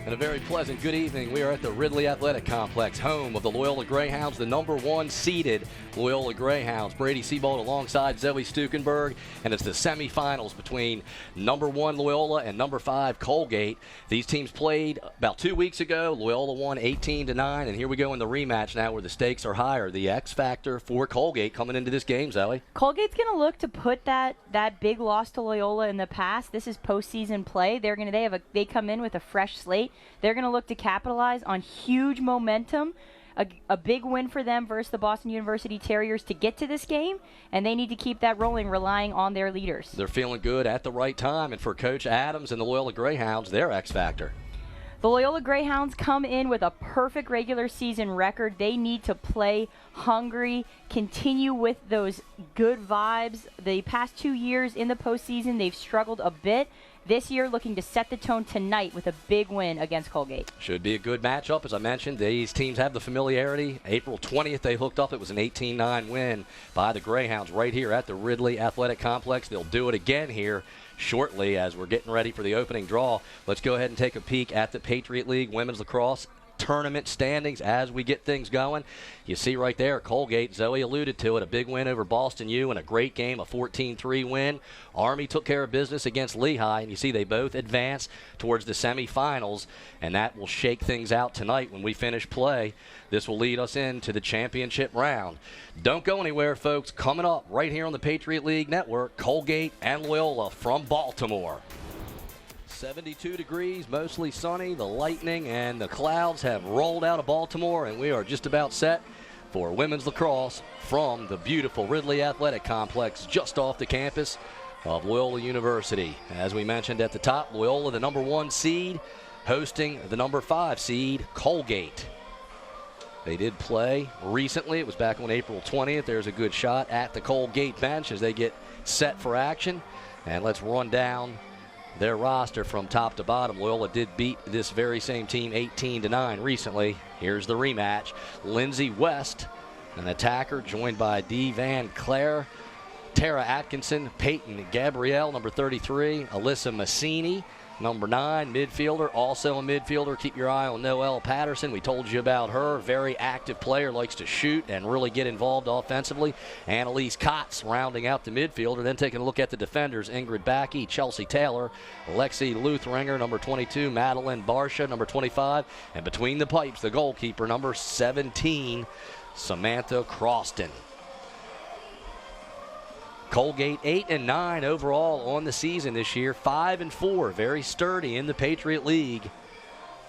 And a very pleasant good evening. We are at the Ridley Athletic Complex, home of the Loyola Greyhounds, the #1 seeded Loyola Greyhounds. Brady Seabold alongside Zoe Stukenberg, and it's the semifinals between #1 Loyola and #5 Colgate. These teams played about 2 weeks ago. Loyola won 18-9, and here we go in the rematch now where the stakes are higher. The X factor for Colgate coming into this game, Zoe. Colgate's going to look to put that big loss to Loyola in the past. This is postseason play. They come in with a fresh slate. They're going to look to capitalize on huge momentum, a big win for them versus the Boston University Terriers to get to this game, and they need to keep that rolling, relying on their leaders. They're feeling good at the right time, and for Coach Adams and the Loyola Greyhounds, their X factor. The Loyola Greyhounds come in with a perfect regular season record. They need to play hungry, continue with those good vibes. The past 2 years in the postseason, they've struggled a bit. This year, looking to set the tone tonight with a big win against Colgate. Should be a good matchup, as I mentioned. These teams have the familiarity. April 20th, they hooked up. It was an 18-9 win by the Greyhounds right here at the Ridley Athletic Complex. They'll do it again here shortly as we're getting ready for the opening draw. Let's go ahead and take a peek at the Patriot League Women's Lacrosse tournament standings as we get things going. You see right there, Colgate, Zoe alluded to it, a big win over Boston U and a great game, a 14-3 win. Army took care of business against Lehigh, and you see they both advance towards the semifinals, and that will shake things out tonight when we finish play. This will lead us into the championship round. Don't go anywhere, folks. Coming up right here on the Patriot League Network, Colgate and Loyola from Baltimore. 72 degrees, mostly sunny. The lightning and the clouds have rolled out of Baltimore, and we are just about set for women's lacrosse from the beautiful Ridley Athletic Complex just off the campus of Loyola University. As we mentioned at the top, Loyola, the #1 seed, hosting the #5 seed, Colgate. They did play recently. It was back on April 20th. There's a good shot at the Colgate bench as they get set for action. And let's run down their roster from top to bottom. Loyola did beat this very same team 18-9 recently. Here's the rematch. Lindsay West, an attacker, joined by Dee Van Clare, Tara Atkinson, Peyton Gabrielle, number 33, Alyssa Massini, number 9, midfielder, also a midfielder. Keep your eye on Noelle Patterson. We told you about her. Very active player, likes to shoot and really get involved offensively. Annalise Kotz rounding out the midfielder. Then taking a look at the defenders, Ingrid Backey, Chelsea Taylor, Alexi Luthringer, number 22, Madeline Barsha, number 25, and between the pipes, the goalkeeper, number 17, Samantha Croston. Colgate 8-9 overall on the season this year, 5-4, very sturdy in the Patriot League.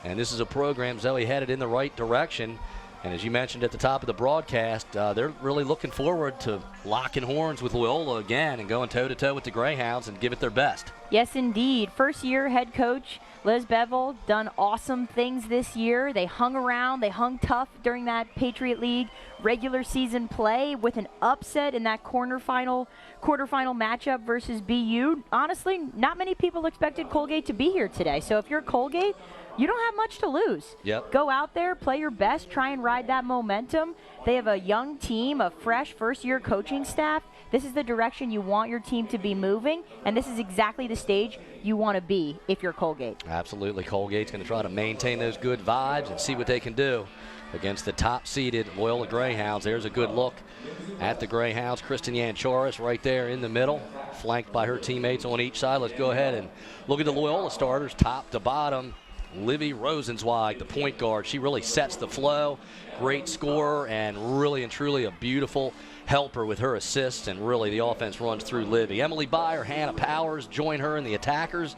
And this is a program, Zoe, headed in the right direction. And as you mentioned at the top of the broadcast, they're really looking forward to locking horns with Loyola again and going toe-to-toe with the Greyhounds and give it their best. Yes, indeed. First-year head coach Liz Bevel done awesome things this year. They hung around. They hung tough during that Patriot League regular season play with an upset in that quarterfinal matchup versus BU. Honestly, not many people expected Colgate to be here today. So if you're Colgate, you don't have much to lose. Yep. Go out there, play your best, try and ride that momentum. They have a young team, a fresh first-year coaching staff. This is the direction you want your team to be moving, and this is exactly the stage you want to be if you're Colgate. Absolutely. Colgate's going to try to maintain those good vibes and see what they can do against the top-seeded Loyola Greyhounds. There's a good look at the Greyhounds. Kristen Yanchoris right there in the middle, flanked by her teammates on each side. Let's go ahead and look at the Loyola starters top to bottom. Livy Rosenzweig, the point guard, she really sets the flow. Great scorer and really and truly a beautiful helper with her assists, and really the offense runs through Livy. Emily Byer, Hannah Powers join her in the attackers.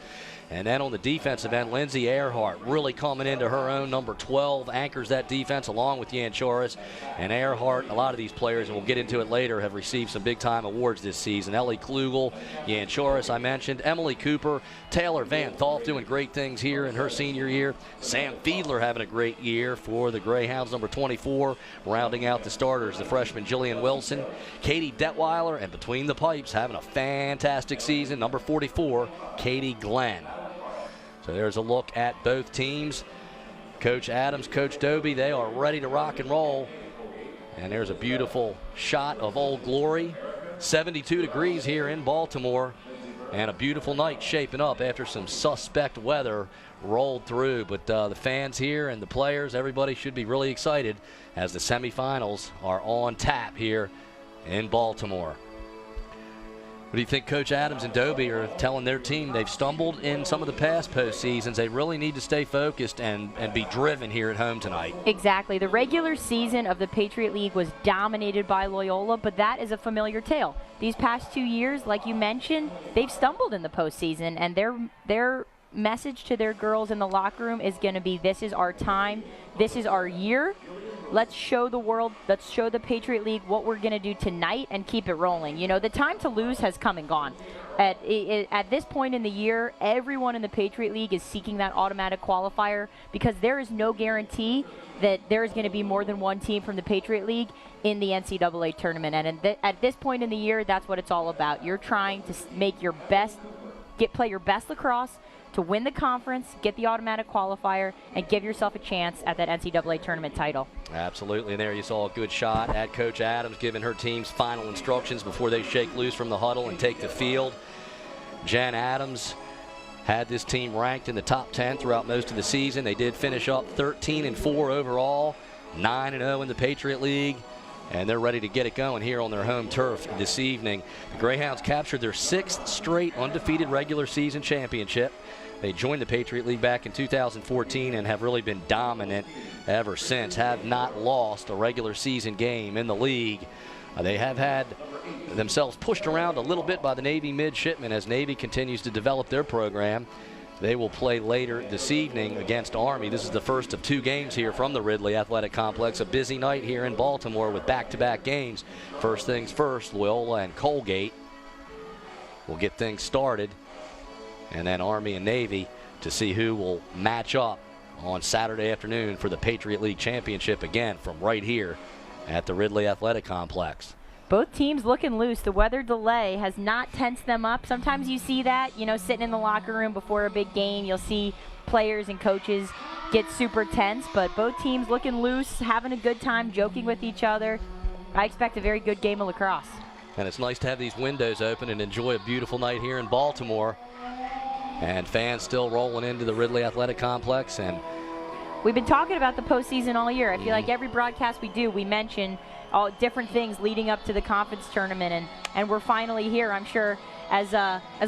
And then on the defensive end, Lindsay Earhart really coming into her own. Number 12 anchors that defense along with Yanchoris. And Earhart, a lot of these players, and we'll get into it later, have received some big-time awards this season. Ellie Klugel, Yanchoris, I mentioned. Emily Cooper, Taylor Van Tholf doing great things here in her senior year. Sam Fiedler having a great year for the Greyhounds, number 24. Rounding out the starters, the freshman Jillian Wilson. Katie Detweiler, and between the pipes, having a fantastic season, number 44, Katie Glenn. So there's a look at both teams. Coach Adams, Coach Doby, they are ready to rock and roll. And there's a beautiful shot of Old Glory. 72 degrees here in Baltimore. And a beautiful night shaping up after some suspect weather rolled through. But the fans here and the players, everybody should be really excited as the semifinals are on tap here in Baltimore. What do you think Coach Adams and Dobie are telling their team? They've stumbled in some of the past postseasons. They really need to stay focused and be driven here at home tonight. Exactly. The regular season of the Patriot League was dominated by Loyola, but that is a familiar tale. These past 2 years, like you mentioned, they've stumbled in the postseason, and their message to their girls in the locker room is going to be, this is our time, this is our year. Let's show the world, let's show the Patriot League what we're going to do tonight and keep it rolling. You know, the time to lose has come and gone. At this point in the year, everyone in the Patriot League is seeking that automatic qualifier because there is no guarantee that there is going to be more than one team from the Patriot League in the NCAA tournament. And at this point in the year, that's what it's all about. You're trying to make your best, play your best lacrosse, to win the conference, get the automatic qualifier, and give yourself a chance at that NCAA tournament title. Absolutely, and there you saw a good shot at Coach Adams giving her team's final instructions before they shake loose from the huddle and take the field. Jen Adams had this team ranked in the top 10 throughout most of the season. They did finish up 13-4 overall, 9-0 in the Patriot League, and they're ready to get it going here on their home turf this evening. The Greyhounds captured their 6th straight undefeated regular season championship. They joined the Patriot League back in 2014 and have really been dominant ever since, have not lost a regular season game in the league. They have had themselves pushed around a little bit by the Navy midshipmen as Navy continues to develop their program. They will play later this evening against Army. This is the first of 2 games here from the Ridley Athletic Complex. A busy night here in Baltimore with back-to-back games. First things first, Loyola and Colgate will get things started. And then Army and Navy to see who will match up on Saturday afternoon for the Patriot League Championship again from right here at the Ridley Athletic Complex. Both teams looking loose. The weather delay has not tensed them up. Sometimes you see that, you know, sitting in the locker room before a big game, you'll see players and coaches get super tense, but both teams looking loose, having a good time, joking with each other. I expect a very good game of lacrosse. And it's nice to have these windows open and enjoy a beautiful night here in Baltimore. And fans still rolling into the Ridley Athletic Complex. And we've been talking about the postseason all year. I feel like every broadcast we do, we mention all different things leading up to the conference tournament, and we're finally here. I'm sure as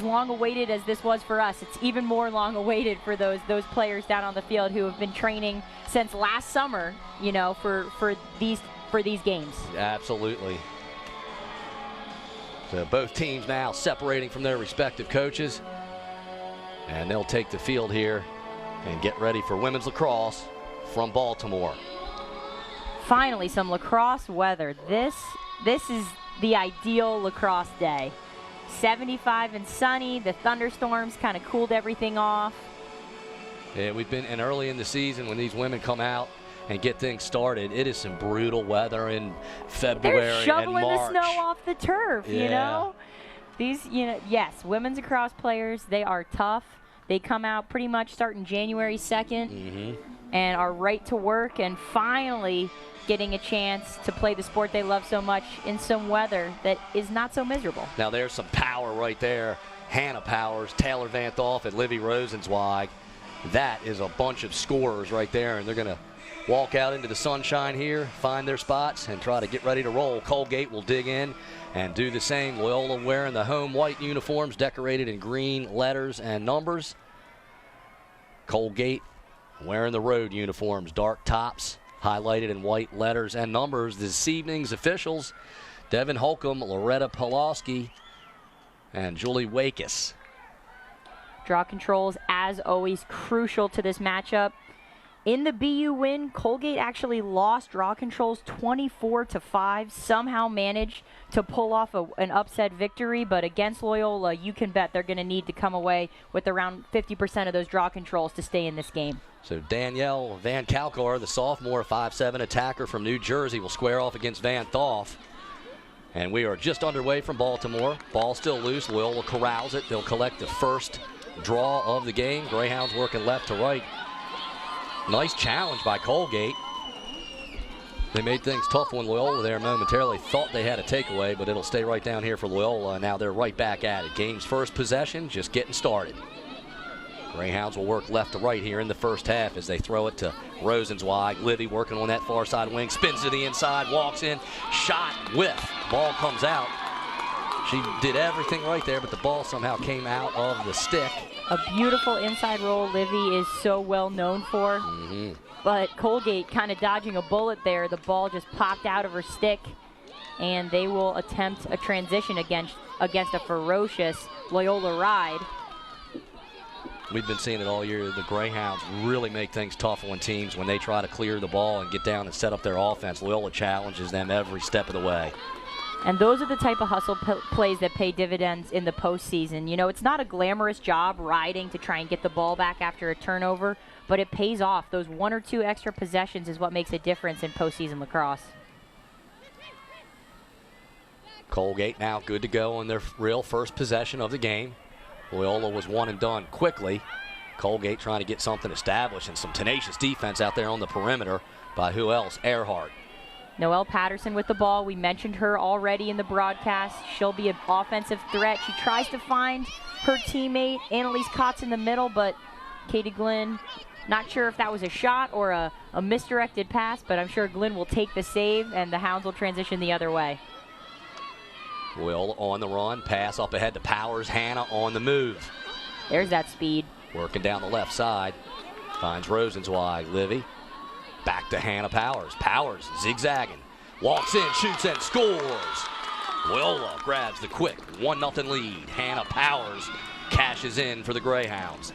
long awaited as this was for us, it's even more long awaited for those players down on the field who have been training since last summer, you know, for these games. Absolutely. So both teams now separating from their respective coaches. And they'll take the field here and get ready for women's lacrosse from Baltimore. Finally, some lacrosse weather. This is the ideal lacrosse day. 75 and sunny. The thunderstorms kind of cooled everything off. Yeah, we've been in early in the season when these women come out and get things started. It is some brutal weather in February and March. They're shoveling the snow off the turf, you know. These, you know, yes, women's lacrosse players, they are tough. They come out pretty much starting January 2nd and are right to work and finally getting a chance to play the sport they love so much in some weather that is not so miserable. Now there's some power right there. Hannah Powers, Taylor Van Thoff, and Livy Rosenzweig. That is a bunch of scorers right there, and they're going to walk out into the sunshine here, find their spots, and try to get ready to roll. Colgate will dig in and do the same. Loyola wearing the home white uniforms decorated in green letters and numbers. Colgate wearing the road uniforms, dark tops, highlighted in white letters and numbers. This evening's officials, Devin Holcomb, Loretta Pulaski, and Julie Wakis. Draw controls, as always, crucial to this matchup. In the BU win, Colgate actually lost draw controls 24-5. Somehow managed to pull off an upset victory, but against Loyola, you can bet they're going to need to come away with around 50% of those draw controls to stay in this game. So Danielle Van Kalkar, the sophomore 5'7" attacker from New Jersey, will square off against Van Thoff. And we are just underway from Baltimore. Ball still loose. Loyola corrals it. They'll collect the first draw of the game. Greyhounds working left to right. Nice challenge by Colgate. They made things tough when Loyola there momentarily thought they had a takeaway, but it'll stay right down here for Loyola. Now they're right back at it. Game's first possession, just getting started. Greyhounds will work left to right here in the first half as they throw it to Rosenzweig. Livy working on that far side wing, spins to the inside, walks in, shot, whiff. Ball comes out. She did everything right there, but the ball somehow came out of the stick. A beautiful inside roll Livy is so well known for. But Colgate kind of dodging a bullet there. The ball just popped out of her stick, and they will attempt a transition against a ferocious Loyola ride. We've been seeing it all year. The Greyhounds really make things tough on teams when they try to clear the ball and get down and set up their offense. Loyola challenges them every step of the way. And those are the type of hustle plays that pay dividends in the postseason. You know, it's not a glamorous job riding to try and get the ball back after a turnover, but it pays off. Those 1 or 2 extra possessions is what makes a difference in postseason lacrosse. Colgate now good to go on their real first possession of the game. Loyola was one and done quickly. Colgate trying to get something established, and some tenacious defense out there on the perimeter by who else? Earhart. Noelle Patterson with the ball. We mentioned her already in the broadcast. She'll be an offensive threat. She tries to find her teammate, Annalise Kotz, in the middle, but Katie Glynn, not sure if that was a shot or a misdirected pass, but I'm sure Glynn will take the save, and the Hounds will transition the other way. Loyola on the run, pass up ahead to Powers. Hannah on the move. There's that speed. Working down the left side. Finds Rosenzweig. Livy. Back to Hannah Powers. Powers zigzagging. Walks in, shoots and scores. Loyola grabs the quick 1-0 lead. Hannah Powers cashes in for the Greyhounds.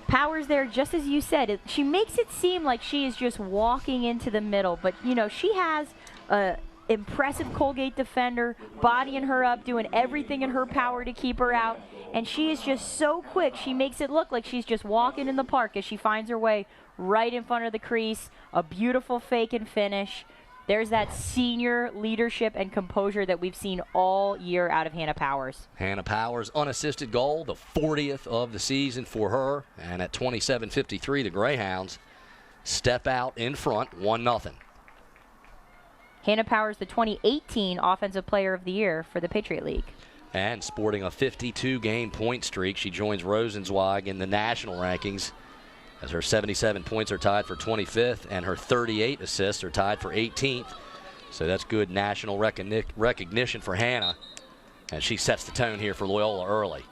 Powers there, just as you said, she makes it seem like she is just walking into the middle, but you know, she has a impressive Colgate defender bodying her up, doing everything in her power to keep her out, and she is just so quick. She makes it look like she's just walking in the park as she finds her way right in front of the crease. A beautiful fake and finish. There's that senior leadership and composure that we've seen all year out of Hannah Powers. Hannah Powers, unassisted goal, the 40th of the season for her, and at 27:53 the Greyhounds step out in front 1-0. Hannah Powers, the 2018 Offensive Player of the Year for the Patriot League. And sporting a 52-game point streak, she joins Rosenzweig in the national rankings as her 77 points are tied for 25th and her 38 assists are tied for 18th. So that's good national recognition for Hannah, and she sets the tone here for Loyola early.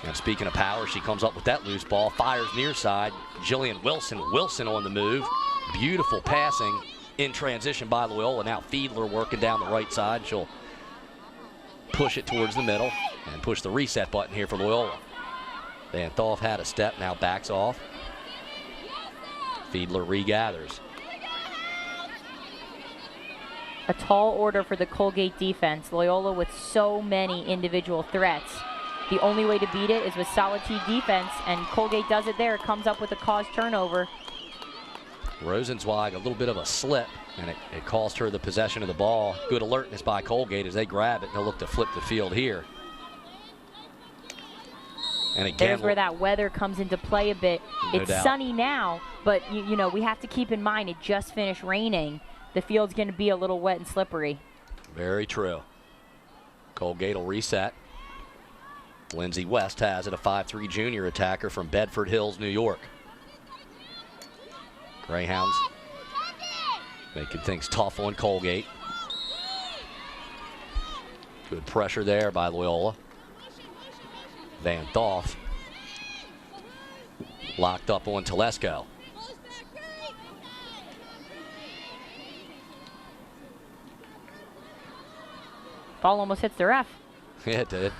And speaking of power, she comes up with that loose ball, fires near side. Jillian Wilson on the move. Beautiful passing in transition by Loyola. Now Fiedler working down the right side. She'll push it towards the middle and push the reset button here for Loyola. Van Thoff had a step, now backs off. Fiedler regathers. A tall order for the Colgate defense. Loyola with so many individual threats. The only way to beat it is with solid team defense, and Colgate does it there. It comes up with a caused turnover. Rosenzweig, a little bit of a slip, and it cost her the possession of the ball. Good alertness by Colgate as they grab it. They'll look to flip the field here. And again, there's where that weather comes into play a bit. No it's doubt. Sunny now, but you know, we have to keep in mind it just finished raining. The field's going to be a little wet and slippery. Very true. Colgate will reset. Lindsay West has it, a 5'3" junior attacker from Bedford Hills, New York. Greyhounds making things tough on Colgate. Good pressure there by Loyola. Van Thoff locked up on Telesco. Ball almost hits the ref. Yeah, it did.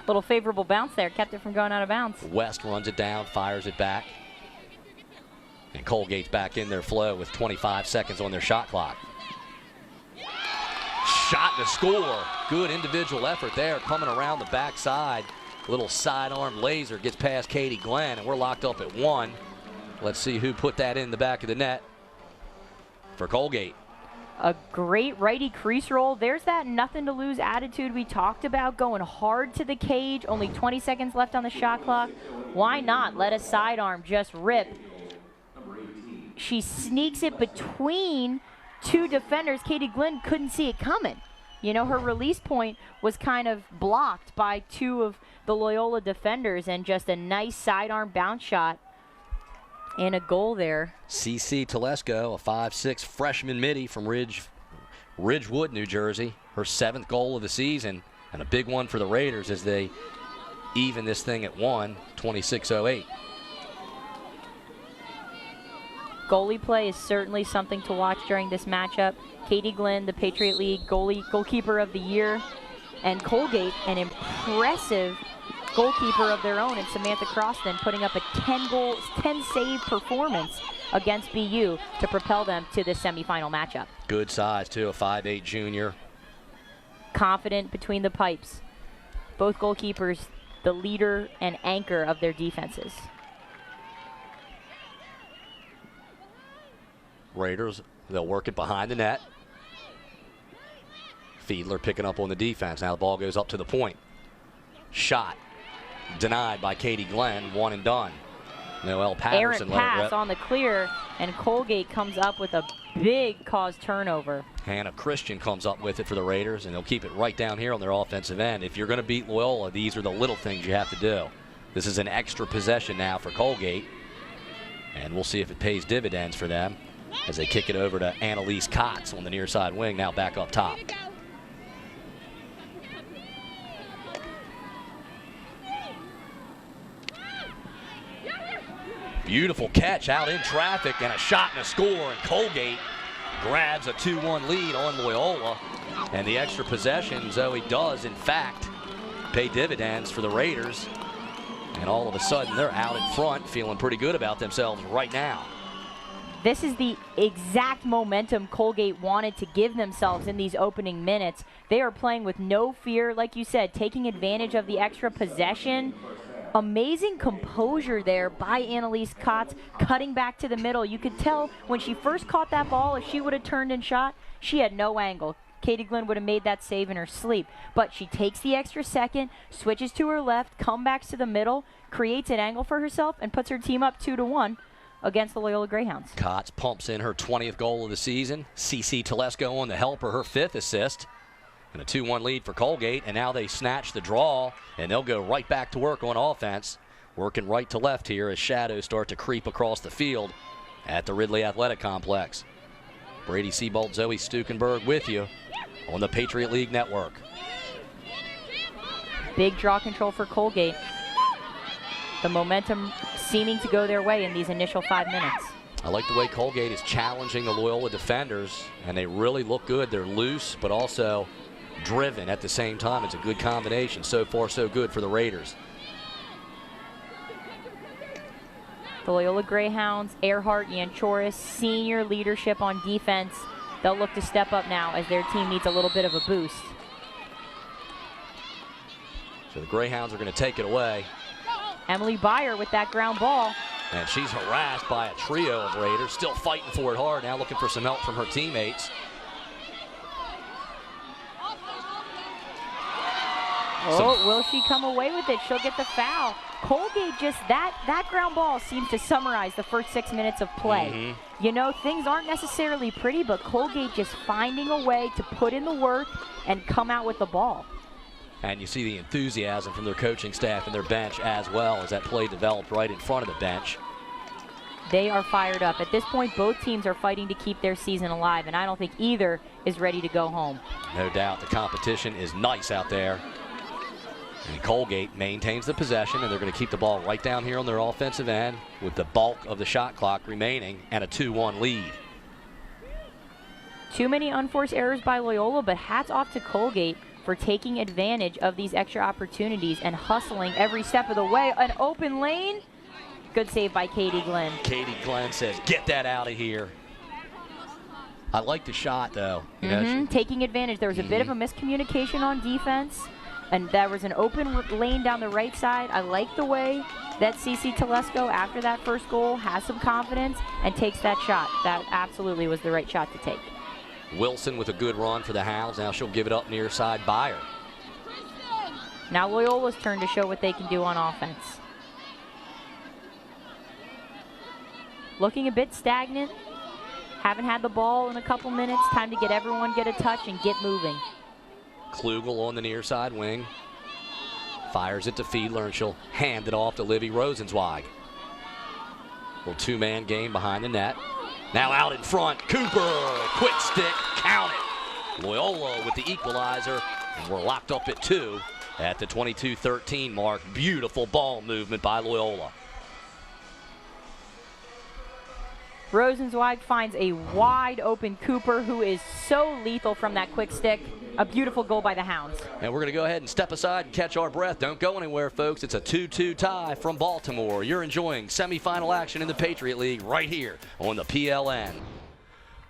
Little favorable bounce there, kept it from going out of bounds. West runs it down, fires it back. And Colgate's back in their flow with 25 seconds on their shot clock. Shot to score. Good individual effort there, coming around the backside. Little sidearm laser gets past Katie Glenn, and we're locked up at 1. Let's see who put that in the back of the net for Colgate. A great righty crease roll. There's that nothing to lose attitude we talked about, going hard to the cage. Only 20 seconds left on the shot clock. Why not let a sidearm just rip? she sneaks it between two defenders. Katie Glenn couldn't see it coming. You know, her release point was kind of blocked by two of the Loyola defenders, and just a nice sidearm bounce shot and a goal there. CC Telesco, a 5'6" freshman midi from Ridgewood, New Jersey. Her 7th goal of the season, and a big one for the Raiders as they even this thing at 1, 26-08. Goalie play is certainly something to watch during this matchup. Katie Glenn, the Patriot League goalkeeper of the year, and Colgate, an impressive goalkeeper of their own, and Samantha Croston putting up a 10 save performance against BU to propel them to the semifinal matchup. Good size too, a 5'8" junior. Confident between the pipes. Both goalkeepers, the leader and anchor of their defenses. Raiders, they'll work it behind the net. Fiedler picking up on the defense. Now the ball goes up to the point. Shot denied by Katie Glenn, 1 and done. Noelle Patterson errant pass on the clear, and Colgate comes up with a big cause turnover. Hannah Christian comes up with it for the Raiders, and they'll keep it right down here on their offensive end. If you're going to beat Loyola, these are the little things you have to do. This is an extra possession now for Colgate, and we'll see if it pays dividends for them as they kick it over to Annalise Kotz on the near side wing, now back up top. Beautiful catch out in traffic, and a shot and a score, and Colgate grabs a 2-1 lead on Loyola. And the extra possession, Zoe, does in fact pay dividends for the Raiders. And all of a sudden they're out in front, feeling pretty good about themselves right now. This is the exact momentum Colgate wanted to give themselves in these opening minutes. They are playing with no fear, like you said, taking advantage of the extra possession. Amazing composure there by Annalise Kotz, cutting back to the middle. You could tell when she first caught that ball, if she would have turned and shot, she had no angle. Katie Glenn would have made that save in her sleep. But she takes the extra second, switches to her left, comebacks to the middle, creates an angle for herself, and puts her team up 2-1 against the Loyola Greyhounds. Kotz pumps in her 20th goal of the season. CC Telesco on the helper, her 5th assist. And a 2-1 lead for Colgate, and now they snatch the draw, and they'll go right back to work on offense, working right to left here as shadows start to creep across the field at the Ridley Athletic Complex. Brady Seabolt, Zoe Stukenberg with you on the Patriot League Network. Big draw control for Colgate. The momentum seeming to go their way in these initial 5 minutes. I like the way Colgate is challenging the Loyola defenders, and they really look good. They're loose, but also driven at the same time. It's a good combination. So far, so good for the Raiders. The Loyola Greyhounds, Earhart, Yanchoris, senior leadership on defense. They'll look to step up now as their team needs a little bit of a boost. So the Greyhounds are going to take it away. Emily Byer with that ground ball. And she's harassed by a trio of Raiders, still fighting for it hard, now looking for some help from her teammates. Oh, will she come away with it? She'll get the foul. Colgate just, that ground ball seems to summarize the first 6 minutes of play. You know, things aren't necessarily pretty, but Colgate just finding a way to put in the work and come out with the ball. And you see the enthusiasm from their coaching staff and their bench as well as that play developed right in front of the bench. They are fired up. At this point, both teams are fighting to keep their season alive, and I don't think either is ready to go home. No doubt the competition is nice out there. And Colgate maintains the possession, and they're going to keep the ball right down here on their offensive end with the bulk of the shot clock remaining and a 2-1 lead. Too many unforced errors by Loyola, but hats off to Colgate for taking advantage of these extra opportunities and hustling every step of the way. An open lane. Good save by Katie Glenn. Katie Glenn says, get that out of here. I like the shot, though. You know, taking advantage. There was a bit of a miscommunication on defense, and there was an open lane down the right side. I like the way that CC Telesco, after that first goal, has some confidence and takes that shot. That absolutely was the right shot to take. Wilson with a good run for the Hounds. Now she'll give it up near side Byer. Now Loyola's turn to show what they can do on offense. looking a bit stagnant. Haven't had the ball in a couple minutes. Time to get everyone get a touch and get moving. Klugel on the near side wing. Fires it to Fiedler, and she'll hand it off to Livy Rosenzweig. Little two-man game behind the net. Now out in front, Cooper, quick stick, count it. Loyola with the equalizer, and we're locked up at 2 at the 22-13 mark. Beautiful ball movement by Loyola. Rosenzweig finds a wide open Cooper, who is so lethal from that quick stick. A beautiful goal by the Hounds. And we're going to go ahead and step aside and catch our breath. Don't go anywhere, folks. It's a 2-2 tie from Baltimore. You're enjoying semifinal action in the Patriot League right here on the PLN.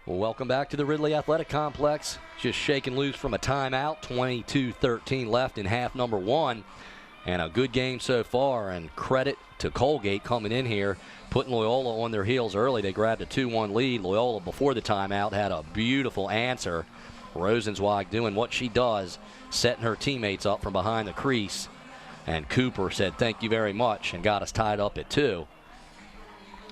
Well, welcome back to the Ridley Athletic Complex. Just shaking loose from a timeout. 22-13 left in half number 1. And a good game so far, and credit to Colgate coming in here, putting Loyola on their heels early. They grabbed a 2-1 lead. Loyola, before the timeout, had a beautiful answer. Rosenzweig doing what she does, setting her teammates up from behind the crease. And Cooper said thank you very much and got us tied up at 2.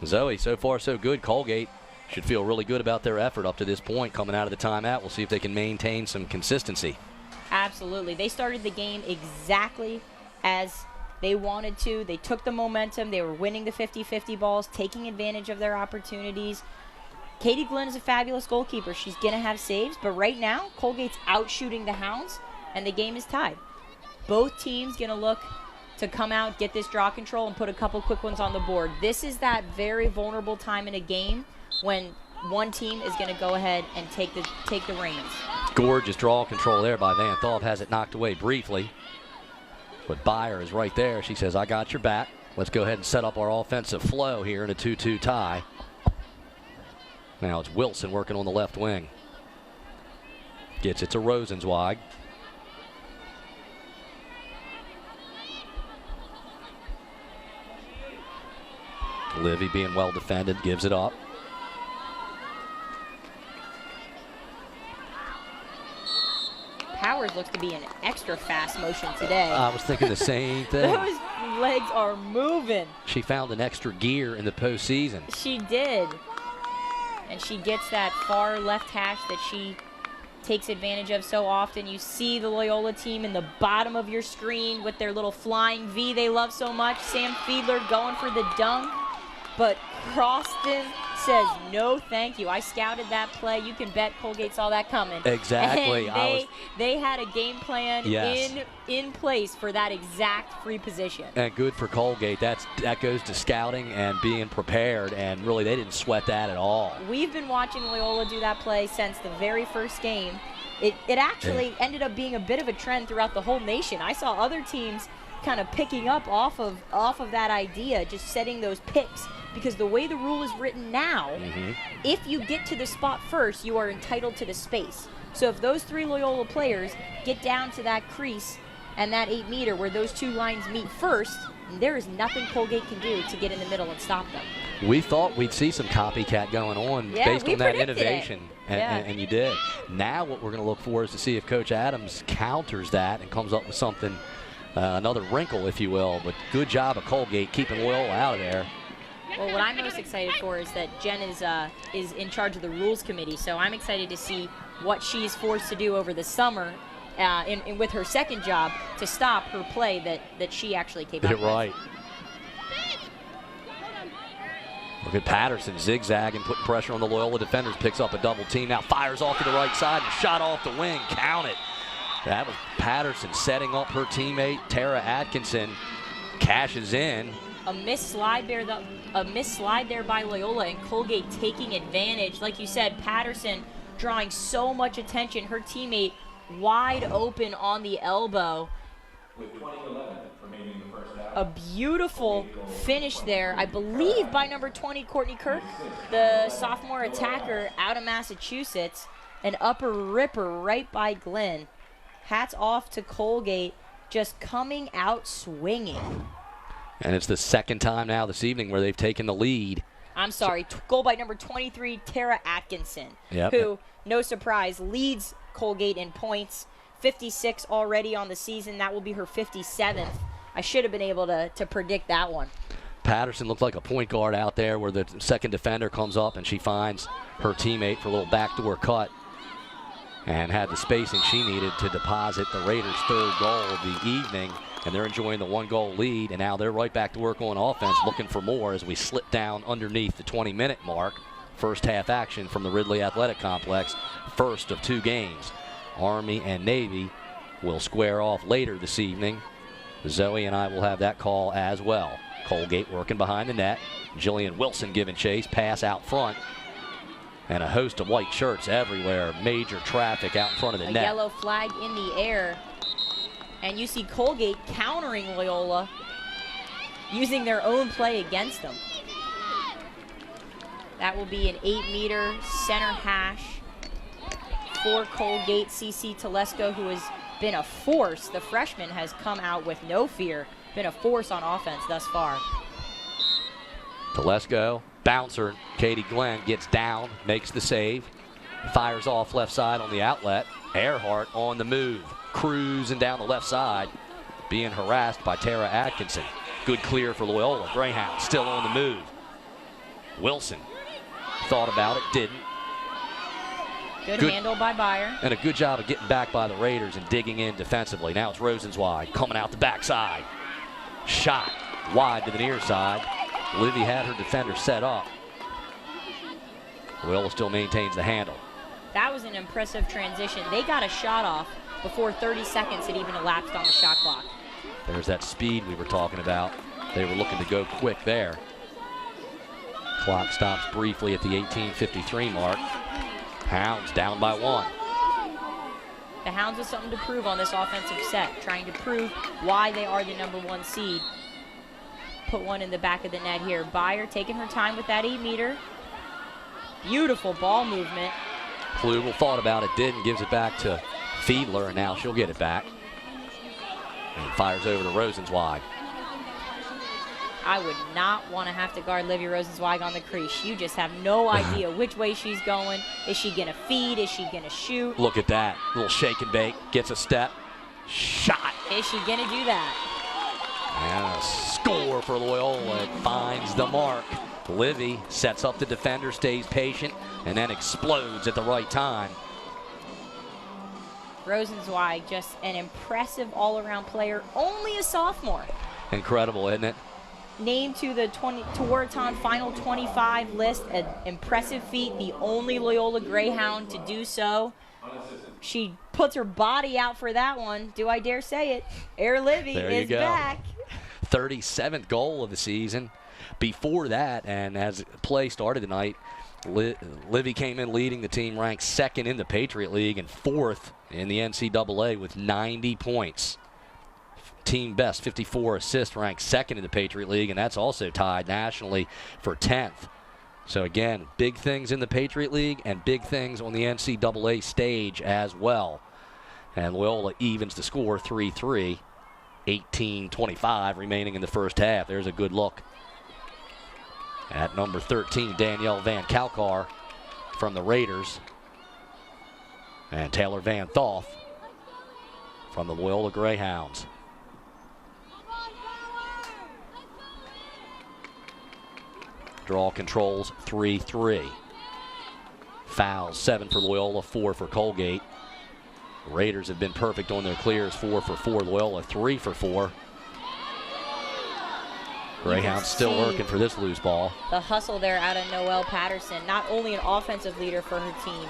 Zoe, so far so good. Colgate should feel really good about their effort up to this point coming out of the timeout. We'll see if they can maintain some consistency. Absolutely. They started the game exactly as they wanted to. They took the momentum. They were winning the 50-50 balls, taking advantage of their opportunities. Katie Glenn is a fabulous goalkeeper. She's going to have saves, but right now, Colgate's outshooting the Hounds, and the game is tied. Both teams going to look to come out, get this draw control, and put a couple quick ones on the board. This is that very vulnerable time in a game when one team is going to go ahead and take the reins. Gorgeous draw control there by Van Thorp. Has it knocked away briefly. But Beyer is right there. She says, I got your back. Let's go ahead and set up our offensive flow here in a 2-2 tie. Now it's Wilson working on the left wing. Gets it to Rosenzweig. Livy being well defended, gives it up. Powers looks to be in extra fast motion today. I was thinking the same thing. Those legs are moving. She found an extra gear in the postseason. She did. And she gets that far left hash that she takes advantage of so often. You see the Loyola team in the bottom of your screen with their little flying V they love so much. Sam Fiedler going for the dunk. But Croston says, no, thank you. I scouted that play. You can bet Colgate saw that coming. Exactly. And they had a game plan Yes. in place for that exact free position. And good for Colgate. That goes to scouting and being prepared, and really they didn't sweat that at all. We've been watching Loyola do that play since the very first game. It actually ended up being a bit of a trend throughout the whole nation. I saw other teams kind of picking up off of that idea, just setting those picks. Because the way the rule is written now, if you get to the spot first, you are entitled to the space. So if those 3 Loyola players get down to that crease and that 8 meter where those 2 lines meet first, there is nothing Colgate can do to get in the middle and stop them. We thought we'd see some copycat going on based on that innovation, and you did. Now what we're going to look for is to see if Coach Adams counters that and comes up with something, another wrinkle, if you will. But good job of Colgate keeping Loyola out of there. Well, what I'm most excited for is that Jen is in charge of the rules committee, so I'm excited to see what she's forced to do over the summer with her second job to stop her play that she actually came up with. Right. Look at Patterson zigzagging, putting pressure on the Loyola defenders, picks up a double team, now fires off to the right side and shot off the wing. Count it. That was Patterson setting up her teammate, Tara Atkinson, cashes in. A missed slide there by Loyola, and Colgate taking advantage. Like you said, Patterson drawing so much attention. Her teammate wide open on the elbow. With 20:11 remaining in the first half. A beautiful finish there, I believe, by number 20, Courtney Kirk, the sophomore attacker out of Massachusetts. An upper ripper right by Glenn. Hats off to Colgate, just coming out swinging. And it's the second time now this evening where they've taken the lead. I'm sorry, goal by number 23, Tara Atkinson, who, no surprise, leads Colgate in points. 56 already on the season. That will be her 57th. I should have been able to predict that one. Patterson looked like a point guard out there where the second defender comes up and she finds her teammate for a little backdoor cut and had the spacing she needed to deposit the Raiders' third goal of the evening. And they're enjoying the 1-goal lead, and now they're right back to work on offense, looking for more as we slip down underneath the 20-minute mark. First half action from the Ridley Athletic Complex, first of 2 games. Army and Navy will square off later this evening. Zoe and I will have that call as well. Colgate working behind the net. Jillian Wilson giving chase, pass out front. And a host of white shirts everywhere. Major traffic out in front of the net. A yellow flag in the air. And you see Colgate countering Loyola, using their own play against them. That will be an 8-meter center hash for Colgate. CC Telesco, who has been a force. The freshman has come out with no fear. Been a force on offense thus far. Telesco, bouncer, Katie Glenn gets down, makes the save. Fires off left side on the outlet. Earhart on the move. Cruising down the left side, being harassed by Tara Atkinson. Good clear for Loyola. Greyhound still on the move. Wilson thought about it, didn't. Good handle by Byer. And a good job of getting back by the Raiders and digging in defensively. Now it's Rosenzweig coming out the backside. Shot wide to the near side. Livy had her defender set up. Loyola still maintains the handle. That was an impressive transition. They got a shot off before 30 seconds had even elapsed on the shot clock. There's that speed we were talking about. They were looking to go quick there. Clock stops briefly at the 18:53 mark. Hounds down by 1. The Hounds with something to prove on this offensive set, trying to prove why they are the #1 seed. Put one in the back of the net here. Byer taking her time with that 8-meter. Beautiful ball movement. Klugel thought about it, didn't, gives it back to Fiedler, and now she'll get it back. And fires over to Rosenzweig. I would not want to have to guard Livy Rosenzweig on the crease. You just have no idea which way she's going. Is she going to feed? Is she going to shoot? Look at that. Little shake and bake. Gets a step. Shot. Is she going to do that? And a score for Loyola. It finds the mark. Livy sets up the defender, stays patient, and then explodes at the right time. Rosenzweig, just an impressive all-around player, only a sophomore. Incredible, isn't it? Named to the Tewaaraton Final 25 list, an impressive feat, the only Loyola Greyhound to do so. She puts her body out for that one. Do I dare say it? Air Livy is back. 37th goal of the season. Before that, and as play started tonight, Livy came in leading the team, ranked 2nd in the Patriot League and 4th in the NCAA with 90 points. Team best, 54 assists, ranked 2nd in the Patriot League, and that's also tied nationally for 10th. So again, big things in the Patriot League and big things on the NCAA stage as well. And Loyola evens the score 3-3, 18-25 remaining in the first half. There's a good look at number 13, Danielle Van Kalkar from the Raiders. And Taylor Van Thoth from the Loyola Greyhounds. Draw controls 3-3. Fouls 7 for Loyola, 4 for Colgate. Raiders have been perfect on their clears, 4 for 4. Loyola 3 for 4. Greyhounds still working for this loose ball. The hustle there out of Noelle Patterson, not only an offensive leader for her team,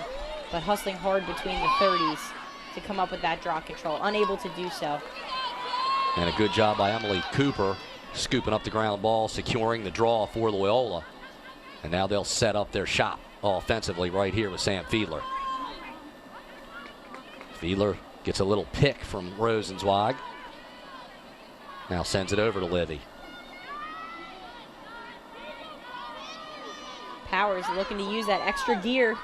but hustling hard between the 30s to come up with that draw control. Unable to do so. And a good job by Emily Cooper, scooping up the ground ball, securing the draw for Loyola. And now they'll set up their shot offensively right here with Sam Fiedler. Fiedler gets a little pick from Rosenzweig. Now sends it over to Livy. Powers looking to use that extra gear.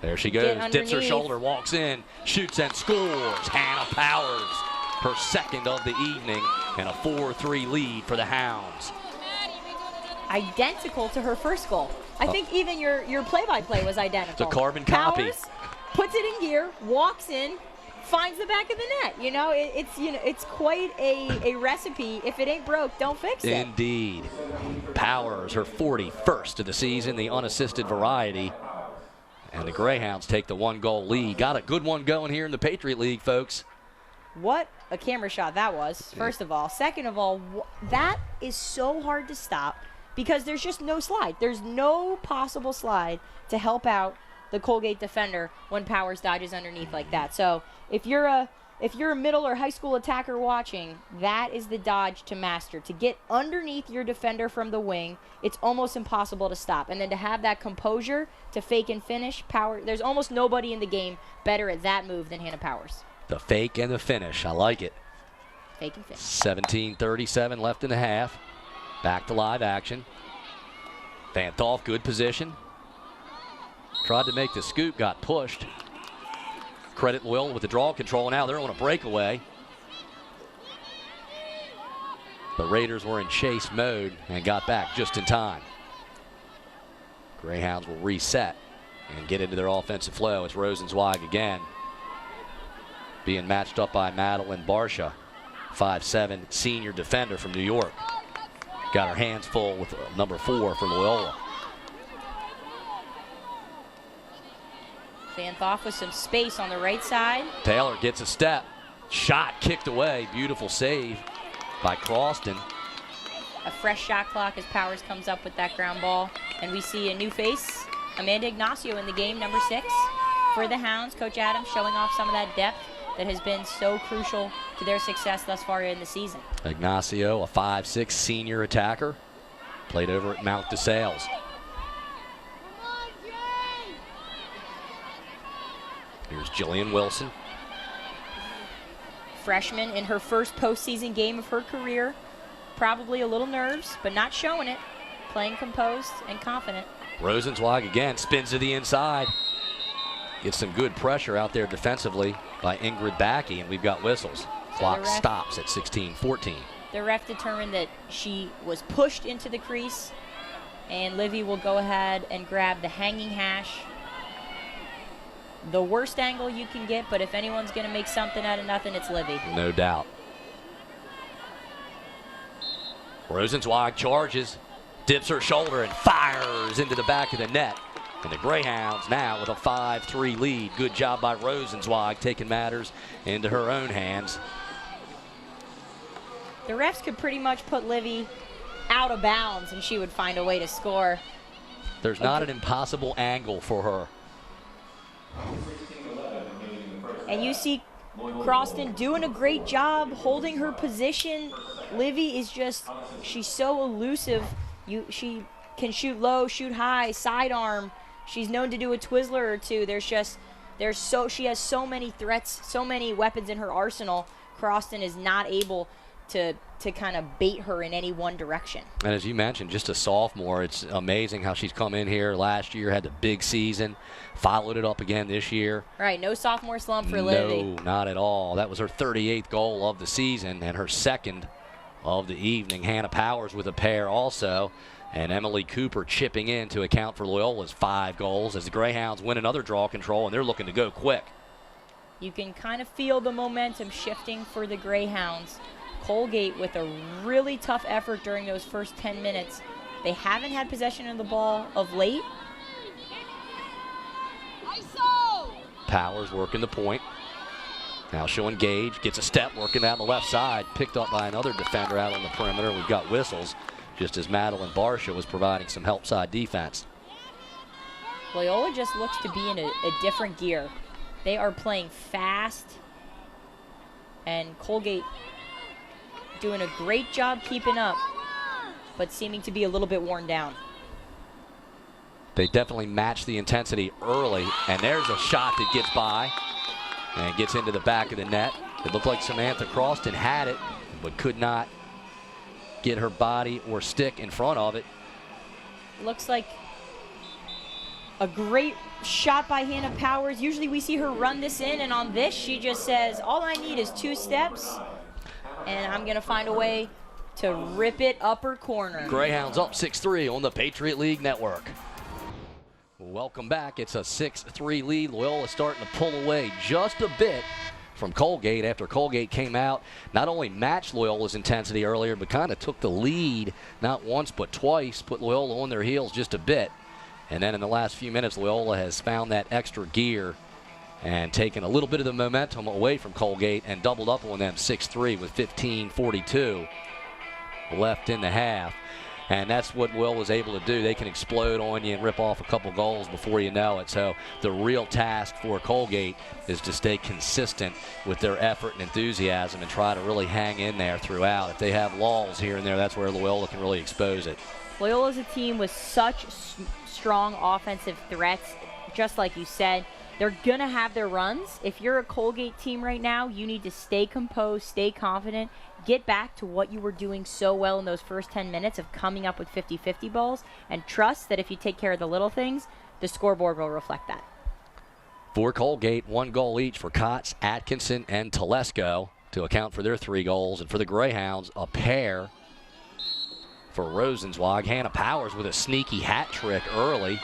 There she goes, dips her shoulder, walks in, shoots and scores. Hannah Powers, her 2nd of the evening, and a 4-3 lead for the Hounds. Identical to her first goal. I think even your play-by-play was identical. It's a carbon copy. Powers puts it in gear, walks in, finds the back of the net. It's quite a recipe. If it ain't broke, don't fix it. Indeed. Powers, her 41st of the season, the unassisted variety. And the Greyhounds take the 1-goal lead. Got a good one going here in the Patriot League, folks. What a camera shot that was, first of all. Second of all, that is so hard to stop because there's just no slide. There's no possible slide to help out the Colgate defender when Powers dodges underneath like that. So if you're a middle or high school attacker watching, that is the dodge to master. To get underneath your defender from the wing, it's almost impossible to stop. And then to have that composure to fake and finish, there's almost nobody in the game better at that move than Hannah Powers. The fake and the finish. I like it. Fake and finish. 17:37 left in the half. Back to live action. Van Tholf, good position. Tried to make the scoop, got pushed. Credit Loyola with the draw control. Now they're on a breakaway. The Raiders were in chase mode and got back just in time. Greyhounds will reset and get into their offensive flow. It's Rosenzweig again, being matched up by Madeline Barsha, 5'7" senior defender from New York. Got her hands full with number 4 from Loyola. Van Tholf with some space on the right side. Taylor gets a step. Shot kicked away. Beautiful save by Croston. A fresh shot clock as Powers comes up with that ground ball. And we see a new face, Amanda Ignacio, in the game, number 6 for the Hounds. Coach Adams showing off some of that depth that has been so crucial to their success thus far in the season. Ignacio, a 5'6" senior attacker. Played over at Mount DeSales. Here's Jillian Wilson. Freshman in her first postseason game of her career. Probably a little nerves, but not showing it. Playing composed and confident. Rosenzweig again, spins to the inside. Gets some good pressure out there defensively by Ingrid Backey, and we've got whistles. Clock stops at 16:14. The ref determined that she was pushed into the crease, and Livy will go ahead and grab the hanging hash. The worst angle you can get, but if anyone's going to make something out of nothing, it's Livy. No doubt. Rosenzweig charges, dips her shoulder, and fires into the back of the net. And the Greyhounds now with a 5-3 lead. Good job by Rosenzweig, taking matters into her own hands. The refs could pretty much put Livy out of bounds, and she would find a way to score. There's not an impossible angle for her. And you see Croston doing a great job holding her position. Livy is just, she's so elusive. She can shoot low, shoot high, sidearm. She's known to do a Twizzler or two. She has so many threats, so many weapons in her arsenal. Croston is not able to kind of bait her in any one direction. And as you mentioned, just a sophomore, it's amazing how she's come in here last year, had a big season, followed it up again this year. Right, no sophomore slump for Livy. No, not at all. That was her 38th goal of the season and her second of the evening. Hannah Powers with a pair also, and Emily Cooper chipping in to account for Loyola's 5 goals as the Greyhounds win another draw control, and they're looking to go quick. You can kind of feel the momentum shifting for the Greyhounds. Colgate with a really tough effort during those first 10 minutes. They haven't had possession of the ball of late. Powers working the point. Now she'll engage, gets a step, working down the left side, picked up by another defender out on the perimeter. We've got whistles, just as Madeline Barsha was providing some help side defense. Loyola just looks to be in a different gear. They are playing fast, and Colgate doing a great job keeping up, but seeming to be a little bit worn down. They definitely match the intensity early, and there's a shot that gets by and gets into the back of the net. It looked like Samantha Croston had it, but could not get her body or stick in front of it. Looks like a great shot by Hannah Powers. Usually we see her run this in, and on this she just says, all I need is 2 steps, and I'm going to find a way to rip it upper corner. Greyhounds up 6-3 on the Patriot League Network. Welcome back. It's a 6-3 lead. Loyola starting to pull away just a bit from Colgate after Colgate came out, not only matched Loyola's intensity earlier, but kind of took the lead not once but twice, put Loyola on their heels just a bit. And then in the last few minutes, Loyola has found that extra gear and taken a little bit of the momentum away from Colgate and doubled up on them 6-3 with 15:42 left in the half. And that's what Will was able to do. They can explode on you and rip off a couple goals before you know it. So the real task for Colgate is to stay consistent with their effort and enthusiasm and try to really hang in there throughout. If they have lulls here and there, that's where Loyola can really expose it. Loyola's a team with such strong offensive threats, just like you said. They're going to have their runs. If you're a Colgate team right now, you need to stay composed, stay confident, get back to what you were doing so well in those first 10 minutes of coming up with 50-50 balls, and trust that if you take care of the little things, the scoreboard will reflect that. For Colgate, 1 goal each for Kotz, Atkinson, and Telesco to account for their 3 goals. And for the Greyhounds, a pair for Rosenzweig. Hannah Powers with a sneaky hat trick early.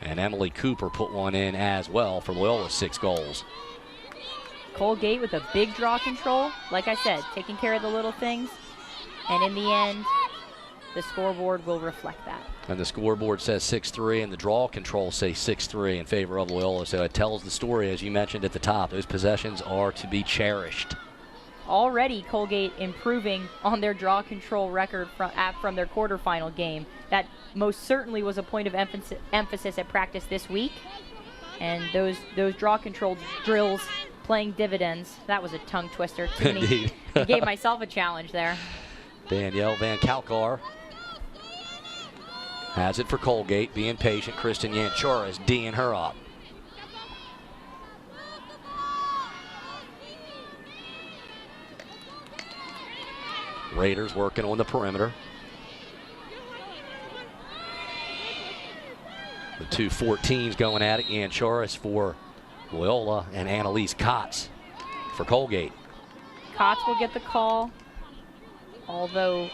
And Emily Cooper put one in as well for Loyola's 6 goals. Colgate with a big draw control. Like I said, taking care of the little things. And in the end, the scoreboard will reflect that. And the scoreboard says 6-3, and the draw control say 6-3 in favor of Loyola. So it tells the story, as you mentioned at the top. Those possessions are to be cherished. Already Colgate improving on their draw control record from their quarterfinal game. That most certainly was a point of emphasis at practice this week. And those draw control drills playing dividends. That was a tongue twister. Indeed. I gave myself a challenge there. Danielle Van Kalkar has it for Colgate, being patient. Kristen Yanchura is D'ing her up. Raiders working on the perimeter. The 2 14s going at it. Yanchura for Loyola and Annalise Kotz for Colgate. Kotz will get the call, although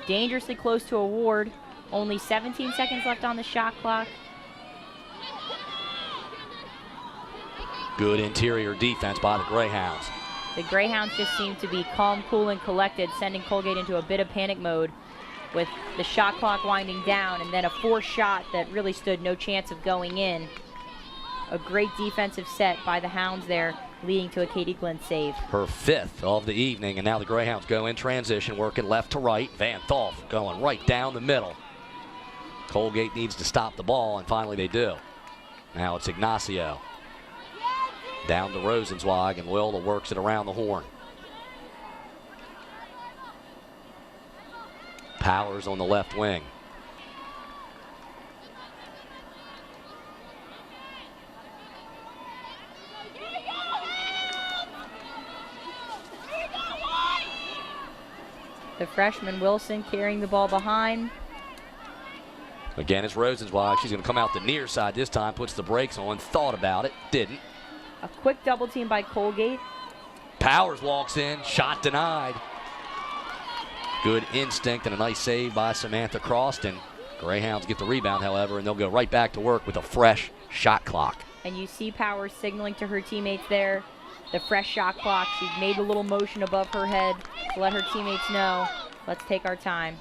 dangerously close to a ward. Only 17 seconds left on the shot clock. Good interior defense by the Greyhounds. The Greyhounds just seem to be calm, cool, and collected, sending Colgate into a bit of panic mode with the shot clock winding down, and then a 4th shot that really stood no chance of going in. A great defensive set by the Hounds there, leading to a Katie Glenn save. Her 5th of the evening, and now the Greyhounds go in transition, working left to right. Van Tholf going right down the middle. Colgate needs to stop the ball, and finally they do. Now it's Ignacio. Down to Rosenzweig, and Loyola works it around the horn. Powers on the left wing. The freshman Wilson carrying the ball behind. Again, it's Rosenzweig. She's going to come out the near side this time, puts the brakes on, thought about it, didn't. A quick double team by Colgate. Powers walks in, shot denied. Good instinct and a nice save by Samantha Croston. Greyhounds get the rebound, however, and they'll go right back to work with a fresh shot clock. And you see Powers signaling to her teammates there, the fresh shot clock. She's made a little motion above her head to let her teammates know, let's take our time.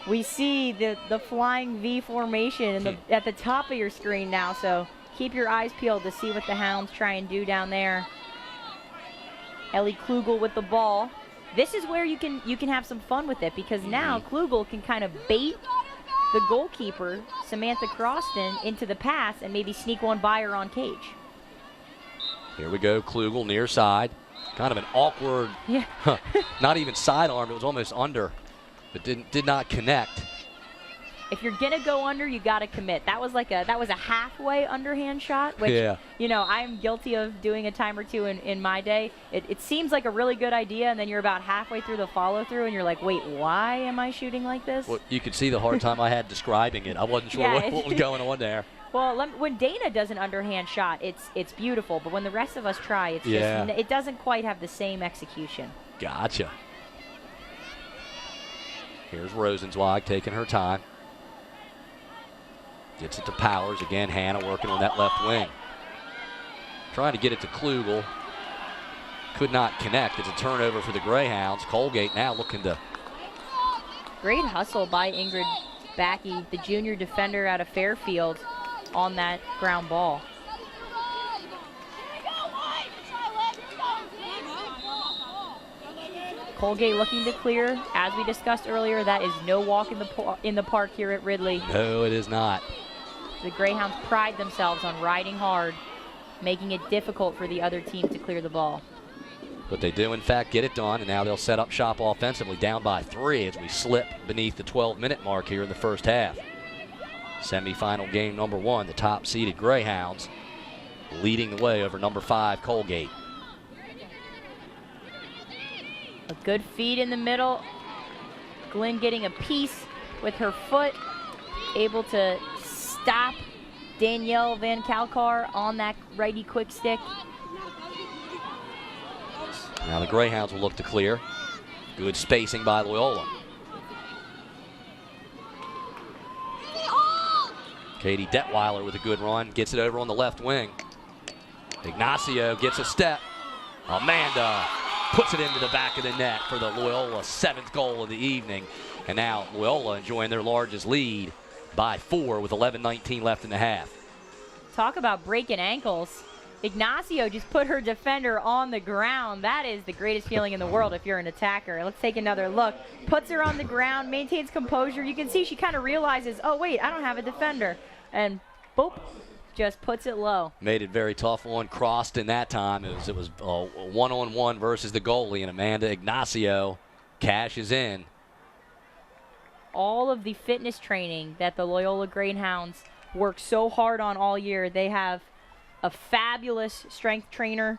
We see the flying V formation at the top of your screen now, so keep your eyes peeled to see what the Hounds try and do down there. Ellie Klugel with the ball. This is where you can have some fun with it, because now Klugel can kind of bait the goalkeeper, Samantha Croston, into the pass and maybe sneak one by her on cage. Here we go, Klugel near side. Kind of an awkward, not even sidearm, it was almost under, but did not connect. If you're gonna go under, you gotta commit. That was a halfway underhand shot, which you know I'm guilty of doing a time or two in my day. It seems like a really good idea, and then you're about halfway through the follow through, and you're like, wait, why am I shooting like this? Well, you could see the hard time I had describing it. I wasn't sure what was going on there. Well, when Dana does an underhand shot, it's beautiful, but when the rest of us try, it's just, it doesn't quite have the same execution. Gotcha. Here's Rosenzweig taking her time. Gets it to Powers. Again, Hannah working on that left wing. trying to get it to Klugel. Could not connect. It's a turnover for the Greyhounds. Colgate now looking to. Great hustle by Ingrid Backey, the junior defender out of Fairfield, on that ground ball. Colgate looking to clear. As we discussed earlier, that is no walk in the park here at Ridley. No, it is not. The Greyhounds pride themselves on riding hard, making it difficult for the other team to clear the ball. But they do, in fact, get it done, and now they'll set up shop offensively, down by 3 as we slip beneath the 12-minute mark here in the first half. Semifinal game number 1, the top-seeded Greyhounds leading the way over number 5, Colgate. A good feed in the middle. Glenn getting a piece with her foot, able to stop Danielle Van Kalkar on that righty quick stick. Now the Greyhounds will look to clear. Good spacing by Loyola. Katie Detweiler with a good run, gets it over on the left wing. Ignacio gets a step. Amanda puts it into the back of the net for the Loyola 7th goal of the evening. And now Loyola enjoying their largest lead by 4 with 11:19 left in the half. Talk about breaking ankles. Ignacio just put her defender on the ground. That is the greatest feeling in the world if you're an attacker. Let's take another look. Puts her on the ground, maintains composure. You can see she kind of realizes, oh wait, I don't have a defender. And boop, just puts it low. Made it very tough on Croston that time. It was a one-on-one versus the goalie, and Amanda Ignacio cashes in. All of the fitness training that the Loyola Greyhounds work so hard on all year. They have a fabulous strength trainer,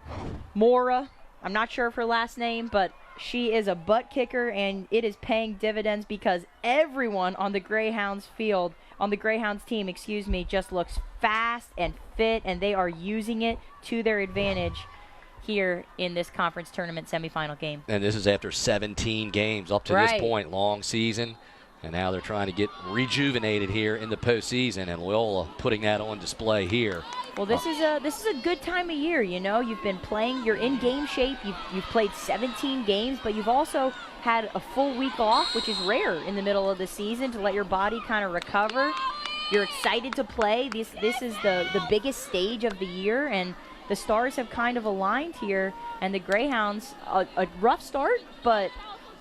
Mora. I'm not sure of her last name, but she is a butt kicker, and it is paying dividends because everyone on the Greyhounds field, on the Greyhounds team, just looks fast and fit, and they are using it to their advantage here in this conference tournament semifinal game. And this is after 17 games up to this point, long season. And now they're trying to get rejuvenated here in the postseason, and Loyola putting that on display here. Well, this is a good time of year, you know. You've been playing, you're in game shape. You've played 17 games, but you've also had a full week off, which is rare in the middle of the season, to let your body kind of recover. You're excited to play. This is the biggest stage of the year, and the stars have kind of aligned here. And the Greyhounds, a rough start, but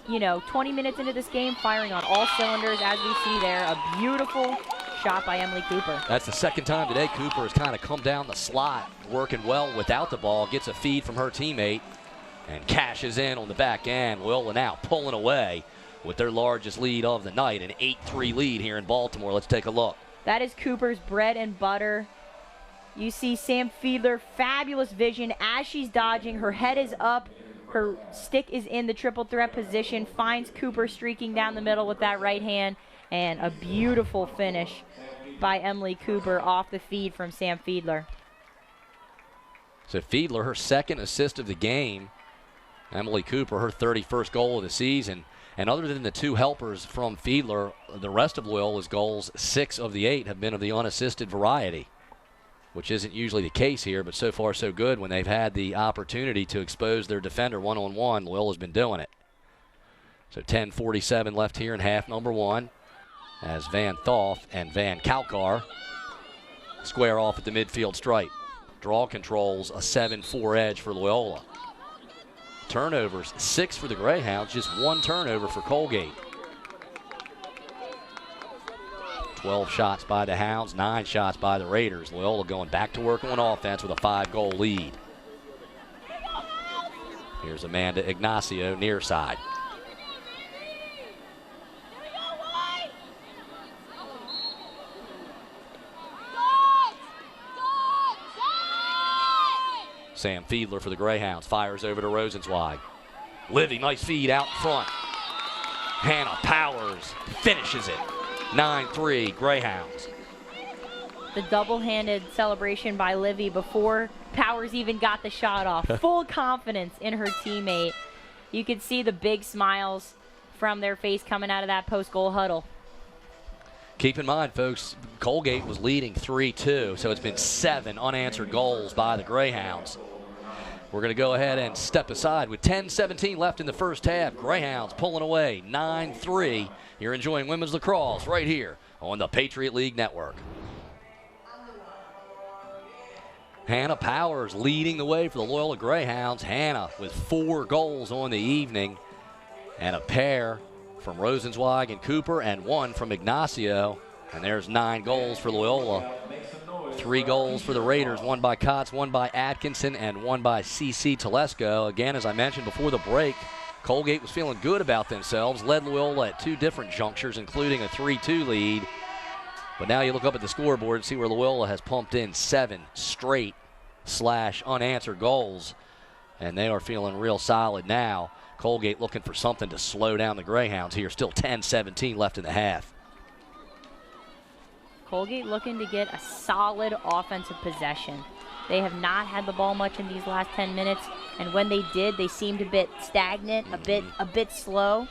you know, 20 minutes into this game, firing on all cylinders, as we see there. A beautiful shot by Emily Cooper. That's the second time today Cooper has kind of come down the slot, working well without the ball, gets a feed from her teammate, and cashes in on the back end. Loyola now pulling away with their largest lead of the night, an 8-3 lead here in Baltimore. Let's take a look. That is Cooper's bread and butter. You see Sam Fiedler, fabulous vision as she's dodging. Her head is up. Her stick is in the triple threat position, finds Cooper streaking down the middle with that right hand, and a beautiful finish by Emily Cooper off the feed from Sam Fiedler. So Fiedler, her second assist of the game. Emily Cooper, her 31st goal of the season. And other than the 2 helpers from Fiedler, the rest of Loyola's goals, 6 of the 8, have been of the unassisted variety, which isn't usually the case here, but so far so good. When they've had the opportunity to expose their defender one-on-one, Loyola's been doing it. So 10:47 left here in half number 1 as Van Thoff and Van Kalkar square off at the midfield stripe. Draw controls, a 7-4 edge for Loyola. Turnovers, 6 for the Greyhounds, just 1 turnover for Colgate. 12 shots by the Hounds, 9 shots by the Raiders. Loyola going back to work on offense with a 5-goal lead. Here's Amanda Ignacio near side. Sam Fiedler for the Greyhounds fires over to Rosenzweig. Livy, nice feed out front. Hannah Powers finishes it. 9-3 Greyhounds. The double-handed celebration by Livy before Powers even got the shot off. Full confidence in her teammate. You could see the big smiles from their face coming out of that post-goal huddle. Keep in mind, folks, Colgate was leading 3-2, so it's been 7 unanswered goals by the Greyhounds. We're going to go ahead and step aside with 10:17 left in the first half. Greyhounds pulling away 9-3. You're enjoying women's lacrosse right here on the Patriot League Network. Hannah Powers leading the way for the Loyola Greyhounds. Hannah with 4 goals on the evening, and a pair from Rosenzweig and Cooper, and 1 from Ignacio. And there's 9 goals for Loyola. 3 goals for the Raiders, 1 by Kotz, 1 by Atkinson, and 1 by C.C. Telesco. Again, as I mentioned before the break, Colgate was feeling good about themselves, led Loyola at 2 different junctures, including a 3-2 lead. But now you look up at the scoreboard and see where Loyola has pumped in 7 straight unanswered goals, and they are feeling real solid now. Colgate looking for something to slow down the Greyhounds here. Still 10:17 left in the half. Colgate looking to get a solid offensive possession. They have not had the ball much in these last 10 minutes, and when they did, they seemed a bit stagnant, a bit slow.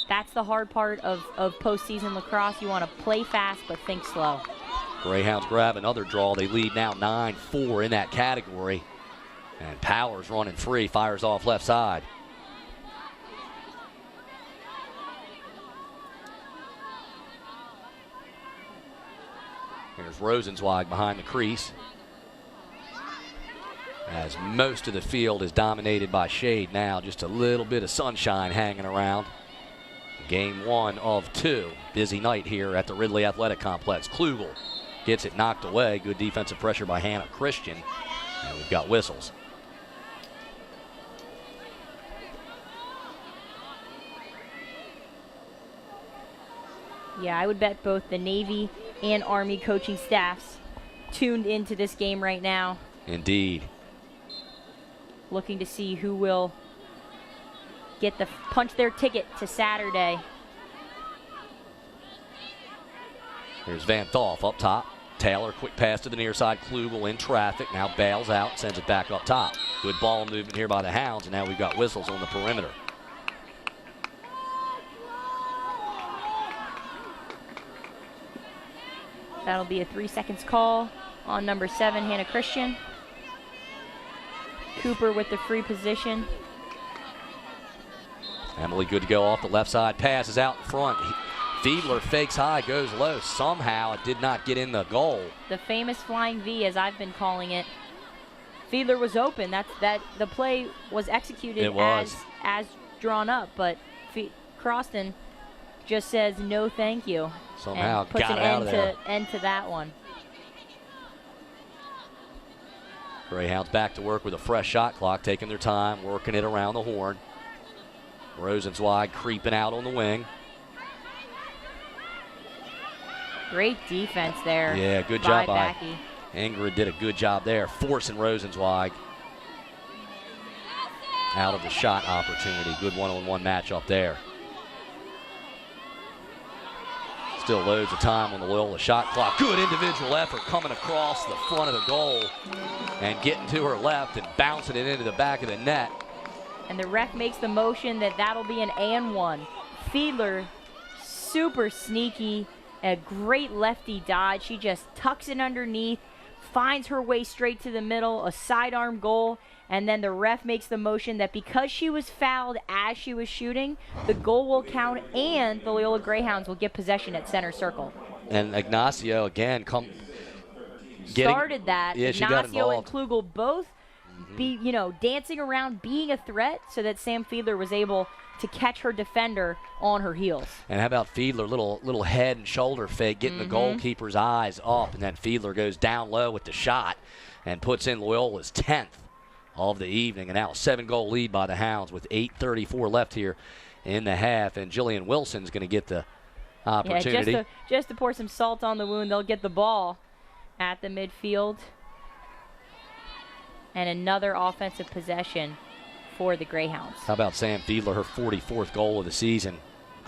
That's the hard part of postseason lacrosse. You want to play fast but think slow. Greyhounds grab another draw. They lead now 9-4 in that category. And Powers running free, fires off left side. Here's Rosenzweig behind the crease, as most of the field is dominated by shade now. Just a little bit of sunshine hanging around. Game 1 of 2. Busy night here at the Ridley Athletic Complex. Klugel gets it knocked away. Good defensive pressure by Hannah Christian. And we've got whistles. Yeah, I would bet both the Navy and Army coaching staffs tuned into this game right now. Indeed. Looking to see who will get the punch their ticket to Saturday. Here's Van Thoff up top. Taylor, quick pass to the near side. Klugel in traffic, now bails out, sends it back up top. Good ball movement here by the Hounds, and now we've got whistles on the perimeter. That'll be a 3 seconds call on number 7, Hannah Christian. Cooper with the free position. Emily good to go off the left side. Pass is out in front. Fiedler fakes high, goes low. Somehow it did not get in the goal. The famous flying V, as I've been calling it. Fiedler was open. The play was executed as drawn up, but Croston just says no thank you. Somehow and puts got an out of there. End to that one. Greyhounds back to work with a fresh shot clock, taking their time, working it around the horn. Rosenzweig creeping out on the wing. Great defense there. Yeah, good job by Backy. Ingrid. Did a good job there, forcing Rosenzweig out of the shot opportunity. Good one-on-one matchup there. Still loads of time on the Loyola shot clock. Good individual effort coming across the front of the goal and getting to her left and bouncing it into the back of the net. And the ref makes the motion that'll be an and one. Fiedler, super sneaky, a great lefty dodge. She just tucks it underneath, finds her way straight to the middle, a sidearm goal, and then the ref makes the motion that because she was fouled as she was shooting, the goal will count and the Loyola Greyhounds will get possession at center circle. And Ignacio again started that. Yeah, she got Ignacio and involved. Klugel both dancing around, being a threat, so that Sam Fiedler was able to catch her defender on her heels. And how about Fiedler, little head and shoulder fake, getting the goalkeeper's eyes up, and then Fiedler goes down low with the shot and puts in Loyola's 10th of the evening. And now a 7-goal lead by the Hounds with 8:34 left here in the half. And Jillian Wilson's going to get the opportunity. Yeah, just to pour some salt on the wound, they'll get the ball at the midfield. And another offensive possession for the Greyhounds. How about Sam Fiedler, her 44th goal of the season?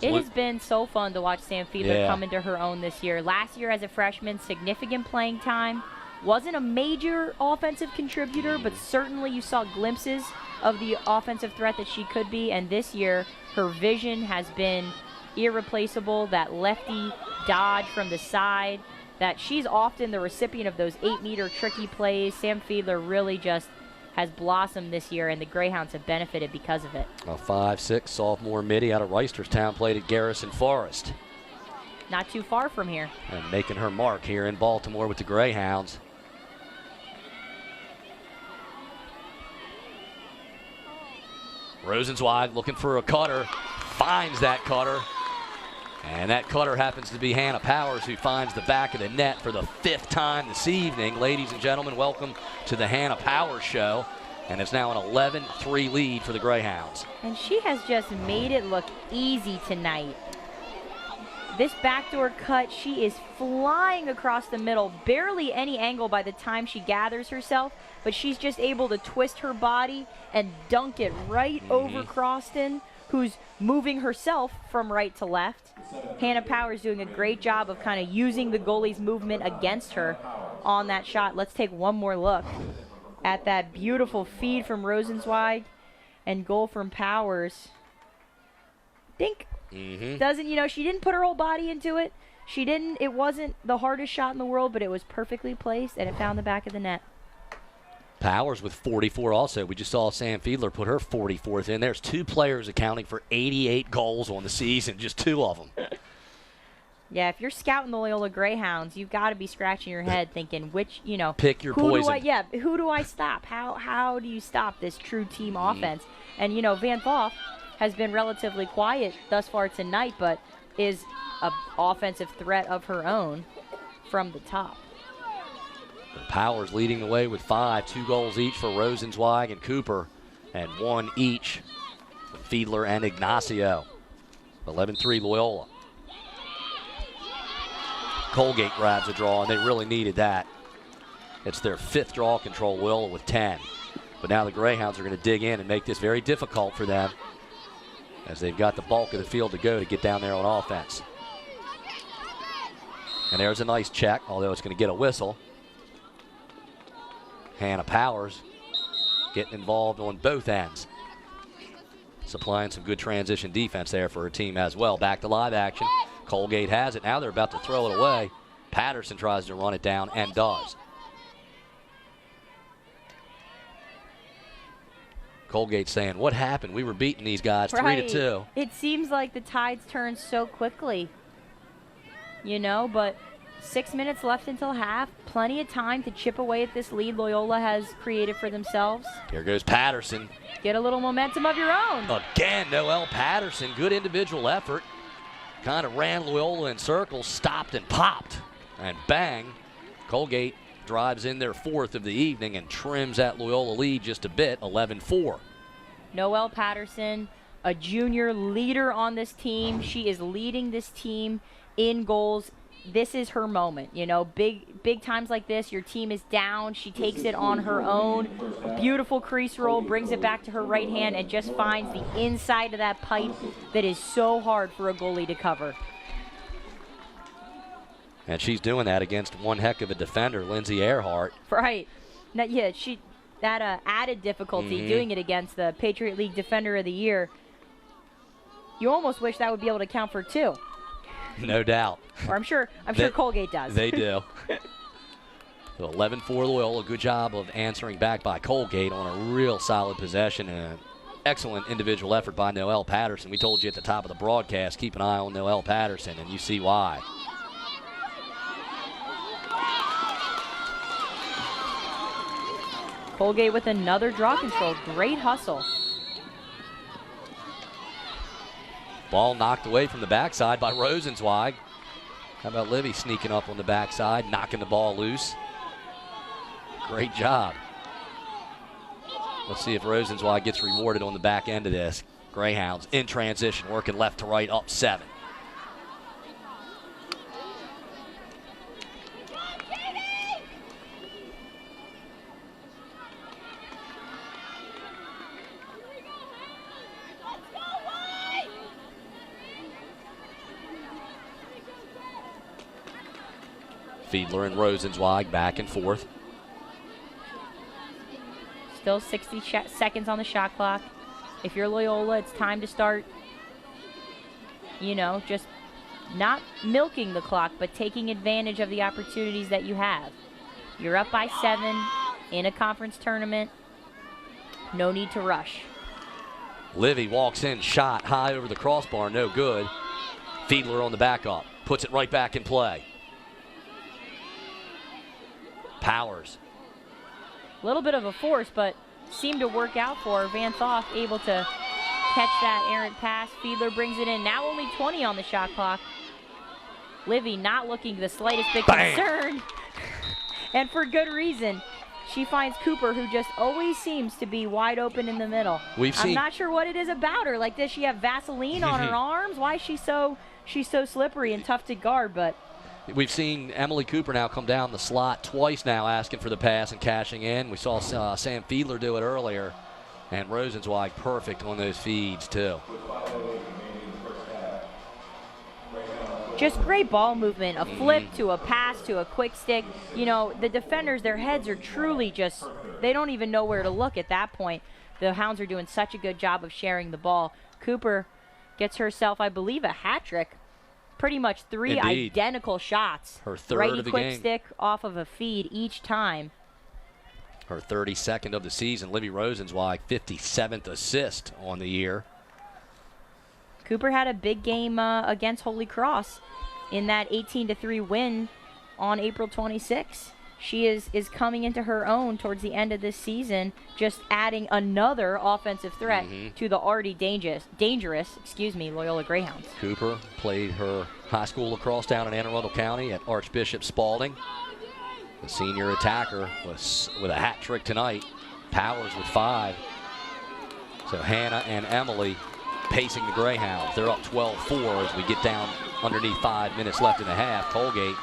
It has been so fun to watch Sam Fiedler come into her own this year. Last year as a freshman, significant playing time. Wasn't a major offensive contributor, but certainly you saw glimpses of the offensive threat that she could be. And this year, her vision has been irreplaceable, that lefty dodge from the side, that she's often the recipient of those 8-meter tricky plays. Sam Fiedler really just has blossomed this year, and the Greyhounds have benefited because of it. A 5'6" sophomore midi out of Reisterstown, played at Garrison Forest. Not too far from here. And making her mark here in Baltimore with the Greyhounds. Rosenzweig looking for a cutter, finds that cutter. And that cutter happens to be Hannah Powers, who finds the back of the net for the 5th time this evening. Ladies and gentlemen, welcome to the Hannah Powers Show. And it's now an 11-3 lead for the Greyhounds. And she has just made it look easy tonight. This backdoor cut, she is flying across the middle, barely any angle by the time she gathers herself, but she's just able to twist her body and dunk it right over Croston, who's moving herself from right to left. Hannah Powers doing a great job of kind of using the goalie's movement against her on that shot. Let's take one more look at that beautiful feed from Rosenzweig and goal from Powers. Dink. Doesn't, she didn't put her whole body into it. It wasn't the hardest shot in the world, but it was perfectly placed, and it found the back of the net. Powers with 44 also. We just saw Sam Fiedler put her 44th in. There's 2 players accounting for 88 goals on the season, just 2 of them. Yeah, if you're scouting the Loyola Greyhounds, you've got to be scratching your head thinking which, pick your poison. Who do I stop? How do you stop this true team offense? And, Van Voth has been relatively quiet thus far tonight, but is an offensive threat of her own from the top. Powers leading the way with 5, 2 goals each for Rosenzweig and Cooper, and 1 each for Fiedler and Ignacio. 11-3 Loyola. Colgate grabs a draw, and they really needed that. It's their 5th draw control, Loyola with 10. But now the Greyhounds are going to dig in and make this very difficult for them, as they've got the bulk of the field to go to get down there on offense. And there's a nice check, although it's going to get a whistle. Hannah Powers getting involved on both ends, supplying some good transition defense there for her team as well. Back to live action. Colgate has it. Now they're about to throw it away. Patterson tries to run it down and does. Colgate saying, what happened? We were beating these guys 3-2. It seems like the tides turn so quickly, but 6 minutes left until half. Plenty of time to chip away at this lead Loyola has created for themselves. Here goes Patterson. Get a little momentum of your own. Again, Noelle Patterson. Good individual effort. Kind of ran Loyola in circles, stopped and popped. And bang, Colgate drives in their 4th of the evening and trims that Loyola lead just a bit, 11-4. Noelle Patterson, a junior leader on this team. She is leading this team in goals. This is her moment, big times like this, your team is down, she takes it on her own. Beautiful crease roll, brings it back to her right hand and just finds the inside of that pipe that is so hard for a goalie to cover. And she's doing that against one heck of a defender, Lindsay Earhart. Right. Now, that added difficulty doing it against the Patriot League Defender of the Year. You almost wish that would be able to count for 2. No doubt. Or I'm sure Colgate does. They do. So 11-4 Loyola. Good job of answering back by Colgate on a real solid possession and an excellent individual effort by Noelle Patterson. We told you at the top of the broadcast, keep an eye on Noelle Patterson, and you see why. Colgate with another draw control. Great hustle. Ball knocked away from the backside by Rosenzweig. How about Livy sneaking up on the backside, knocking the ball loose? Great job. Let's see if Rosenzweig gets rewarded on the back end of this. Greyhounds in transition, working left to right, up 7. Fiedler and Rosenzweig back and forth. Still 60 seconds on the shot clock. If you're Loyola, it's time to start you know, just not milking the clock, but taking advantage of the opportunities that you have. You're up by 7 in a conference tournament. No need to rush. Livy walks in, shot high over the crossbar, no good. Fiedler on the back up, puts it right back in play. Powers. A little bit of a force, but seemed to work out for her. Van Thoff able to catch that errant pass. Fiedler brings it in. Now only 20 on the shot clock. Livy not looking the slightest bit concerned. And for good reason. She finds Cooper, who just always seems to be wide open in the middle. I'm not sure what it is about her. Like, does she have Vaseline on her arms? Why is she's so slippery and tough to guard? But we've seen Emily Cooper now come down the slot twice now, asking for the pass and cashing in. We saw Sam Fiedler do it earlier, and Rosenzweig perfect on those feeds too. Just great ball movement, a flip to a pass to a quick stick. You know, the defenders, their heads are truly just, they don't even know where to look at that point. The Hounds are doing such a good job of sharing the ball. Cooper gets herself, I believe, a hat trick. Pretty much 3 identical shots. Her third Righty of the quick game. Stick off of a feed each time. Her 32nd of the season. Livy Rosenzweig, 57th assist on the year. Cooper had a big game against Holy Cross in that 18-3 win on April 26. She is coming into her own towards the end of this season, just adding another offensive threat to the already dangerous, Loyola Greyhounds. Cooper played her high school lacrosse down in Anne Arundel County at Archbishop Spalding. The senior attacker was with a hat trick tonight. Powers with 5. So Hannah and Emily pacing the Greyhounds. They're up 12-4 as we get down underneath 5 minutes left in the half. Colgate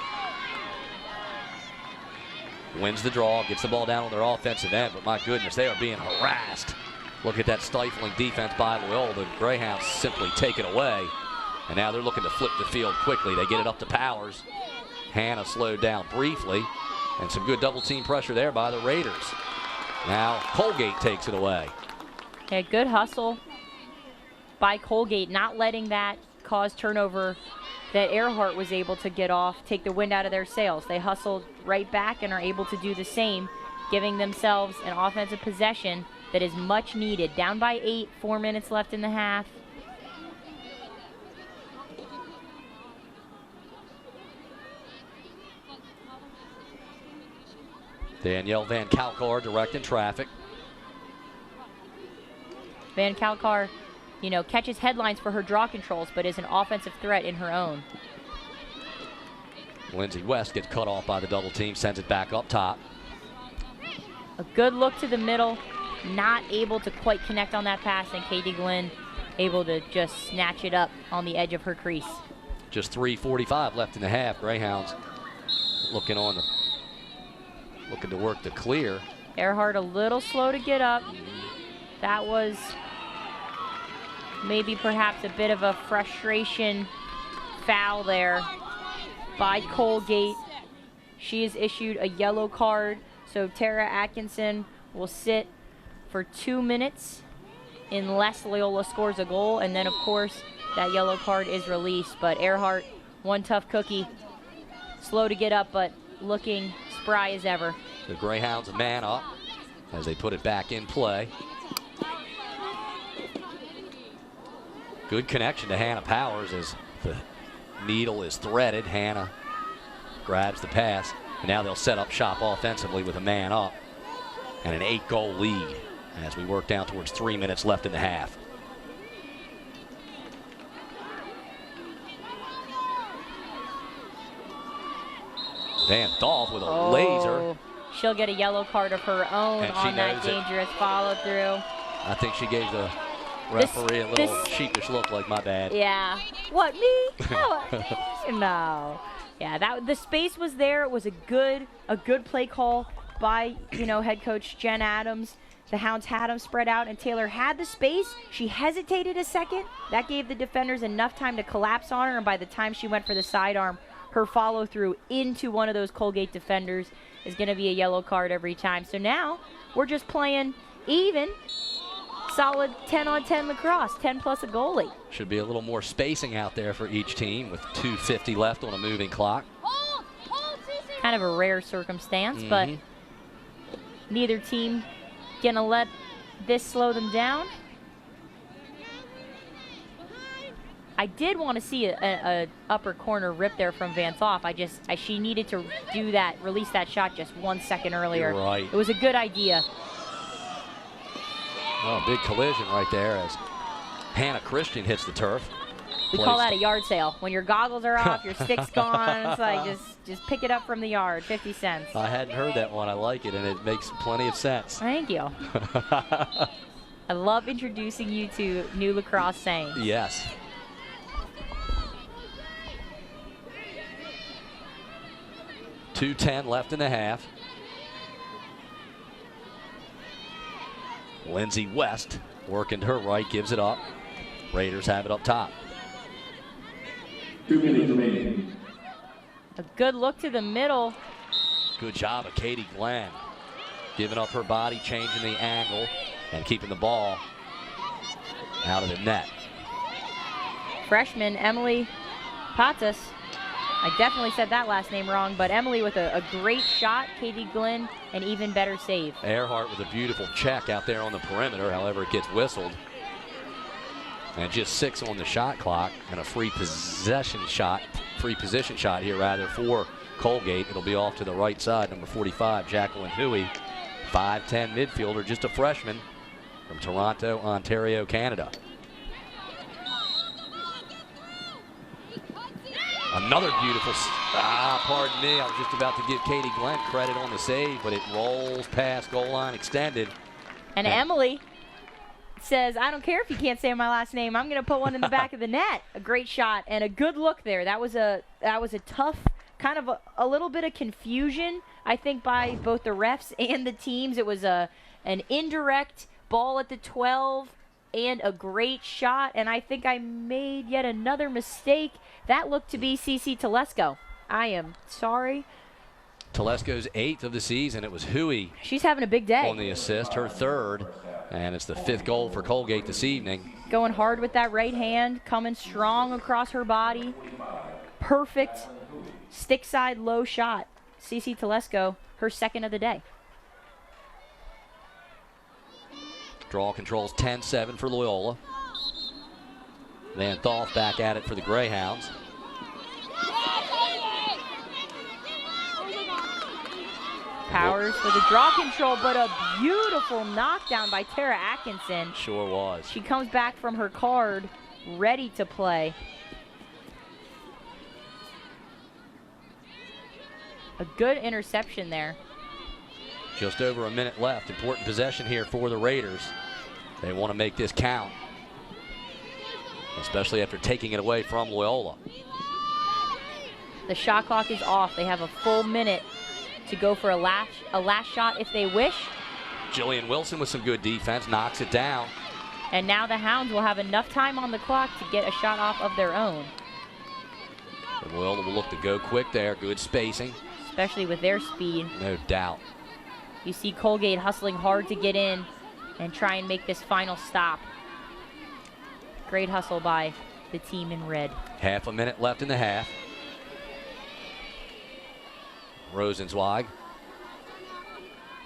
wins the draw, gets the ball down on their offensive end, but my goodness, they are being harassed. Look at that stifling defense by Loyola. The Greyhounds simply take it away, and now they're looking to flip the field quickly. They get it up to Powers. Hannah slowed down briefly, and some good double team pressure there by the Raiders. Now Colgate takes it away. Yeah, good hustle by Colgate, not letting that cause turnover that Earhart was able to get off, take the wind out of their sails. They hustled right back and are able to do the same, giving themselves an offensive possession that is much needed. Down by 8, 4 minutes left in the half. Danielle Van Kalkar directing traffic. Van Kalkar, you know, catches headlines for her draw controls, but is an offensive threat in her own. Lindsey West gets cut off by the double team, sends it back up top. A good look to the middle, not able to quite connect on that pass, and Katie Glenn able to just snatch it up on the edge of her crease. Just 3:45 left in the half. Greyhounds looking to work the clear. Earhart a little slow to get up. That was maybe perhaps a bit of a frustration foul there by Colgate. She is issued a yellow card, so Tara Atkinson will sit for 2 minutes unless Loyola scores a goal, and then of course that yellow card is released. But Earhart, one tough cookie, slow to get up but looking spry as ever. The Greyhounds man up as they put it back in play. Good connection to Hannah Powers as the needle is threaded. Hannah grabs the pass, and now they'll set up shop offensively with a man up and an 8-goal lead as we work down towards 3 minutes left in the half. Van Dolph with a laser. She'll get a yellow card of her own on that dangerous follow through. I think she gave the referee a little sheepish look, like, my bad. Yeah. What, me? No. Yeah, the space was there. It was a good play call by, head coach Jen Adams. The Hounds had them spread out, and Taylor had the space. She hesitated a second. That gave the defenders enough time to collapse on her, and by the time she went for the sidearm, her follow through into one of those Colgate defenders is going to be a yellow card every time. So now we're just playing even. Solid 10-on-10 lacrosse, 10 plus a goalie. Should be a little more spacing out there for each team with 2:50 left on a moving clock. Kind of a rare circumstance, but neither team gonna let this slow them down. I did want to see a upper corner rip there from Van Thoff. She needed to do that, release that shot just 1 second earlier. You're right. It was a good idea. Oh, big collision right there as Hannah Christian hits the turf. We call that a yard sale. When your goggles are off, your stick's gone. It's like just pick it up from the yard, 50 cents. I hadn't heard that one. I like it, and it makes plenty of sense. Thank you. I love introducing you to new lacrosse sayings. Yes. .210 left in the half. Lindsay West working to her right, gives it up. Raiders have it up top. 2 minutes remaining. A good look to the middle. Good job of Katie Glenn. Giving up her body, changing the angle, and keeping the ball out of the net. Freshman Emily Patas. I definitely said that last name wrong, but Emily with a great shot. Katie Glenn, an even better save. Earhart with a beautiful check out there on the perimeter. However, it gets whistled. And just 6 on the shot clock, and a free position shot here rather for Colgate. It'll be off to the right side, number 45, Jacqueline Huey, 5'10" midfielder, just a freshman from Toronto, Ontario, Canada. Another beautiful, pardon me, I was just about to give Katie Glenn credit on the save, but it rolls past goal line extended. And Emily says, I don't care if you can't say my last name, I'm going to put one in the back of the net. A great shot and a good look there. That was a tough, kind of a little bit of confusion, I think, by both the refs and the teams. It was an indirect ball at the 12 and a great shot, and I think I made yet another mistake. That looked to be CC Telesco. I am sorry. Telesco's 8th of the season. It was Huey. She's having a big day. On the assist, her 3rd, and it's the 5th goal for Colgate this evening. Going hard with that right hand, coming strong across her body. Perfect stick side low shot. CC Telesco, her 2nd of the day. Draw controls 10-7 for Loyola. Van Thoff back at it for the Greyhounds. Powers for the draw control, but a beautiful knockdown by Tara Atkinson. Sure was. She comes back from her card, ready to play. A good interception there. Just over a minute left. Important possession here for the Raiders. They want to make this count, especially after taking it away from Loyola. The shot clock is off. They have a full minute to go for a last shot if they wish. Jillian Wilson with some good defense knocks it down. And now the Hounds will have enough time on the clock to get a shot off of their own. And Loyola will look to go quick there. Good spacing. Especially with their speed. No doubt. You see Colgate hustling hard to get in and try and make this final stop. Great hustle by the team in red. Half a minute left in the half. Rosenzweig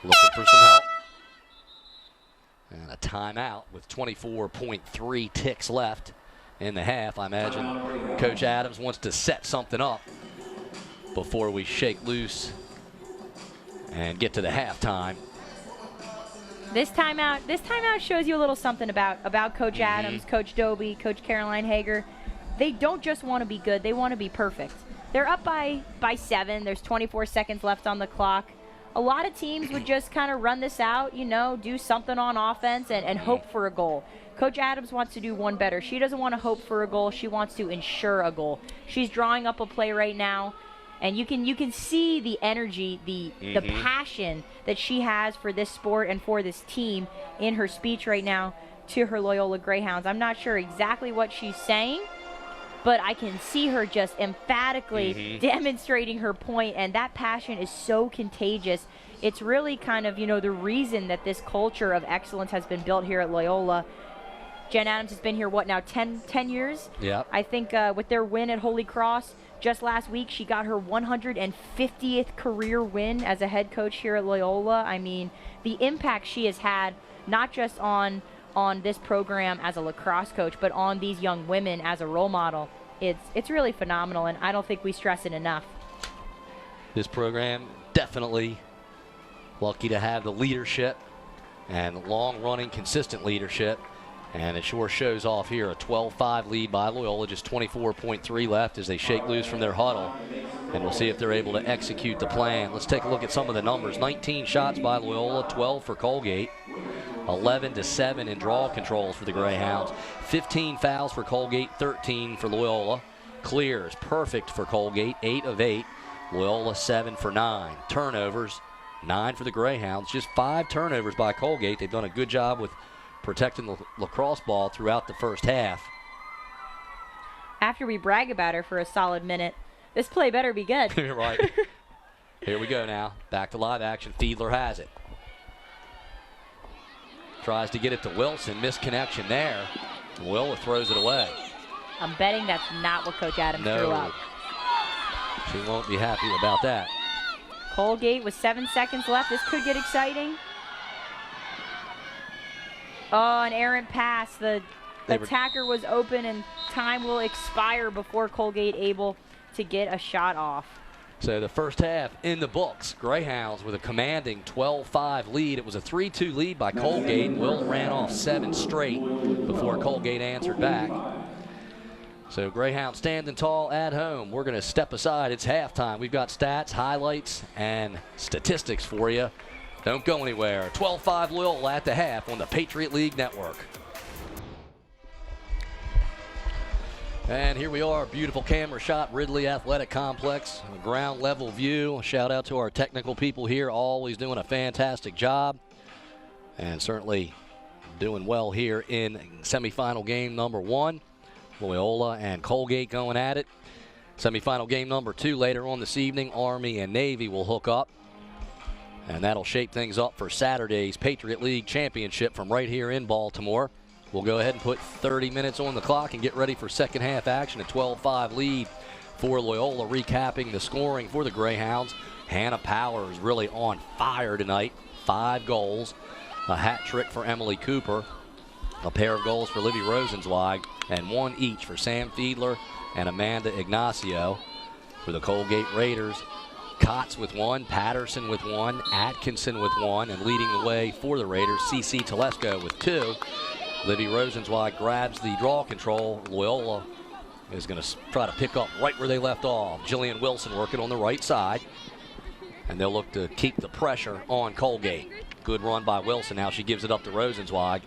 looking for some help. And a timeout with 24.3 ticks left in the half. I imagine Coach Adams wants to set something up before we shake loose and get to the halftime. This timeout shows you a little something about Coach Adams, Coach Doby, Coach Caroline Hager. They don't just want to be good, they want to be perfect. They're up by 7. There's 24 seconds left on the clock. A lot of teams would just kind of run this out, do something on offense and hope for a goal. Coach Adams wants to do one better. She doesn't want to hope for a goal. She wants to ensure a goal. She's drawing up a play right now. And you can see the energy, the passion that she has for this sport and for this team in her speech right now to her Loyola Greyhounds. I'm not sure exactly what she's saying, but I can see her just emphatically demonstrating her point, and that passion is so contagious. It's really kind of, the reason that this culture of excellence has been built here at Loyola. Jen Adams has been here, what now, 10 years? Yep. I think with their win at Holy Cross just last week, she got her 150th career win as a head coach here at Loyola. I mean, the impact she has had, not just on this program as a lacrosse coach, but on these young women as a role model, it's really phenomenal, and I don't think we stress it enough. This program definitely lucky to have the leadership and long-running, consistent leadership. And it sure shows off here. A 12-5 lead by Loyola, just 24.3 left as they shake loose from their huddle. And we'll see if they're able to execute the plan. Let's take a look at some of the numbers. 19 shots by Loyola, 12 for Colgate. 11-7 in draw controls for the Greyhounds. 15 fouls for Colgate, 13 for Loyola. Clears, perfect for Colgate, 8 of 8. Loyola 7 for 9. Turnovers, 9 for the Greyhounds. Just 5 turnovers by Colgate. They've done a good job with protecting the lacrosse ball throughout the first half. After we brag about her for a solid minute, this play better be good. Right. Here we go now. Back to live action. Fiedler has it. Tries to get it to Wilson. Missed connection there. Loyola throws it away. I'm betting that's not what Coach Adams threw up. She won't be happy about that. Colgate with 7 seconds left. This could get exciting. Oh, an errant pass. The attacker was open, and time will expire before Colgate able to get a shot off. So the first half in the books. Greyhounds with a commanding 12-5 lead. It was a 3-2 lead by Colgate. Will ran off 7 straight before Colgate answered back. So Greyhounds standing tall at home. We're going to step aside. It's halftime. We've got stats, highlights, and statistics for you. Don't go anywhere. 12-5 Loyola at the half on the Patriot League Network. And here we are, beautiful camera shot, Ridley Athletic Complex, a ground level view. Shout out to our technical people here, always doing a fantastic job. And certainly doing well here in semifinal game number 1. Loyola and Colgate going at it. Semifinal game number 2 later on this evening, Army and Navy will hook up. And that'll shape things up for Saturday's Patriot League Championship from right here in Baltimore. We'll go ahead and put 30 minutes on the clock and get ready for second half action. A 12-5 lead for Loyola. Recapping the scoring for the Greyhounds. Hannah Powers really on fire tonight. 5 goals. A hat trick for Emily Cooper. A pair of goals for Livy Rosenzweig. And 1 each for Sam Fiedler and Amanda Ignacio. For the Colgate Raiders, Kotz with 1, Patterson with 1, Atkinson with 1, and leading the way for the Raiders, CC Telesco with 2. Livy Rosenzweig grabs the draw control. Loyola is going to try to pick up right where they left off. Jillian Wilson working on the right side. And they'll look to keep the pressure on Colgate. Good run by Wilson. Now she gives it up to Rosenzweig.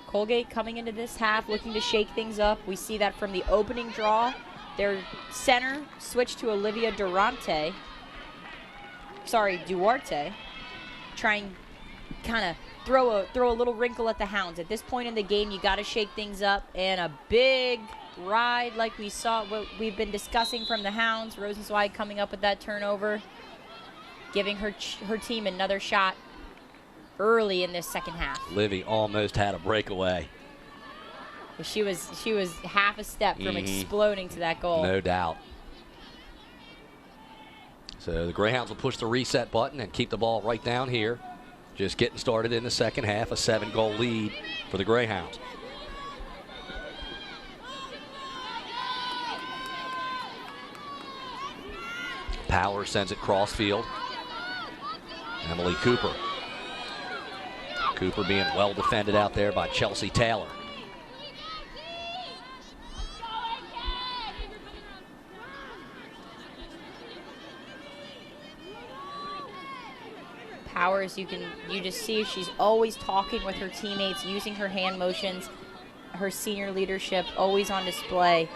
Colgate coming into this half looking to shake things up. We see that from the opening draw. Their center switched to Olivia Duarte. Trying kind of throw a little wrinkle at the Hounds. At this point in the game, you got to shake things up, and a big ride like we saw, what we've been discussing from the Hounds. Rosenzweig coming up with that turnover, giving her team another shot early in this second half. Livy almost had a breakaway. She was half a step from exploding to that goal. No doubt. So the Greyhounds will push the reset button and keep the ball right down here. Just getting started in the second half, a 7-goal lead for the Greyhounds. Power sends it cross field. Emily Cooper. Cooper being well defended out there by Chelsea Taylor. Powers, you just see she's always talking with her teammates, using her hand motions, her senior leadership always on display.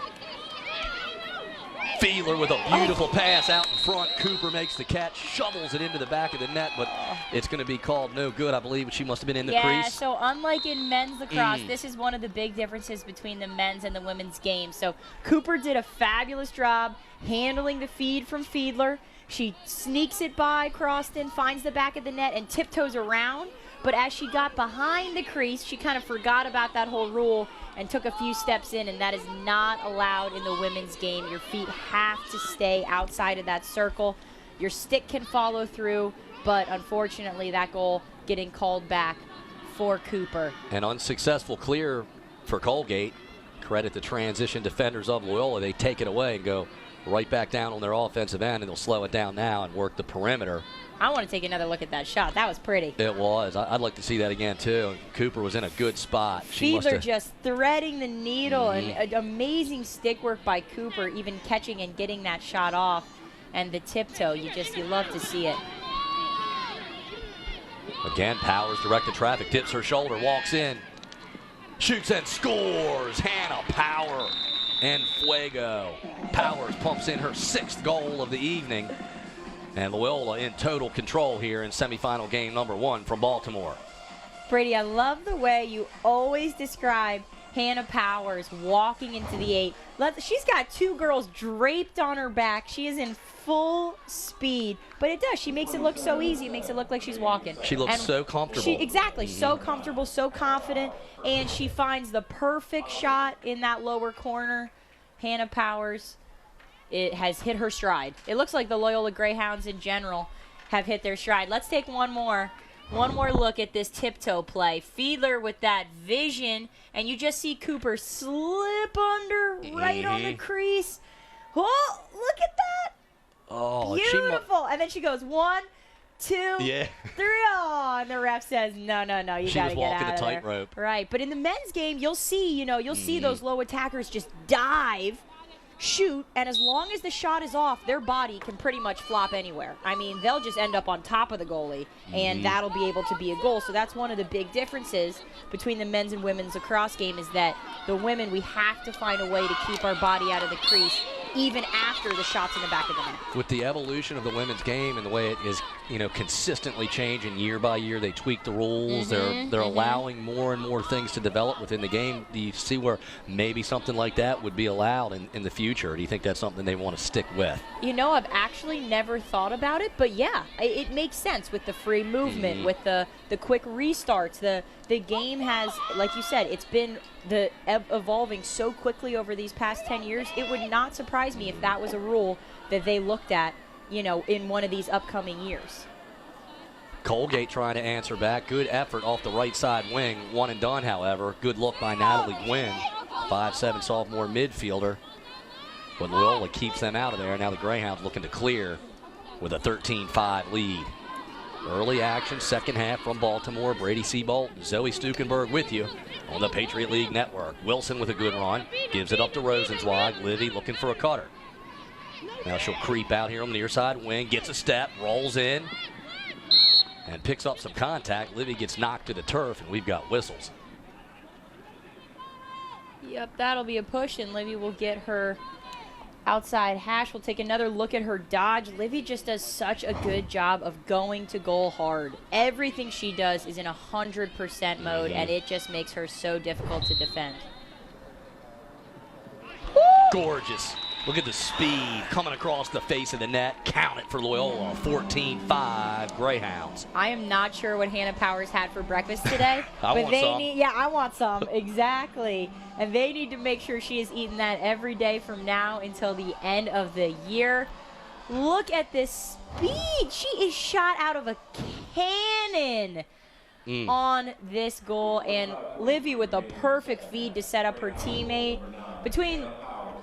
Fiedler with a beautiful pass out in front. Cooper makes the catch, shovels it into the back of the net, but it's going to be called no good, I believe. She must have been in the crease. Yeah, so unlike in men's lacrosse, this is one of the big differences between the men's and the women's game. So Cooper did a fabulous job handling the feed from Fiedler. She sneaks it by Croston, finds the back of the net, and tiptoes around But as she got behind the crease, she kind of forgot about that whole rule and took a few steps in, and that is not allowed in the women's game. Your feet have to stay outside of that circle. Your stick can follow through, but unfortunately that goal getting called back for Cooper. An unsuccessful clear for Colgate. Credit the transition defenders of Loyola. They take it away and go right back down on their offensive end, and they'll slow it down now and work the perimeter. I want to take another look at that shot. That was pretty. It was. I'd like to see that again, too. Cooper was in a good spot. Fiedler just threading the needle, and amazing stick work by Cooper, even catching and getting that shot off. And the tiptoe, you love to see it. Again, Powers directed traffic, dips her shoulder, walks in, shoots and scores. Hannah Power and Fuego. Powers pumps in her 6th goal of the evening. And Loyola in total control here in semifinal game number 1 from Baltimore. Brady, I love the way you always describe Hannah Powers walking into the 8. She's got 2 girls draped on her back. She is in full speed, but it does. She makes it look so easy. It makes it look like she's walking. She looks so comfortable. Exactly, so comfortable, so confident, and she finds the perfect shot in that lower corner. Hannah Powers, it has hit her stride. It looks like the Loyola Greyhounds in general have hit their stride. Let's take one more look at this tiptoe play. Fiedler with that vision, and you just see Cooper slip under right on the crease. Oh, look at that. Oh, beautiful. And then she goes 1, 2, 3. Oh, and the ref says, no, you got to get out of there. She was walking the tightrope. Right, but in the men's game, you'll see, see those low attackers just dive, shoot, and as long as the shot is off, their body can pretty much flop anywhere. I mean, they'll just end up on top of the goalie, and that'll be able to be a goal. So that's one of the big differences between the men's and women's lacrosse game, is that the women, we have to find a way to keep our body out of the crease even after the shot's in the back of the net. With the evolution of the women's game and the way it is, consistently changing year by year, they tweak the rules. They're allowing more and more things to develop within the game. Do you see where maybe something like that would be allowed in the future? Or do you think that's something they want to stick with? I've actually never thought about it, but yeah, it makes sense with the free movement, with the quick restarts. The game has, like you said, it's been evolving so quickly over these past 10 years. It would not surprise me if that was a rule that they looked at, in one of these upcoming years. Colgate trying to answer back. Good effort off the right side wing. One and done, however. Good look by Natalie Gwynn, 5'7" sophomore midfielder. But Loyola keeps them out of there. Now the Greyhounds looking to clear with a 13-5 lead. Early action, second half from Baltimore. Brady Seabolt, Zoe Stukenberg with you on the Patriot League Network. Wilson with a good run. Gives it up to Rosenzweig. Livy looking for a cutter. Now she'll creep out here on the near side wing. Gets a step, rolls in, and picks up some contact. Livy gets knocked to the turf, and we've got whistles. Yep, that'll be a push, and Livy will get her outside hash. We'll take another look at her dodge. Livy just does such a good job of going to goal hard. Everything she does is in 100% mode, and it just makes her so difficult to defend. Gorgeous. Look at the speed coming across the face of the net. Count it for Loyola. 14-5 Greyhounds. I am not sure what Hannah Powers had for breakfast today. I want some. Exactly. And they need to make sure she is eating that every day from now until the end of the year. Look at this speed. She is shot out of a cannon on this goal. And Livy with a perfect feed to set up her teammate. Between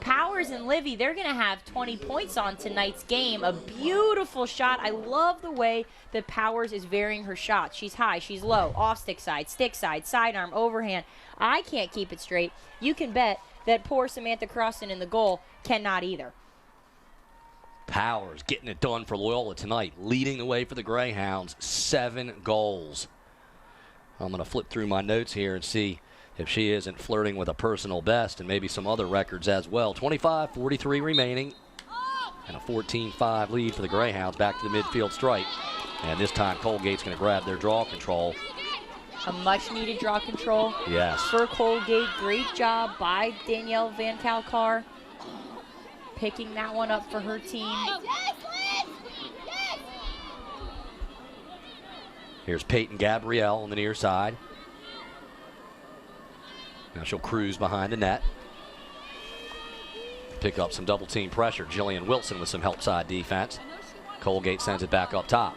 Powers and Livy, they're going to have 20 points on tonight's game. A beautiful shot. I love the way that Powers is varying her shots. She's high, she's low, off stick side, sidearm, overhand. I can't keep it straight. You can bet that poor Samantha Crossan in the goal cannot either. Powers getting it done for Loyola tonight, leading the way for the Greyhounds. 7 goals. I'm going to flip through my notes here and see if she isn't flirting with a personal best and maybe some other records as well. 25-43 remaining, and a 14-5 lead for the Greyhounds. Back to the midfield stripe, and this time Colgate's going to grab their draw control. A much-needed draw control. Yes. For Colgate. Great job by Danielle Van Kalkar, picking that one up for her team. Here's Peyton Gabrielle on the near side. Now she'll cruise behind the net. Pick up some double team pressure. Jillian Wilson with some help side defense. Colgate sends it back up top.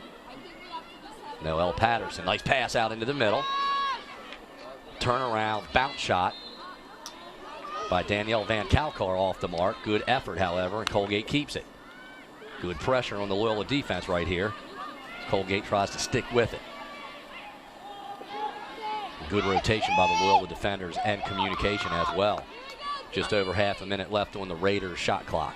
Noelle Patterson, nice pass out into the middle. Turnaround bounce shot by Danielle Van Kalkar off the mark. Good effort, however, and Colgate keeps it. Good pressure on the Loyola defense right here. Colgate tries to stick with it. Good rotation by the Loyola defenders and communication as well. Just over half a minute left on the Raiders shot clock.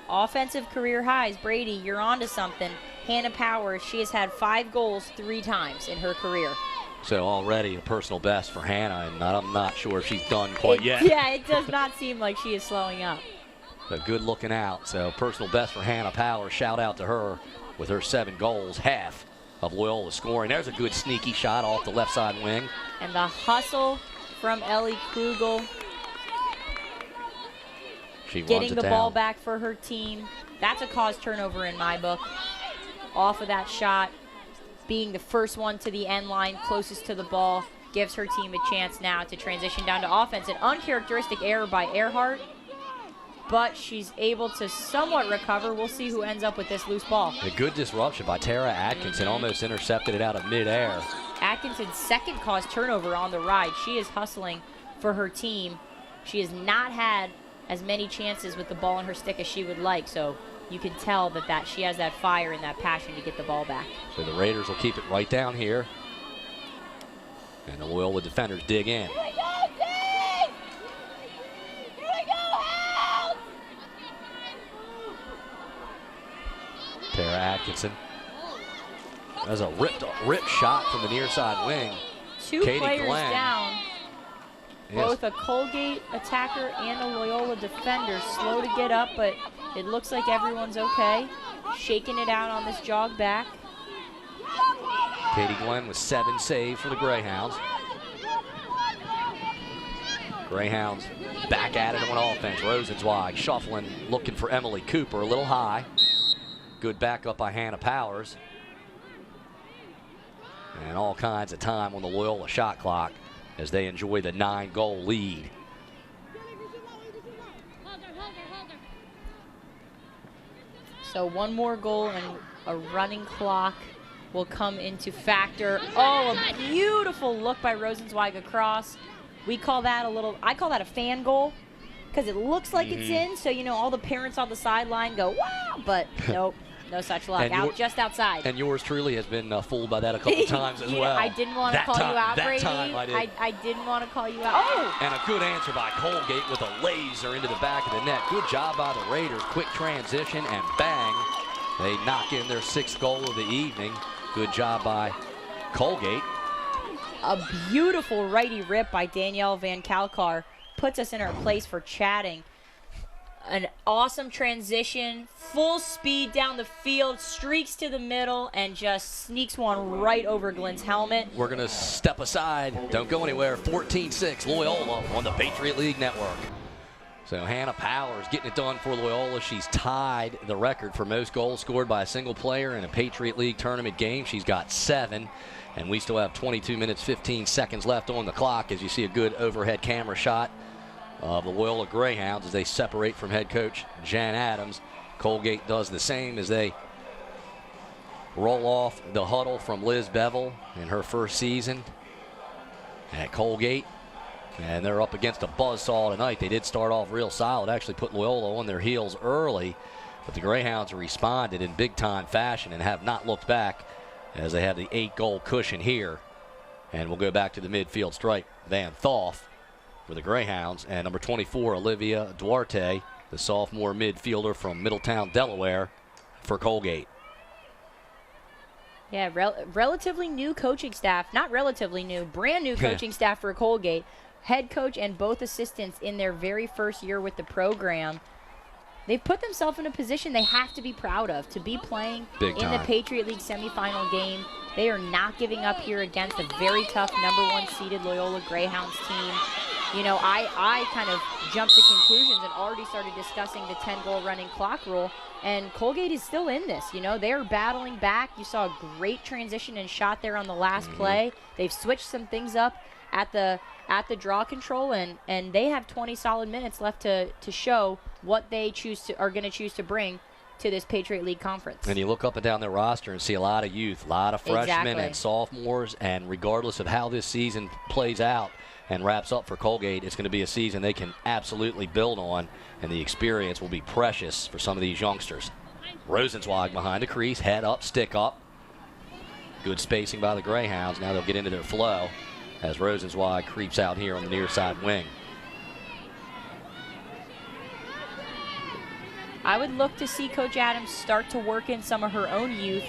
Offensive career highs. Brady, you're onto something. Hannah Powers, she has had 5 goals 3 times in her career. So already a personal best for Hannah, and I'm not sure if she's done quite yet. Yeah, it does not seem like she is slowing up. But good looking out. So personal best for Hannah Powers. Shout out to her with her 7 goals, half of Loyola scoring. There's a good sneaky shot off the left side wing. And the hustle from Ellie Krugel. She runs Getting it the down. ball back for her team. That's a caused turnover in my book. Off of that shot, being the first one to the end line, closest to the ball, gives her team a chance now to transition down to offense. An uncharacteristic error by Earhart, but she's able to somewhat recover. We'll see who ends up with this loose ball. A good disruption by Tara Atkinson, almost intercepted it out of midair. Atkinson's second caused turnover on the ride. She is hustling for her team. She has not had as many chances with the ball in her stick as she would like, so you can tell that she has that fire and that passion to get the ball back. So the Raiders will keep it right down here. And the Loyola defenders dig in. Here we go, team! Here we go, Hounds! Tara Atkinson. That's a ripped shot from the near side wing. 2 Katie players Glenn. down. Yes. Both a Colgate attacker and a Loyola defender. Slow to get up, but it looks like everyone's okay. Shaking it out on this jog back. Katie Glenn with 7 saves for the Greyhounds. Greyhounds back at it on offense. Rosenzweig shuffling, looking for Emily Cooper, a little high. Good backup by Hannah Powers. And all kinds of time on the Loyola shot clock as they enjoy the 9-goal lead. So 1 more goal and a running clock will come into factor. Oh, a beautiful look by Rosenzweig across. I call that a fan goal because it looks like it's in. So, all the parents on the sideline go, wow, but nope. No such luck. Just outside. And yours truly has been fooled by that a couple times as well. I didn't want to call you out, Brady. I didn't want to call you out. Oh! And a good answer by Colgate with a laser into the back of the net. Good job by the Raiders. Quick transition and bang. They knock in their 6th goal of the evening. Good job by Colgate. A beautiful righty rip by Danielle Van Kalkar puts us in our place for chatting. An awesome transition, full speed down the field, streaks to the middle, and just sneaks one right over Glenn's helmet. We're going to step aside. Don't go anywhere. 14-6 Loyola on the Patriot League Network. So Hannah Powers getting it done for Loyola. She's tied the record for most goals scored by a single player in a Patriot League tournament game. She's got 7, and we still have 22 minutes, 15 seconds left on the clock as you see a good overhead camera shot of the Loyola Greyhounds as they separate from head coach Jan Adams. Colgate does the same as they roll off the huddle from Liz Bevel in her first season at Colgate. And they're up against a buzzsaw tonight. They did start off real solid, actually put Loyola on their heels early, but the Greyhounds responded in big-time fashion and have not looked back as they have the 8-goal cushion here. And we'll go back to the midfield stripe. Van Thoth for the Greyhounds, and number 24, Olivia Duarte, the sophomore midfielder from Middletown, Delaware, for Colgate. Yeah, relatively new coaching staff. Not relatively new, brand new coaching staff for Colgate. Head coach and both assistants in their very first year with the program. They've put themselves in a position they have to be proud of, to be playing in the Patriot League semifinal game. They are not giving up here against a very tough number 1 seeded Loyola Greyhounds team. you know, I kind of jumped to conclusions and already started discussing the 10-goal running clock rule. And Colgate is still in this. You know, they're battling back. You saw a great transition and shot there on the last play. They've switched some things up at the draw control, and they have 20 solid minutes left to show what they are going to choose to bring to this Patriot League Conference. And you look up and down their roster and see a lot of youth, a lot of freshmen and sophomores, and regardless of how this season plays out and wraps up for Colgate, it's going to be a season they can absolutely build on, and the experience will be precious for some of these youngsters. Rosenzweig behind the crease, head up, stick up. Good spacing by the Greyhounds. Now they'll get into their flow as Rosenzweig creeps out here on the near side wing. I would look to see Coach Adams start to work in some of her own youth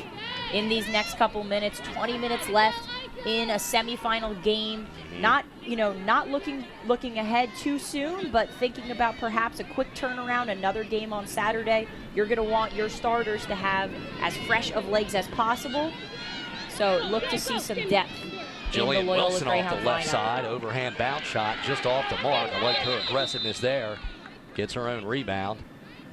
in these next couple minutes. 20 minutes left in a semifinal game. Not looking ahead too soon, but thinking about perhaps a quick turnaround, another game on Saturday. You're going to want your starters to have as fresh of legs as possible. So look to see some depth. Jillian Wilson off the left lineup. side, overhand bounce shot just off the mark. I like her aggressiveness there. Gets her own rebound,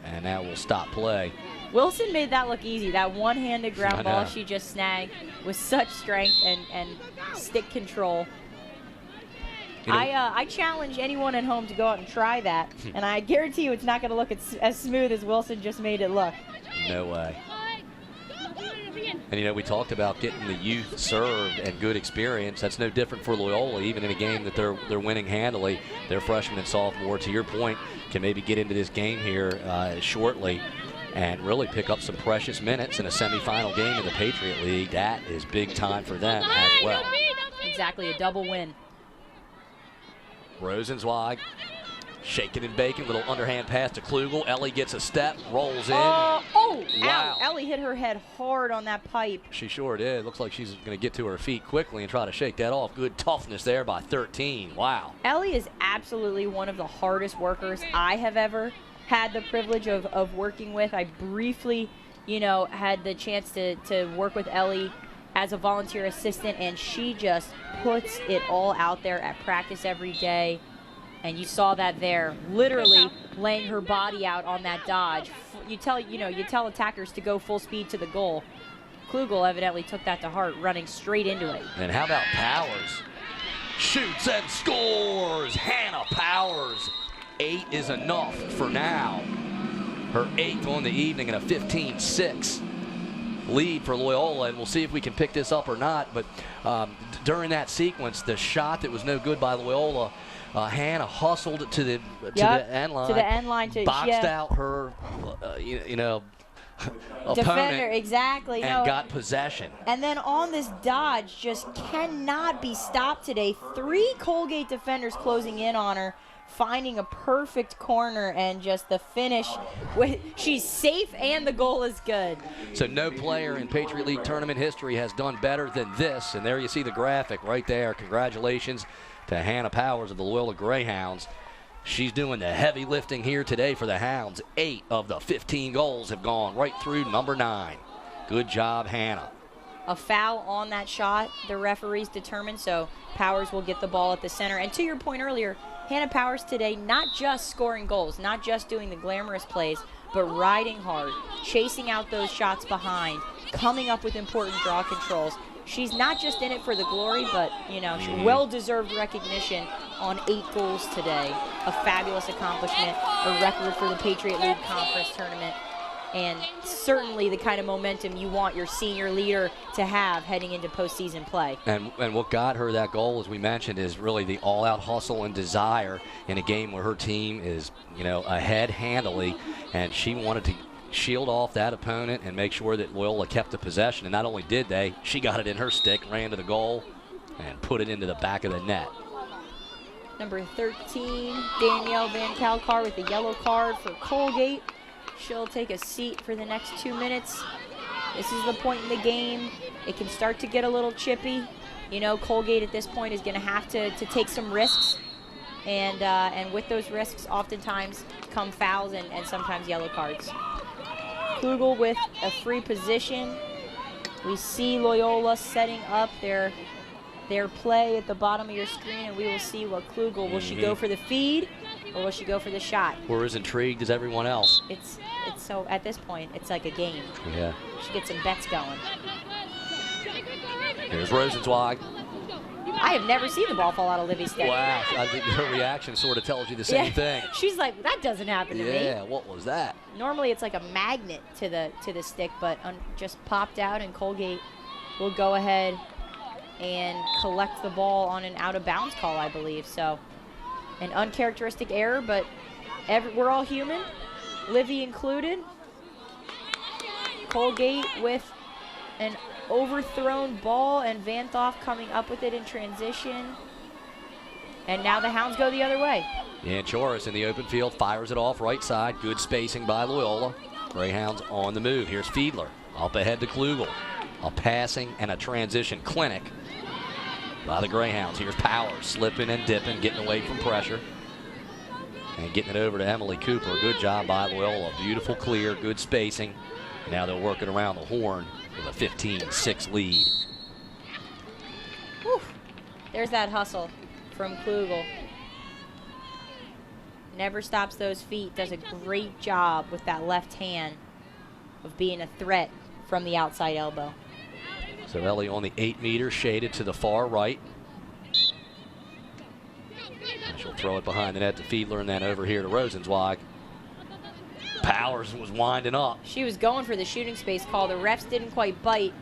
and that will stop play. Wilson made that look easy. That one-handed ground ball she just snagged with such strength and stick control. I challenge anyone at home to go out and try that, and I guarantee you it's not going to look as smooth as Wilson just made it look. No way. And, you know, we talked about getting the youth served and good experience. That's no different for Loyola, even in a game that they're winning handily. Their freshman and sophomore, to your point, can maybe get into this game here shortly and really pick up some precious minutes in a semifinal game in the Patriot League. That is big time for them as well. Exactly, a double win. Rosenzweig shaking and baking, little underhand pass to Klugel. Ellie gets a step, rolls in. Wow. Ow. Ellie hit her head hard on that pipe. She sure did. Looks like she's going to get to her feet quickly and try to shake that off. Good toughness there by 13. Wow. Ellie is absolutely one of the hardest workers I have ever had the privilege of working with. I briefly, had the chance to work with Ellie as a volunteer assistant, and she just puts it all out there at practice every day. And you saw that there, literally laying her body out on that dodge. You tell attackers to go full speed to the goal. Klugel evidently took that to heart, running straight into it. And how about Powers? Shoots and scores! Hannah Powers. 8 is enough for now. Her 8th on the evening and a 15-6 lead for Loyola, and we'll see if we can pick this up or not. But during that sequence, the shot that was no good by Loyola, Hannah hustled to the end line. To the end line. Boxed out her, opponent. Defender, exactly. And got possession. And then on this dodge, just cannot be stopped today. 3 Colgate defenders closing in on her, finding a perfect corner, and just the finish. She's safe and the goal is good. So no player in Patriot League tournament history has done better than this. And there you see the graphic right there. Congratulations to Hannah Powers of the Loyola Greyhounds. She's doing the heavy lifting here today for the Hounds. 8 of the 15 goals have gone right through number 9. Good job, Hannah. A foul on that shot, the referees determined, so Powers will get the ball at the center. And to your point earlier, Hannah Powers today not just scoring goals, not just doing the glamorous plays, but riding hard, chasing out those shots behind, coming up with important draw controls. She's not just in it for the glory, but, well-deserved recognition on 8 goals today. A fabulous accomplishment, a record for the Patriot League Conference Tournament, and certainly the kind of momentum you want your senior leader to have heading into postseason play. And what got her that goal, as we mentioned, is really the all-out hustle and desire in a game where her team is, ahead handily, and she wanted to shield off that opponent and make sure that Loyola kept the possession. And not only did they, she got it in her stick, ran to the goal, and put it into the back of the net. Number 13, Danielle Van Kalkar with the yellow card for Colgate. She'll take a seat for the next 2 minutes. This is the point in the game. It can start to get a little chippy. Colgate at this point is going to have to take some risks. And with those risks, oftentimes come fouls and sometimes yellow cards. Klugel with a free position. We see Loyola setting up their their play at the bottom of your screen, and we will see what Klugel, will she go for the feed or will she go for the shot? We're as intrigued as everyone else. It's so, at this point, it's like a game. Yeah. She gets some bets going. Here's Rosenzweig. I have never seen the ball fall out of Livy's stick. Wow, I think her reaction sort of tells you the same thing. She's like, that doesn't happen to me. Yeah, what was that? Normally it's like a magnet to the stick, but just popped out, and Colgate will go ahead and collect the ball on an out-of-bounds call, I believe. So an uncharacteristic error, but we're all human, Livy included. Colgate with an overthrown ball, and Vanthoff coming up with it in transition. And now the Hounds go the other way. And Choris in the open field fires it off right side. Good spacing by Loyola. Greyhounds on the move. Here's Fiedler up ahead to Klugel. A passing and a transition clinic by the Greyhounds. Here's Powers slipping and dipping, getting away from pressure. And getting it over to Emily Cooper. Good job by Loyola. Beautiful clear, good spacing. Now they're working around the horn with a 15-6 lead. Whew. There's that hustle from Klugel. Never stops those feet. Does a great job with that left hand of being a threat from the outside elbow. So Ellie on the 8 meter, shaded to the far right. And she'll throw it behind the net to Fiedler, and then over here to Rosenzweig. Powers was winding up. She was going for the shooting space call. The refs didn't quite bite,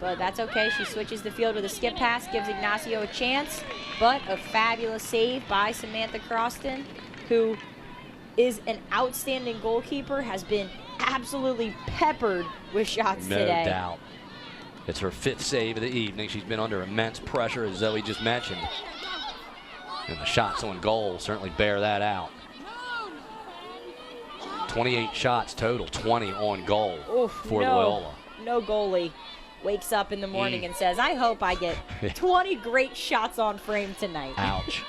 but that's okay. She switches the field with a skip pass, gives Ignacio a chance, but a fabulous save by Samantha Croston, who is an outstanding goalkeeper, has been absolutely peppered with shots today. No doubt. It's her 5th save of the evening. She's been under immense pressure, as Zoe just mentioned. And the shots on goal certainly bear that out. 28 shots total, 20 on goal for Loyola. No goalie wakes up in the morning and says, I hope I get 20 great shots on frame tonight. Ouch.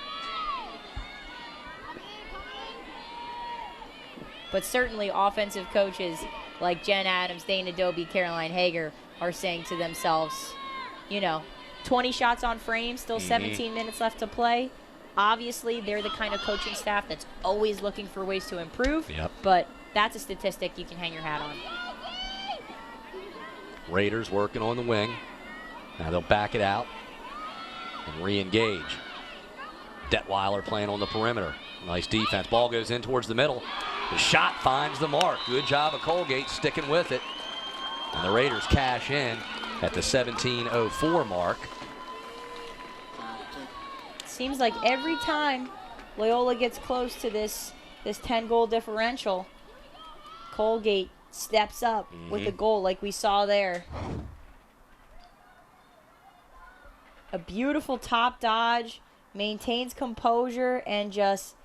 But certainly offensive coaches like Jen Adams, Dana Dobie, Caroline Hager are saying to themselves, 20 shots on frame, still 17 minutes left to play. Obviously, they're the kind of coaching staff that's always looking for ways to improve. Yep. But that's a statistic you can hang your hat on. Raiders working on the wing. Now they'll back it out and re-engage. Detweiler playing on the perimeter. Nice defense. Ball goes in towards the middle. The shot finds the mark. Good job of Colgate sticking with it. And the Raiders cash in at the 17:04 mark. Seems like every time Loyola gets close to this 10-goal differential, Colgate steps up with a goal like we saw there. A beautiful top dodge, maintains composure, and just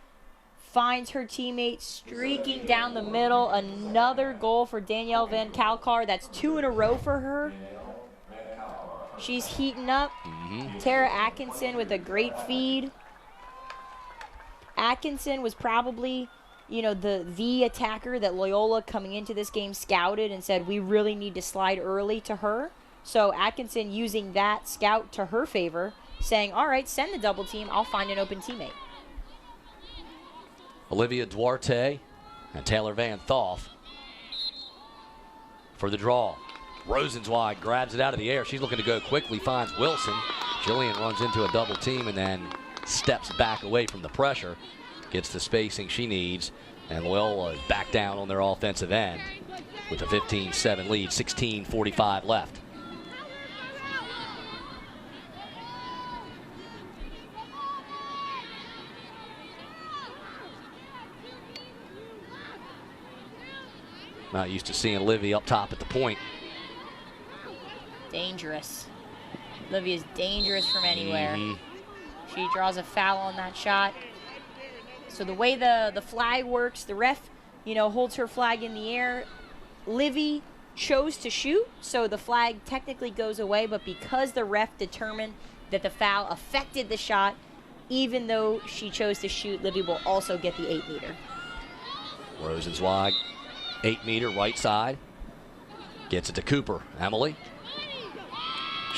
finds her teammate streaking down the middle. Another goal for Danielle Van Kalkar. That's 2 in a row for her. She's heating up. Tara Atkinson with a great feed. Atkinson was probably, the attacker that Loyola coming into this game scouted and said, we really need to slide early to her. So Atkinson using that scout to her favor, saying, all right, send the double team. I'll find an open teammate. Olivia Duarte and Taylor Van Thoff for the draw. Rosenzweig grabs it out of the air. She's looking to go quickly, finds Wilson. Jillian runs into a double team and then steps back away from the pressure. Gets the spacing she needs, and Loyola is back down on their offensive end with a 15-7 lead, 16:45 left. Not used to seeing Livy up top at the point. Dangerous. Livia's dangerous from anywhere. She draws a foul on that shot. So the way the flag works, the ref, holds her flag in the air. Livy chose to shoot, so the flag technically goes away, but because the ref determined that the foul affected the shot, even though she chose to shoot, Livy will also get the 8 meter. Rosenzweig, 8 meter right side. Gets it to Cooper. Emily.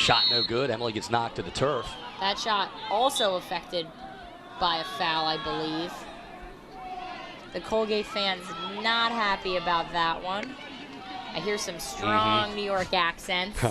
Shot no good. Emily gets knocked to the turf. That shot also affected by a foul, I believe. The Colgate fans not happy about that one. I hear some strong New York accents.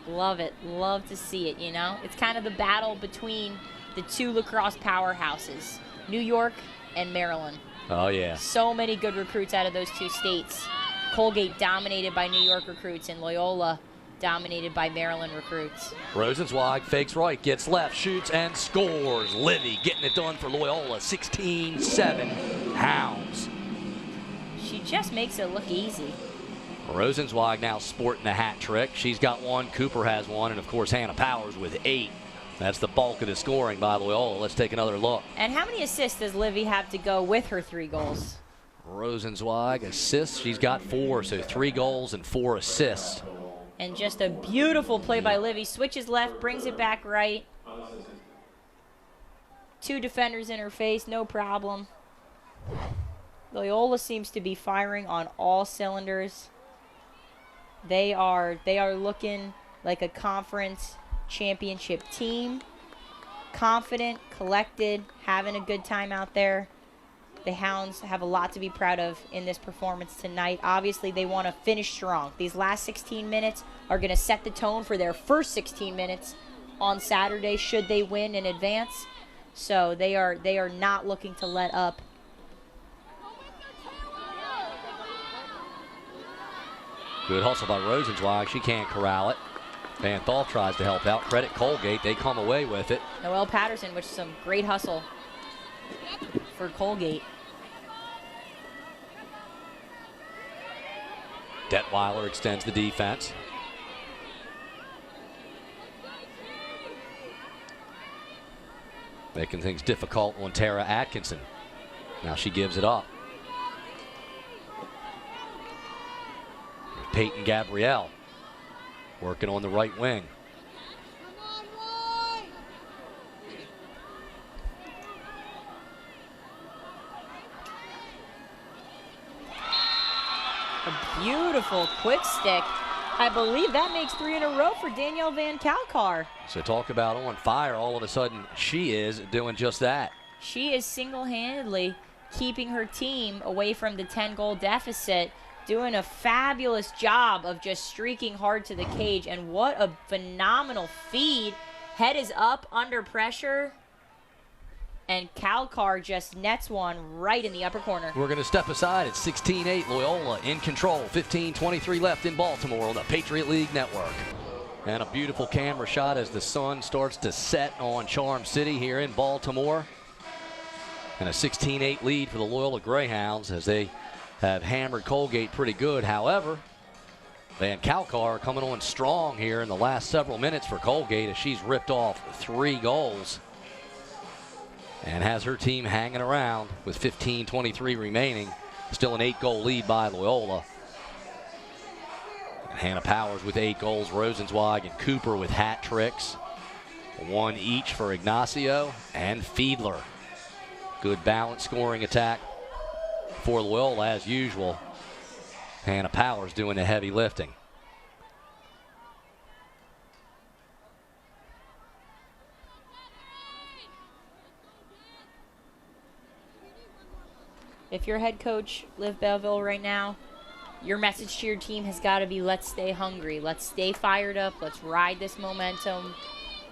Love it. Love to see it, you know? It's kind of the battle between the two lacrosse powerhouses, New York and Maryland. Oh, yeah. So many good recruits out of those two states. Colgate dominated by New York recruits, and Loyola dominated by Maryland recruits. Rosenzweig fakes right, gets left, shoots, and scores. Livy getting it done for Loyola. 16-7 Hounds. She just makes it look easy. Rosenzweig now sporting the hat trick. She's got one, Cooper has one, and of course Hannah Powers with 8. That's the bulk of the scoring by Loyola. Let's take another look. And how many assists does Livy have to go with her 3 goals? Rosenzweig assists. She's got 4, so 3 goals and 4 assists. And just a beautiful play by Livy. Switches left, brings it back right. 2 defenders in her face, no problem. Loyola seems to be firing on all cylinders. They are looking like a conference championship team. Confident, collected, having a good time out there. The Hounds have a lot to be proud of in this performance tonight. Obviously, they want to finish strong. These last 16 minutes are going to set the tone for their first 16 minutes on Saturday should they win in advance. So they are not looking to let up. Good hustle by Rosenzweig. She can't corral it. Van Thal tries to help out. Credit Colgate. They come away with it. Noelle Patterson with some great hustle for Colgate. Detweiler extends the defense. Making things difficult on Tara Atkinson. Now she gives it up. Peyton Gabrielle working on the right wing. A beautiful quick stick. I believe that makes 3 in a row for Danielle Van Kalkar. So talk about on fire. All of a sudden, she is doing just that. She is single-handedly keeping her team away from the 10-goal deficit, doing a fabulous job of just streaking hard to the cage. And what a phenomenal feed. Head is up under pressure. And Kalkar just nets one right in the upper corner. We're going to step aside at 16-8. Loyola in control. 15:23 left in Baltimore on the Patriot League Network. And a beautiful camera shot as the sun starts to set on Charm City here in Baltimore. And a 16-8 lead for the Loyola Greyhounds as they have hammered Colgate pretty good. However, Van Kalkar coming on strong here in the last several minutes for Colgate as she's ripped off 3 goals and has her team hanging around with 15:23 remaining. Still an 8-goal lead by Loyola. And Hannah Powers with 8 goals, Rosenzweig and Cooper with hat tricks. 1 each for Ignacio and Fiedler. Good balanced scoring attack for Loyola as usual. Hannah Powers doing the heavy lifting. If you're head coach Liv Belleville right now, your message to your team has got to be, let's stay hungry. Let's stay fired up. Let's ride this momentum.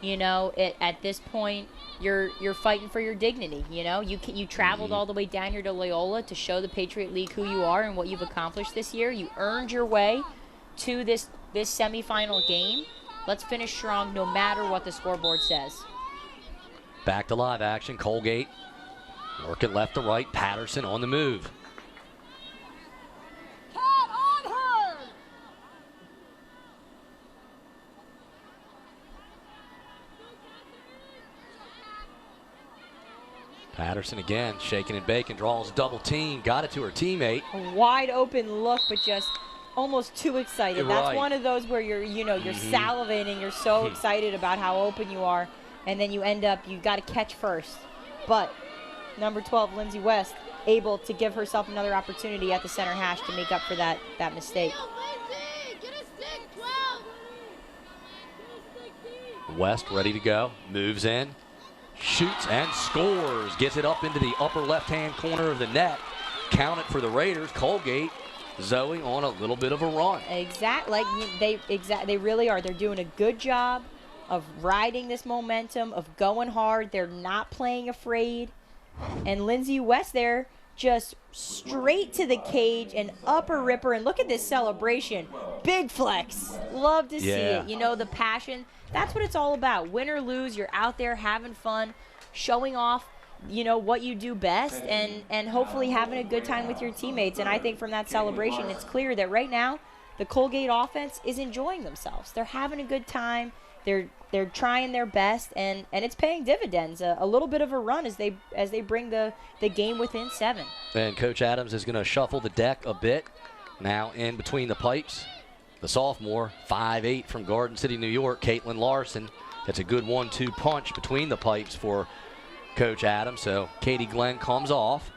You know, at this point, you're fighting for your dignity. You know, you traveled all the way down here to Loyola to show the Patriot League who you are and what you've accomplished this year. You earned your way to this semifinal game. Let's finish strong no matter what the scoreboard says. Back to live action. Colgate working left to right. Patterson on the move. Patterson again, shaking and baking, draws a double team, got it to her teammate. A wide open look, but just almost too excited. That's Right. one of those where you're salivating, you're so excited about how open you are, and then you end up, you got to catch first. But number 12, Lindsay West, able to give herself another opportunity at the center hash to make up for that mistake. West ready to go. Moves in. Shoots and scores. Gets it up into the upper left-hand corner of the net. Count it for the Raiders. Colgate, Zoe on a little bit of a run. They really are. They're doing a good job of riding this momentum, of going hard. They're not playing afraid. And Lindsay West there just straight to the cage and upper ripper. And look at this celebration. Big flex. Love to see it. You know, the passion. That's what it's all about. Win or lose, you're out there having fun, showing off, you know, what you do best, and hopefully having a good time with your teammates. And I think from that celebration, it's clear that right now the Colgate offense is enjoying themselves. They're having a good time. They're trying their best, and it's paying dividends. A little bit of a run as they bring the game within 7. And Coach Adams is going to shuffle the deck a bit. Now in between the pipes, the sophomore, 5'8" from Garden City, New York, Caitlin Larson. That's a good 1-2 punch between the pipes for Coach Adams. So Katie Glenn comes off.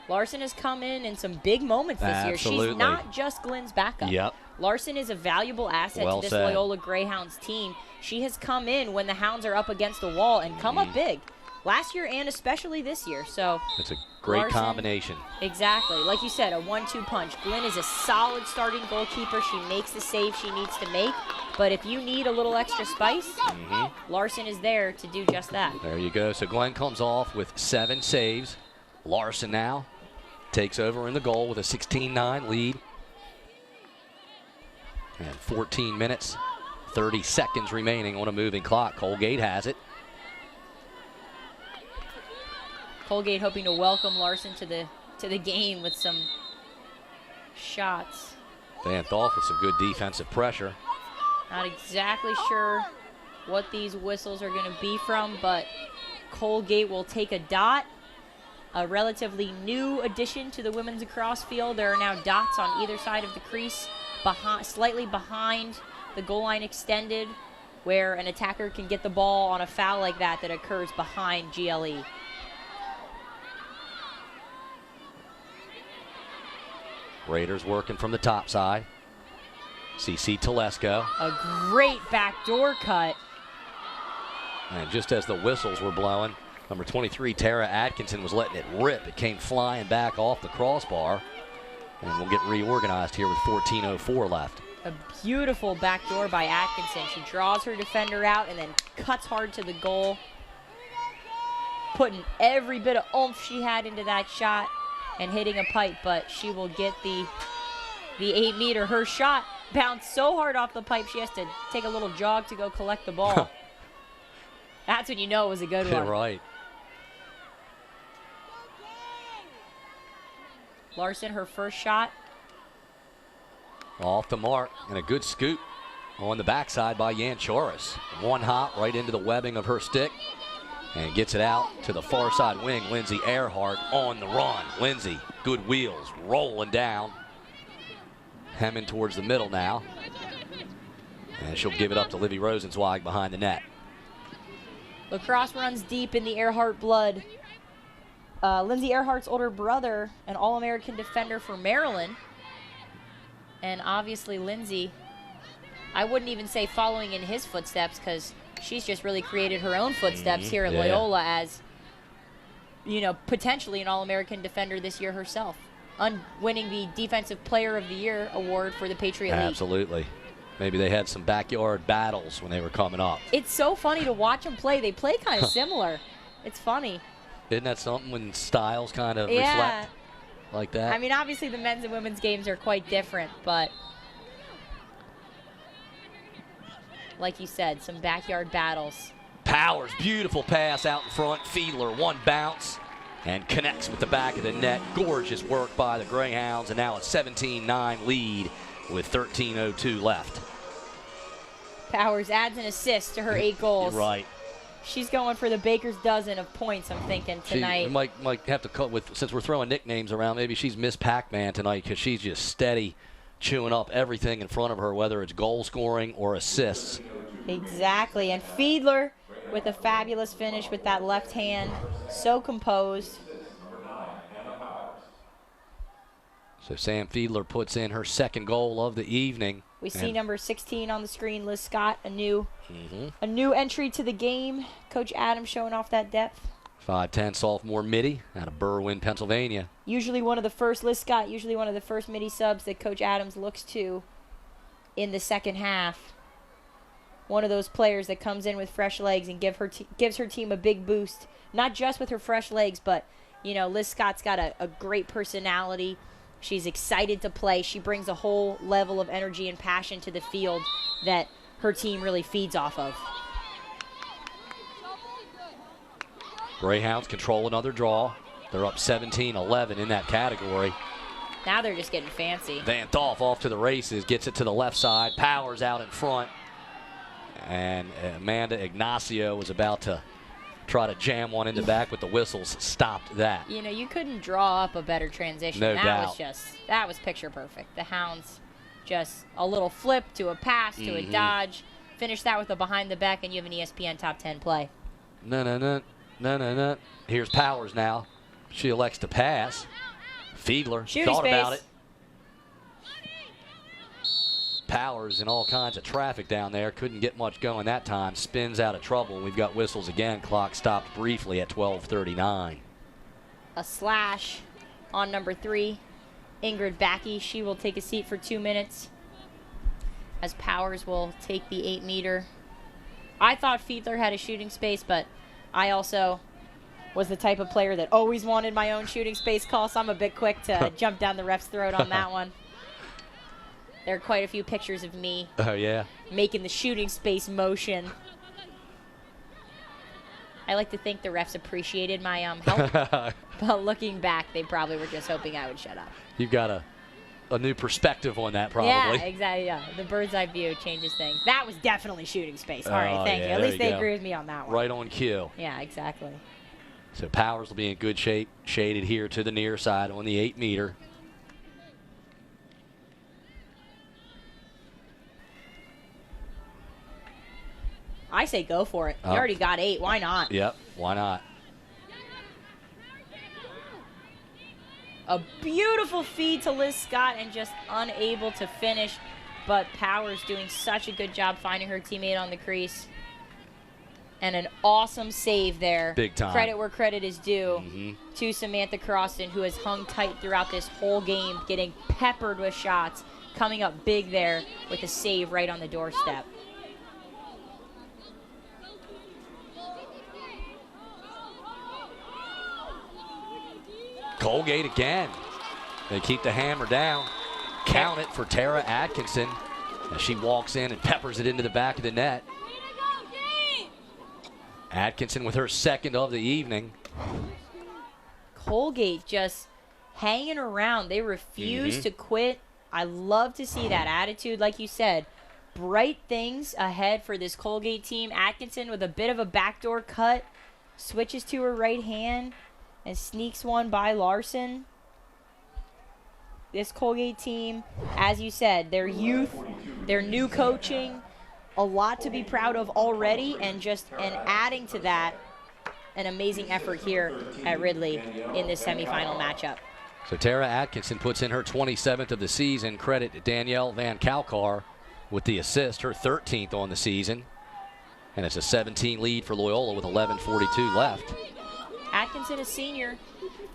Larson has come in some big moments this year. She's not just Glenn's backup. Yep. Larson is a valuable asset to this Loyola Greyhounds team. She has come in when the Hounds are up against the wall and come up big. Last year and especially this year. So it's a great Larson, combination. Exactly. Like you said, a 1-2 punch. Glenn is a solid starting goalkeeper. She makes the save she needs to make. But if you need a little extra spice, Larson is there to do just that. There you go. So Glenn comes off with 7 saves. Larson now takes over in the goal with a 16-9 lead. And 14 minutes, 30 seconds remaining on a moving clock. Colgate has it. Colgate hoping to welcome Larson to the game with some shots. Van Tholf with some good defensive pressure. Not exactly sure what these whistles are going to be from, but Colgate will take a dot. A relatively new addition to the women's lacrosse field. There are now dots on either side of the crease, slightly behind the goal line extended, where an attacker can get the ball on a foul like that occurs behind GLE. Raiders working from the top side. CC Telesco. A great backdoor cut. And just as the whistles were blowing, number 23, Tara Atkinson, was letting it rip. It came flying back off the crossbar. And we'll get reorganized here with 14:04 left. A beautiful backdoor by Atkinson. She draws her defender out and then cuts hard to the goal. Putting every bit of oomph she had into that shot and hitting a pipe, but she will get the 8-meter. Her shot bounced so hard off the pipe she has to take a little jog to go collect the ball. That's when you know it was a good one. Right. Larson, her first shot. Off the mark, and a good scoop on the backside by Yanchoris. One hop right into the webbing of her stick, and gets it out to the far side wing. Lindsay Earhart on the run. Lindsay, good wheels, rolling down. Hemming towards the middle now. And she'll give it up to Livy Rosenzweig behind the net. Lacrosse runs deep in the Earhart blood. Lindsay Earhart's older brother, an All-American defender for Maryland. And obviously Lindsay, I wouldn't even say following in his footsteps, because she's just really created her own footsteps here at Loyola as, you know, potentially an All-American defender this year herself. Winning the Defensive Player of the Year award for the Patriot League. Absolutely. Maybe they had some backyard battles when they were coming up. It's so funny to watch them play. They play kind of similar. It's funny. Isn't that something when styles kind of reflect like that? I mean, obviously the men's and women's games are quite different, but like you said, some backyard battles. Powers, beautiful pass out in front. Fiedler, one bounce, and connects with the back of the net. Gorgeous work by the Greyhounds, and now a 17-9 lead with 13:02 left. Powers adds an assist to her 8 goals. Right. She's going for the baker's dozen of points, I'm thinking, tonight. She might have to cut with, since we're throwing nicknames around, maybe she's Miss Pac-Man tonight, because she's just steady, chewing up everything in front of her, whether it's goal scoring or assists. Exactly. And Fiedler with a fabulous finish with that left hand. So composed. So Sam Fiedler puts in her second goal of the evening. We see number 16 on the screen, Liz Scott, a new entry to the game. Coach Adams showing off that depth. 5'10" sophomore midi out of Berwyn, Pennsylvania. Usually one of the first, Liz Scott, usually one of the first midi subs that Coach Adams looks to in the second half. One of those players that comes in with fresh legs and gives her team a big boost. Not just with her fresh legs, but, you know, Liz Scott's got a great personality. She's excited to play. She brings a whole level of energy and passion to the field that her team really feeds off of. Greyhounds control another draw. They're up 17-11 in that category. Now they're just getting fancy. Van Dolph off to the races, gets it to the left side. Powers out in front. And Amanda Ignacio was about to try to jam one in the back, but the whistles stopped that. You know, you couldn't draw up a better transition. No doubt. That was picture perfect. The Hounds just a little flip to a pass to a dodge. Finish that with a behind the back, and you have an ESPN top 10 play. No. Here's Powers now. She elects to pass. Fiedler Shooting thought space. about it. Powers in all kinds of traffic down there. Couldn't get much going that time. Spins out of trouble, and we've got whistles again. Clock stopped briefly at 12:39. A slash on number 3, Ingrid Backey. She will take a seat for 2 minutes as Powers will take the 8-meter. I thought Fiedler had a shooting space, but I also was the type of player that always wanted my own shooting space call, so I'm a bit quick to jump down the ref's throat on that one. There are quite a few pictures of me making the shooting space motion. I like to think the refs appreciated my help, but looking back, they probably were just hoping I would shut up. You've got a new perspective on that, probably. Yeah, exactly. Yeah. The bird's eye view changes things. That was definitely shooting space. All right, thank you. At least they agree with me on that one. Right on cue. Yeah, exactly. So Powers will be in good shape, shaded here to the near side on the 8-meter. I say go for it. You already got 8. Why not? Yep, why not? A beautiful feed to Liz Scott and just unable to finish. But Powers doing such a good job finding her teammate on the crease. And an awesome save there. Big time. Credit where credit is due to Samantha Croston, who has hung tight throughout this whole game, getting peppered with shots, coming up big there with a save right on the doorstep. Colgate again. They keep the hammer down. Count it for Tara Atkinson as she walks in and peppers it into the back of the net. Atkinson with her second of the evening. Colgate just hanging around. They refuse to quit. I love to see that attitude. Like you said, bright things ahead for this Colgate team. Atkinson with a bit of a backdoor cut. Switches to her right hand and sneaks one by Larson. This Colgate team, as you said, their youth, their new coaching, a lot to be proud of already, and adding to that, an amazing effort here at Ridley in this semifinal matchup. So Tara Atkinson puts in her 27th of the season. Credit to Danielle Van Kalkar with the assist, her 13th on the season. And it's a 17 lead for Loyola with 11:42 left. Atkinson, a senior.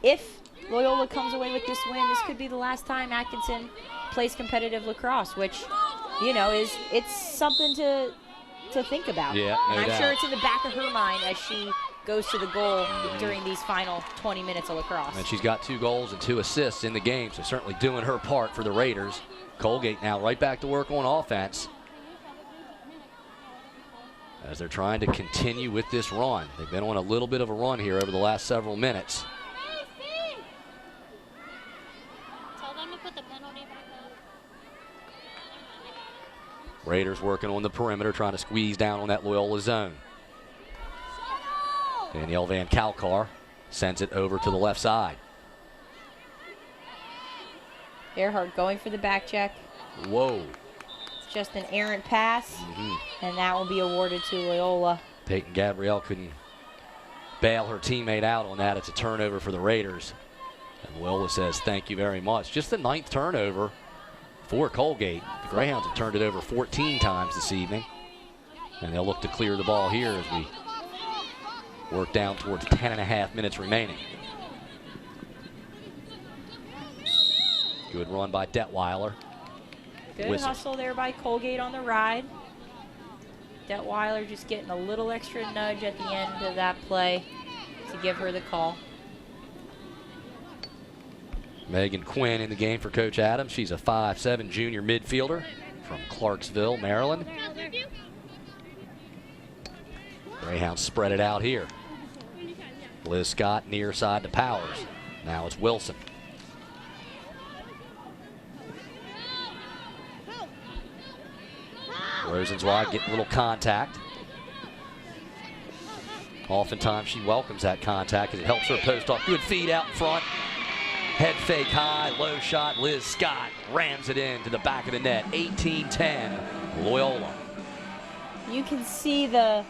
If Loyola comes away with this win, this could be the last time Atkinson plays competitive lacrosse, which, you know, it's something to think about. Yeah, no and I'm doubt. sure it's in the back of her mind as she goes to the goal during these final 20 minutes of lacrosse. And she's got 2 goals and 2 assists in the game, so certainly doing her part for the Raiders. Colgate now right back to work on offense as they're trying to continue with this run. They've been on a little bit of a run here over the last several minutes. Tell them to put the penalty back up. Raiders working on the perimeter, trying to squeeze down on that Loyola zone. Danielle Van Kalkar sends it over to the left side. Earhart going for the back check. Whoa. It's just an errant pass, and that will be awarded to Loyola. Peyton Gabrielle couldn't bail her teammate out on that. It's a turnover for the Raiders. And Loyola says thank you very much. Just the 9th turnover for Colgate. The Greyhounds have turned it over 14 times this evening. And they'll look to clear the ball here as we work down towards 10.5 minutes remaining. Good run by Detweiler. Good Whistle. hustle there by Colgate on the ride. Detweiler just getting a little extra nudge at the end of that play to give her the call. Megan Quinn in the game for Coach Adams. She's a 5'7" junior midfielder from Clarksville, Maryland. Greyhounds spread it out here. Liz Scott near side to Powers. Now it's Wilson. Rosenzweig getting a little contact. Oftentimes she welcomes that contact because it helps her post off. Good feed out in front. Head fake high, low shot. Liz Scott rams it in to the back of the net. 18-10, Loyola. You can see the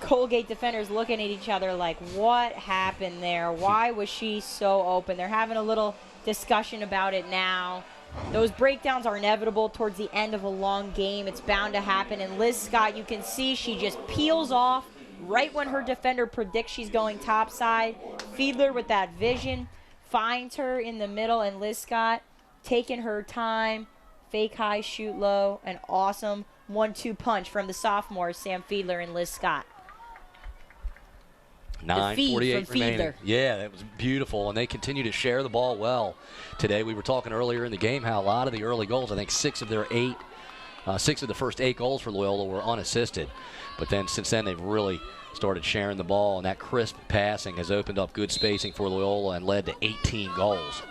Colgate defenders looking at each other like, what happened there? Why was she so open? They're having a little discussion about it now. Those breakdowns are inevitable towards the end of a long game. It's bound to happen. And Liz Scott, you can see she just peels off right when her defender predicts she's going topside. Fiedler with that vision finds her in the middle, and Liz Scott taking her time. Fake high, shoot low. An awesome 1-2 punch from the sophomores, Sam Fiedler and Liz Scott. 9:48 remaining. Yeah, that was beautiful, and they continue to share the ball well today. We were talking earlier in the game how a lot of the early goals, I think 6 of the first 8 goals for Loyola were unassisted. But then since then they've really started sharing the ball, and that crisp passing has opened up good spacing for Loyola and led to 18 goals.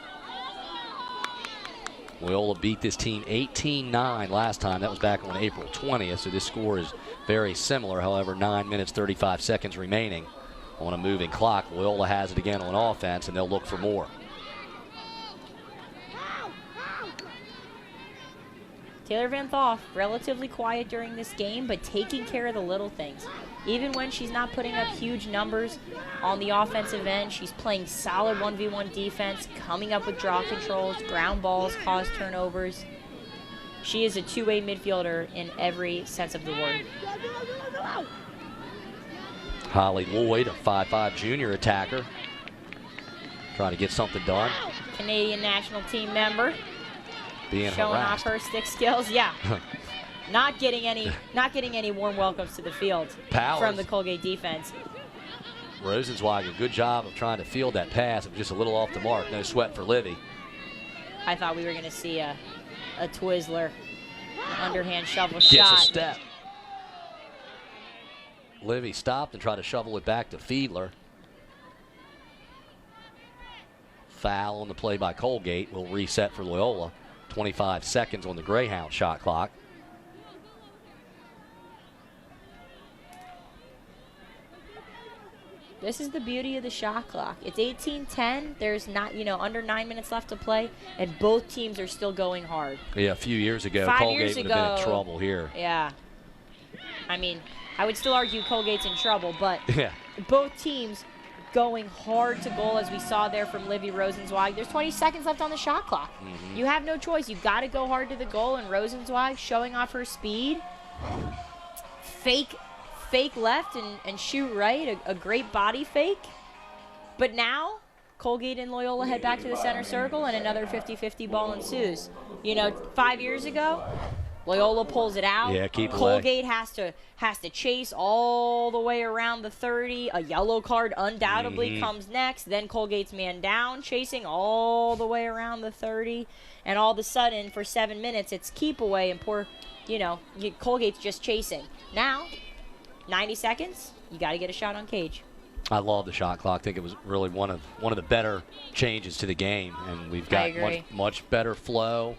Loyola beat this team 18-9 last time. That was back on April 20th, so this score is very similar. However, 9 minutes, 35 seconds remaining on a moving clock. Loyola has it again on offense, and they'll look for more. Taylor Van Thoff, relatively quiet during this game, but taking care of the little things. Even when she's not putting up huge numbers on the offensive end, she's playing solid 1v1 defense, coming up with draw controls, ground balls, cause turnovers. She is a two-way midfielder in every sense of the word. Holly Lloyd, a 5'5" junior attacker, trying to get something done. Canadian national team member. Being showing harassed. off her stick skills. Yeah. not getting any warm welcomes to the field Powers. From the Colgate defense. Rosenzweig, a good job of trying to field that pass. It was just a little off the mark. No sweat for Livy. I thought we were going to see a Twizzler, an underhand shovel Gets shot. a step. Livy stopped and tried to shovel it back to Fiedler. Foul on the play by Colgate. Will reset for Loyola. 25 seconds on the Greyhound shot clock. This is the beauty of the shot clock. It's 18-10. There's not, under 9 minutes left to play, and both teams are still going hard. Yeah, a few years ago, 5 Colgate years would ago, have been in trouble here. Yeah. I mean, I would still argue Colgate's in trouble, but Yeah. both teams going hard to goal, as we saw there from Livy Rosenzweig. There's 20 seconds left on the shot clock. Mm-hmm. You have no choice. You've got to go hard to the goal, and Rosenzweig showing off her speed. Fake left and shoot right. A great body fake. But now, Colgate and Loyola head back to the center circle, and another 50-50 ball ensues. 5 years ago, Loyola pulls it out. Yeah, keep away. Colgate has to chase all the way around the 30. A yellow card undoubtedly comes next. Then Colgate's man down, chasing all the way around the 30. And all of a sudden, for 7 minutes, it's keep away and Colgate's just chasing. Now, 90 seconds, you got to get a shot on cage. I love the shot clock. I think it was really one of the better changes to the game, and we've got much better flow.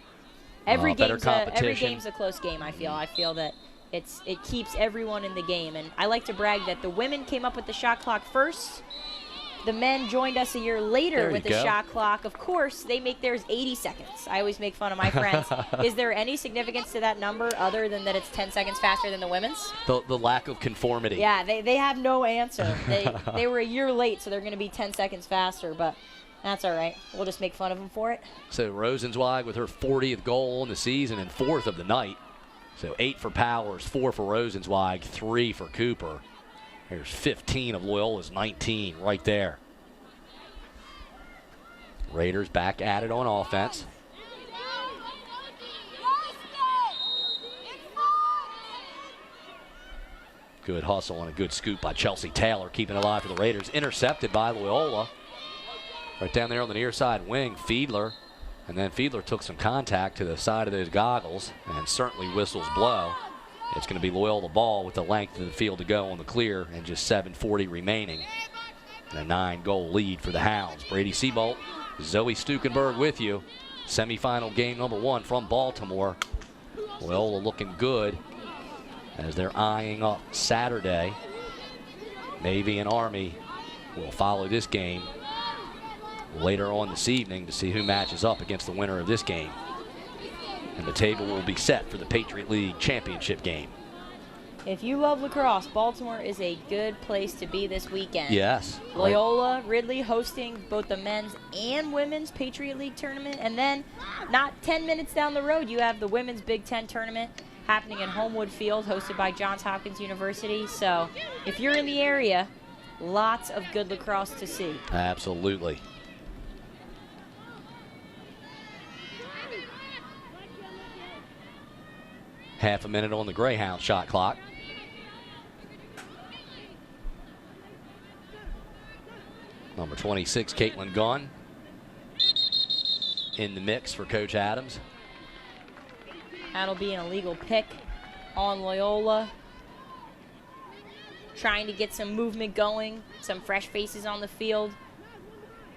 Every better game's competition. a close game. I feel that it keeps everyone in the game, and I like to brag that the women came up with the shot clock first. The men joined us a year later with the shot clock. Of course, they make theirs 80 seconds. I always make fun of my friends. Is there any significance to that number other than that it's 10 seconds faster than the women's? The lack of conformity. Yeah, they have no answer. They were a year late, so they're going to be 10 seconds faster. But That's all right. We'll just make fun of him for it. So Rosenzweig with her 40th goal in the season and 4th of the night. So 8 for Powers, 4 for Rosenzweig, 3 for Cooper. There's 15 of Loyola's 19 right there. Raiders back at it on offense. Good hustle and a good scoop by Chelsea Taylor, keeping it alive for the Raiders. Intercepted by Loyola. Right down there on the near side wing, Fiedler. And then Fiedler took some contact to the side of those goggles and certainly whistles blow. It's going to be Loyola ball with the length of the field to go on the clear and just 7:40 remaining. And a 9-goal lead for the Hounds. Brady Seabolt, Zoe Stukenberg with you. Semifinal game number 1 from Baltimore. Loyola looking good as they're eyeing up Saturday. Navy and Army will follow this game later on this evening to see who matches up against the winner of this game. And the table will be set for the Patriot League championship game. If you love lacrosse, Baltimore is a good place to be this weekend. Yes. Loyola, Ridley hosting both the men's and women's Patriot League tournament. And then not 10 minutes down the road, you have the women's Big Ten tournament happening in Homewood Field, hosted by Johns Hopkins University. So if you're in the area, lots of good lacrosse to see. Absolutely. Half a minute on the Greyhound shot clock. Number 26, Caitlin Gunn, in the mix for Coach Adams. That'll be an illegal pick on Loyola. Trying to get some movement going, some fresh faces on the field.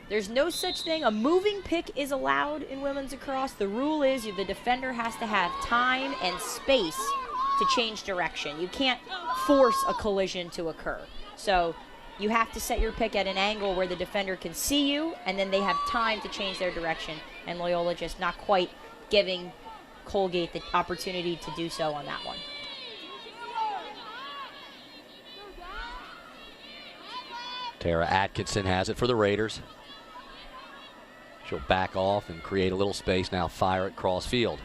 There's no such thing. A moving pick is allowed in women's lacrosse. The rule is the defender has to have time and space to change direction. You can't force a collision to occur. So you have to set your pick at an angle where the defender can see you, and then they have time to change their direction. And Loyola just not quite giving Colgate the opportunity to do so on that one. Tara Atkinson has it for the Raiders. She'll back off and create a little space. Now fire it cross field.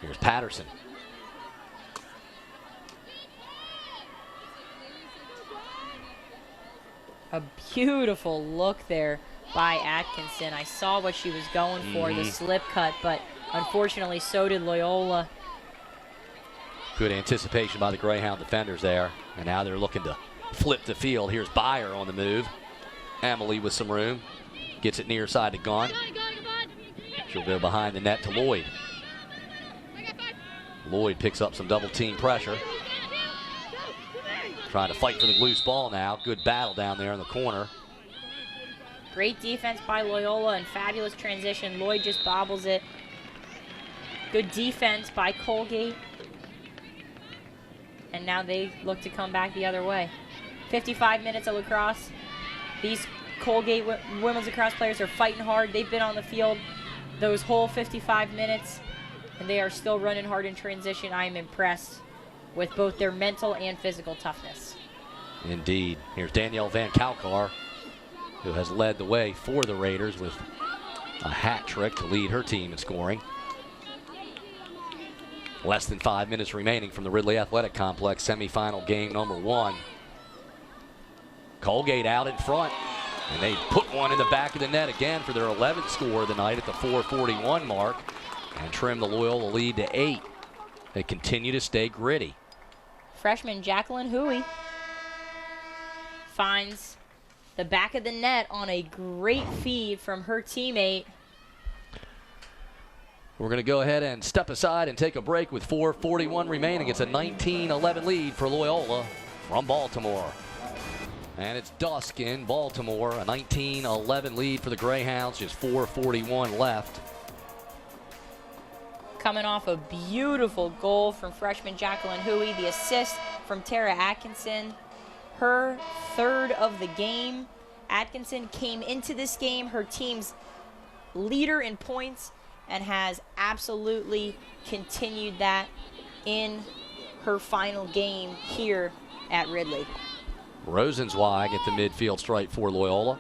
Here's Patterson. A beautiful look there by Atkinson. I saw what she was going for, the slip cut, but unfortunately so did Loyola. Good anticipation by the Greyhound defenders there. And now they're looking to flip the field. Here's Byer on the move. Emily with some room. Gets it near side to Gunn. She'll go behind the net to Lloyd. Lloyd picks up some double team pressure. Trying to fight for the loose ball now. Good battle down there in the corner. Great defense by Loyola and fabulous transition. Lloyd just bobbles it. Good defense by Colgate. And now they look to come back the other way. 55 minutes of lacrosse. These Colgate women's lacrosse players are fighting hard. They've been on the field those whole 55 minutes, and they are still running hard in transition. I am impressed with both their mental and physical toughness. Indeed. Here's Danielle Van Kalkar, who has led the way for the Raiders with a hat trick to lead her team in scoring. Less than 5 minutes remaining from the Ridley Athletic Complex semifinal game number 1. Colgate out in front, and they put one in the back of the net again for their 11th score of the night at the 4:41 mark and trim the Loyola lead to 8. They continue to stay gritty. Freshman Jacqueline Huey finds the back of the net on a great feed from her teammate. We're going to go ahead and step aside and take a break with 4:41 remaining. It's a 19-11 lead for Loyola from Baltimore. And it's dusk in Baltimore, a 19-11 lead for the Greyhounds, just 4:41 left. Coming off a beautiful goal from freshman Jacqueline Huey, the assist from Tara Atkinson, her 3rd of the game. Atkinson came into this game her team's leader in points and has absolutely continued that in her final game here at Ridley. Rosenzweig at the midfield stripe for Loyola.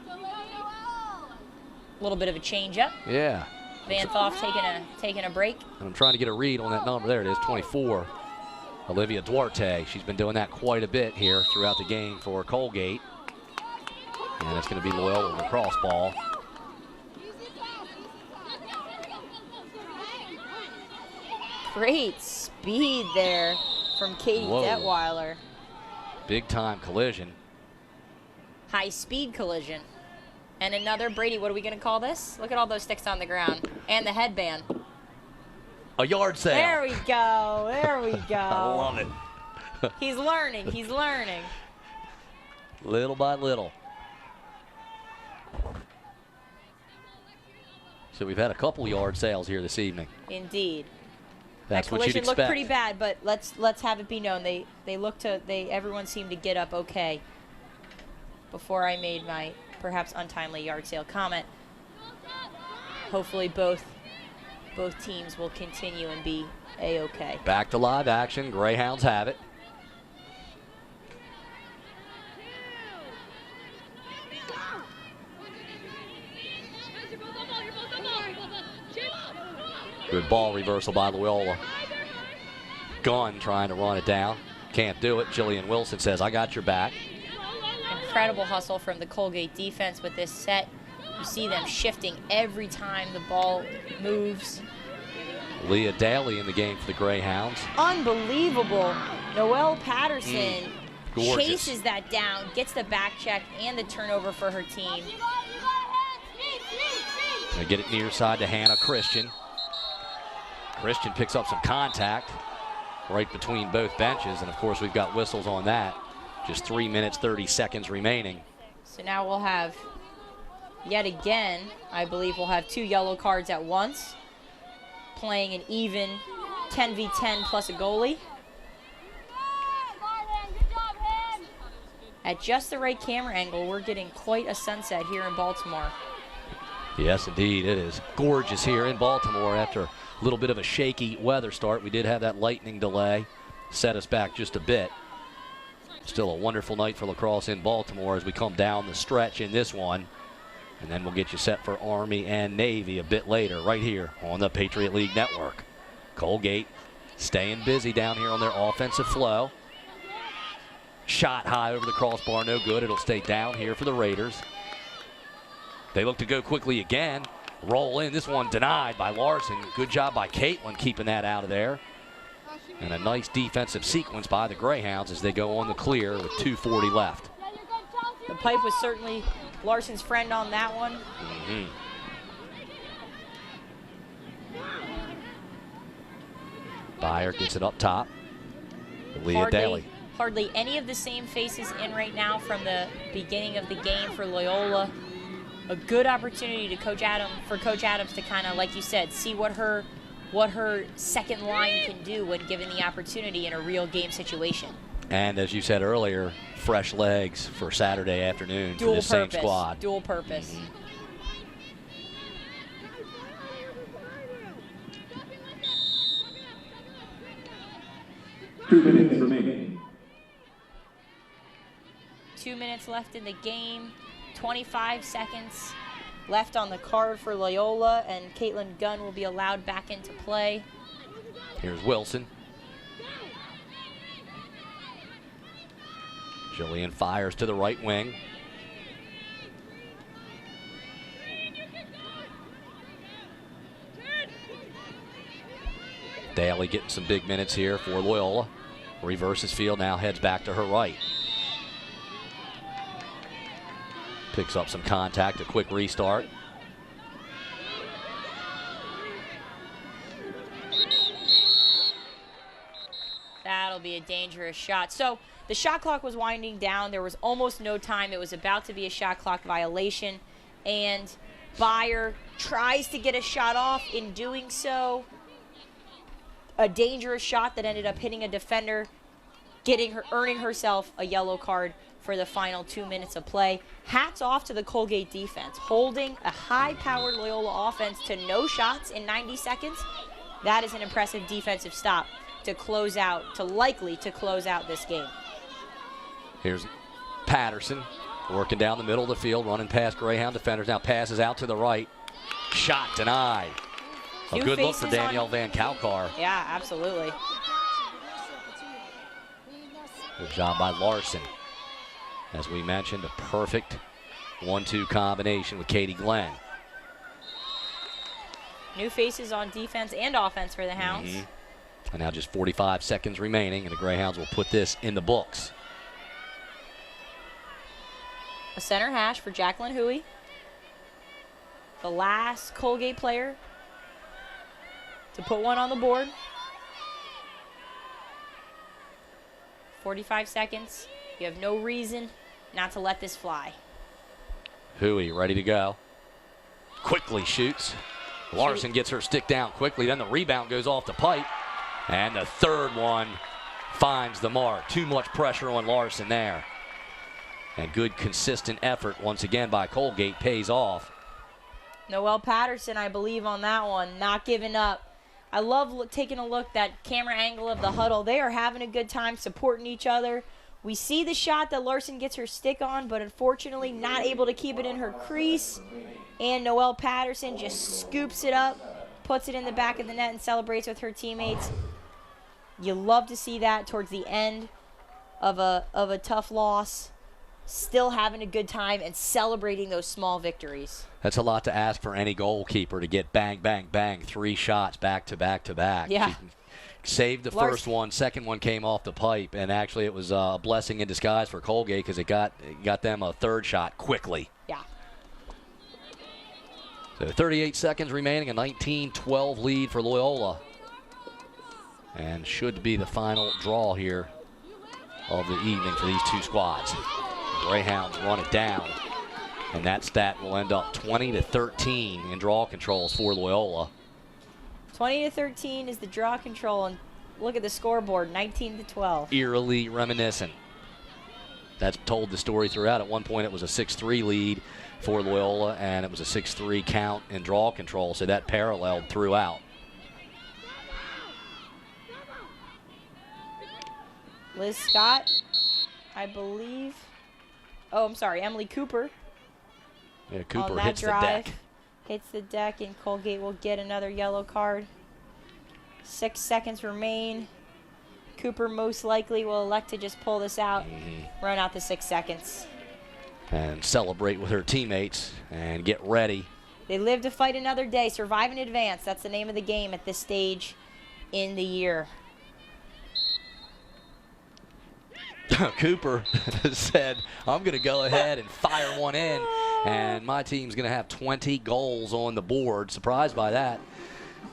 A little bit of a change-up. Yeah. Van Thoff taking a break. And I'm trying to get a read on that number. There it is, 24. Olivia Duarte. She's been doing that quite a bit here throughout the game for Colgate. And it's going to be Loyola lacrosse ball. Great speed there from Katie Detweiler. Big time collision. High speed collision. And another, Brady, what are we going to call this? Look at all those sticks on the ground. And the headband. A yard sale. There we go. There we go. I love it. He's learning. He's learning. Little by little. So we've had a couple yard sales here this evening. Indeed. That's that what you'd collision expect. looked pretty bad, but let's have it be known everyone seemed to get up okay before I made my perhaps untimely yard sale comment. Hopefully both teams will continue and be a-okay. Back to live action. Greyhounds have it. Good ball reversal by Loyola. Gunn trying to run it down. Can't do it. Jillian Wilson says, I got your back. Incredible hustle from the Colgate defense with this set. You see them shifting every time the ball moves. Leah Daly in the game for the Greyhounds. Unbelievable. Noelle Patterson Gorgeous. chases that down, gets the back check and the turnover for her team. They get it near side to Hannah Christian. Christian picks up some contact right between both benches, and of course we've got whistles on that. Just 3 minutes, 30 seconds remaining. So now we'll have, yet again, I believe we'll have 2 yellow cards at once, playing an even 10v10 plus a goalie. At just the right camera angle, we're getting quite a sunset here in Baltimore. Yes, indeed. It is gorgeous here in Baltimore after a little bit of a shaky weather start. We did have that lightning delay, set us back just a bit. Still a wonderful night for lacrosse in Baltimore as we come down the stretch in this one. And then we'll get you set for Army and Navy a bit later right here on the Patriot League Network. Colgate staying busy down here on their offensive flow. Shot high over the crossbar, no good. It'll stay down here for the Raiders. They look to go quickly again. Roll in. This one denied by Larson. Good job by Caitlin keeping that out of there. And a nice defensive sequence by the Greyhounds as they go on the clear with 2:40 left. The pipe was certainly Larson's friend on that one. Byer gets it up top. Leah Daly. Hardly any of the same faces in right now from the beginning of the game for Loyola. A good opportunity to Coach Adams to kind of, like you said, see what her second line can do when given the opportunity in a real game situation. And as you said earlier, fresh legs for Saturday afternoon for the same squad. Dual purpose. 2 minutes remaining. 2 minutes left in the game. 25 seconds left on the card for Loyola, and Caitlin Gunn will be allowed back into play. Here's Wilson. Jillian fires to the right wing. Daly getting some big minutes here for Loyola. Reverses field, now heads back to her right. Picks up some contact, a quick restart. That'll be a dangerous shot. So the shot clock was winding down. There was almost no time. It was about to be a shot clock violation. And Byer tries to get a shot off. In doing so, a dangerous shot that ended up hitting a defender, earning herself a yellow card for the final 2 minutes of play. Hats off to the Colgate defense, holding a high-powered Loyola offense to no shots in 90 seconds. That is an impressive defensive stop to close out, likely to close out this game. Here's Patterson working down the middle of the field, running past Greyhound defenders. Now passes out to the right. Shot denied. A New good look for faces Danielle Van Kalkar. Yeah, absolutely. Good job by Larson. As we mentioned, a perfect 1-2 combination with Katie Glenn. New faces on defense and offense for the Hounds. And now just 45 seconds remaining, and the Greyhounds will put this in the books. A center hash for Jacqueline Huey. The last Colgate player to put one on the board. 45 seconds. You have no reason not to let this fly. Huey ready to go. Quickly shoots. Larson gets her stick down quickly. Then the rebound goes off the pipe. And the third one finds the mark. Too much pressure on Larson there. And good consistent effort once again by Colgate pays off. Noelle Patterson, I believe, on that one. Not giving up. I love taking a look, that camera angle of the huddle. They are having a good time supporting each other. We see the shot that Larson gets her stick on, but unfortunately not able to keep it in her crease. And Noelle Patterson just scoops it up, puts it in the back of the net, and celebrates with her teammates. You love to see that towards the end of a tough loss. Still having a good time and celebrating those small victories. That's a lot to ask for any goalkeeper, to get bang, bang, bang, 3 shots back to back to back. Yeah. She saved the first one. Second one came off the pipe, and actually it was a blessing in disguise for Colgate because it got them a third shot quickly. Yeah. So 38 seconds remaining, a 19-12 lead for Loyola. And should be the final draw here of the evening for these two squads. Greyhounds run it down, and that stat will end up 20-13 in draw controls for Loyola. 20-13 is the draw control, and look at the scoreboard, 19-12. Eerily reminiscent. That's told the story throughout. At one point it was a 6-3 lead for Loyola, and it was a 6-3 count in draw control, so that paralleled throughout. Liz Scott, I believe. Oh, I'm sorry, Emily Cooper. Yeah, Cooper on that hits drive, the deck. Hits the deck, and Colgate will get another yellow card. 6 seconds remain. Cooper most likely will elect to just pull this out, run out the 6 seconds. And celebrate with her teammates and get ready. They live to fight another day, survive and advance. That's the name of the game at this stage in the year. Cooper said, I'm going to go ahead and fire one in, and my team's going to have 20 goals on the board. Surprised by that,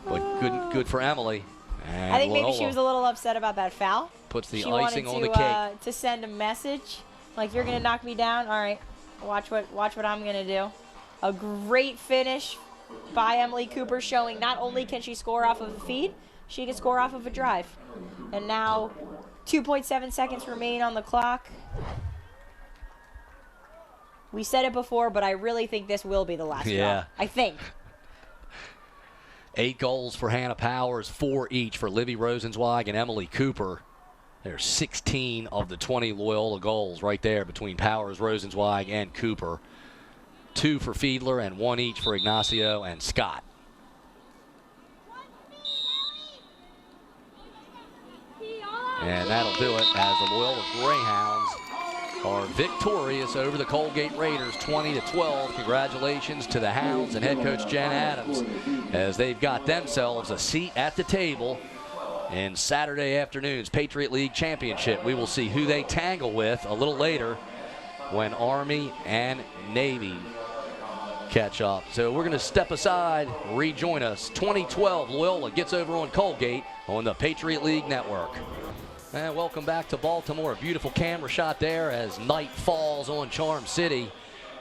but good for Emily. And I think maybe Loyola she was a little upset about that foul. puts the she icing on wanted the cake. To send a message, like, you're going to knock me down? All right, watch what I'm going to do. A great finish by Emily Cooper, showing not only can she score off of a feed, she can score off of a drive. And now 2.7 seconds remain on the clock. We said it before, but I really think this will be the last draw. I think. 8 goals for Hannah Powers, 4 each for Livy Rosenzweig and Emily Cooper. There's 16 of the 20 Loyola goals right there between Powers, Rosenzweig, and Cooper. 2 for Fiedler and 1 each for Ignacio and Scott. And that'll do it as the Loyola Greyhounds are victorious over the Colgate Raiders 20-12. Congratulations to the Hounds and head coach Jen Adams as they've got themselves a seat at the table in Saturday afternoon's Patriot League Championship. We will see who they tangle with a little later when Army and Navy catch up. So we're going to step aside, rejoin us. 2012 Loyola gets over on Colgate on the Patriot League Network. And welcome back to Baltimore. A beautiful camera shot there as night falls on Charm City.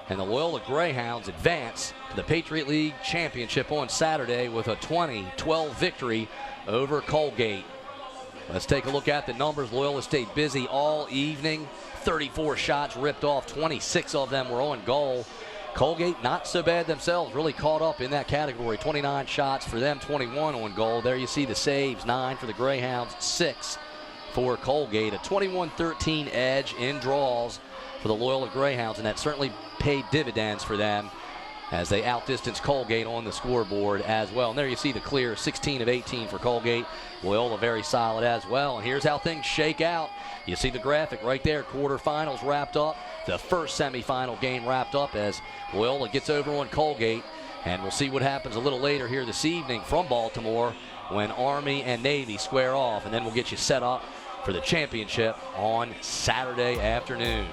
And the Loyola Greyhounds advance to the Patriot League Championship on Saturday with a 20-12 victory over Colgate. Let's take a look at the numbers. Loyola stayed busy all evening. 34 shots ripped off. 26 of them were on goal. Colgate not so bad themselves, really caught up in that category. 29 shots for them, 21 on goal. There you see the saves, 9 for the Greyhounds, 6 for Colgate. A 21-13 edge in draws for the Loyola Greyhounds, and that certainly paid dividends for them as they outdistanced Colgate on the scoreboard as well. And there you see the clear 16 of 18 for Colgate. Loyola very solid as well. And here's how things shake out. You see the graphic right there. Quarterfinals wrapped up. The first semifinal game wrapped up as Loyola gets over on Colgate. And we'll see what happens a little later here this evening from Baltimore when Army and Navy square off. And then we'll get you set up for the championship on Saturday afternoon.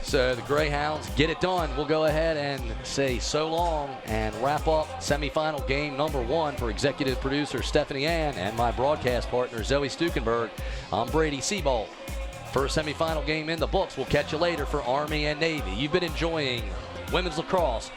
So the Greyhounds get it done. We'll go ahead and say so long and wrap up semifinal game number 1 for executive producer Stephanie Ann and my broadcast partner Zoe Stukenberg. I'm Brady Seabolt. First semifinal game in the books. We'll catch you later for Army and Navy. You've been enjoying women's lacrosse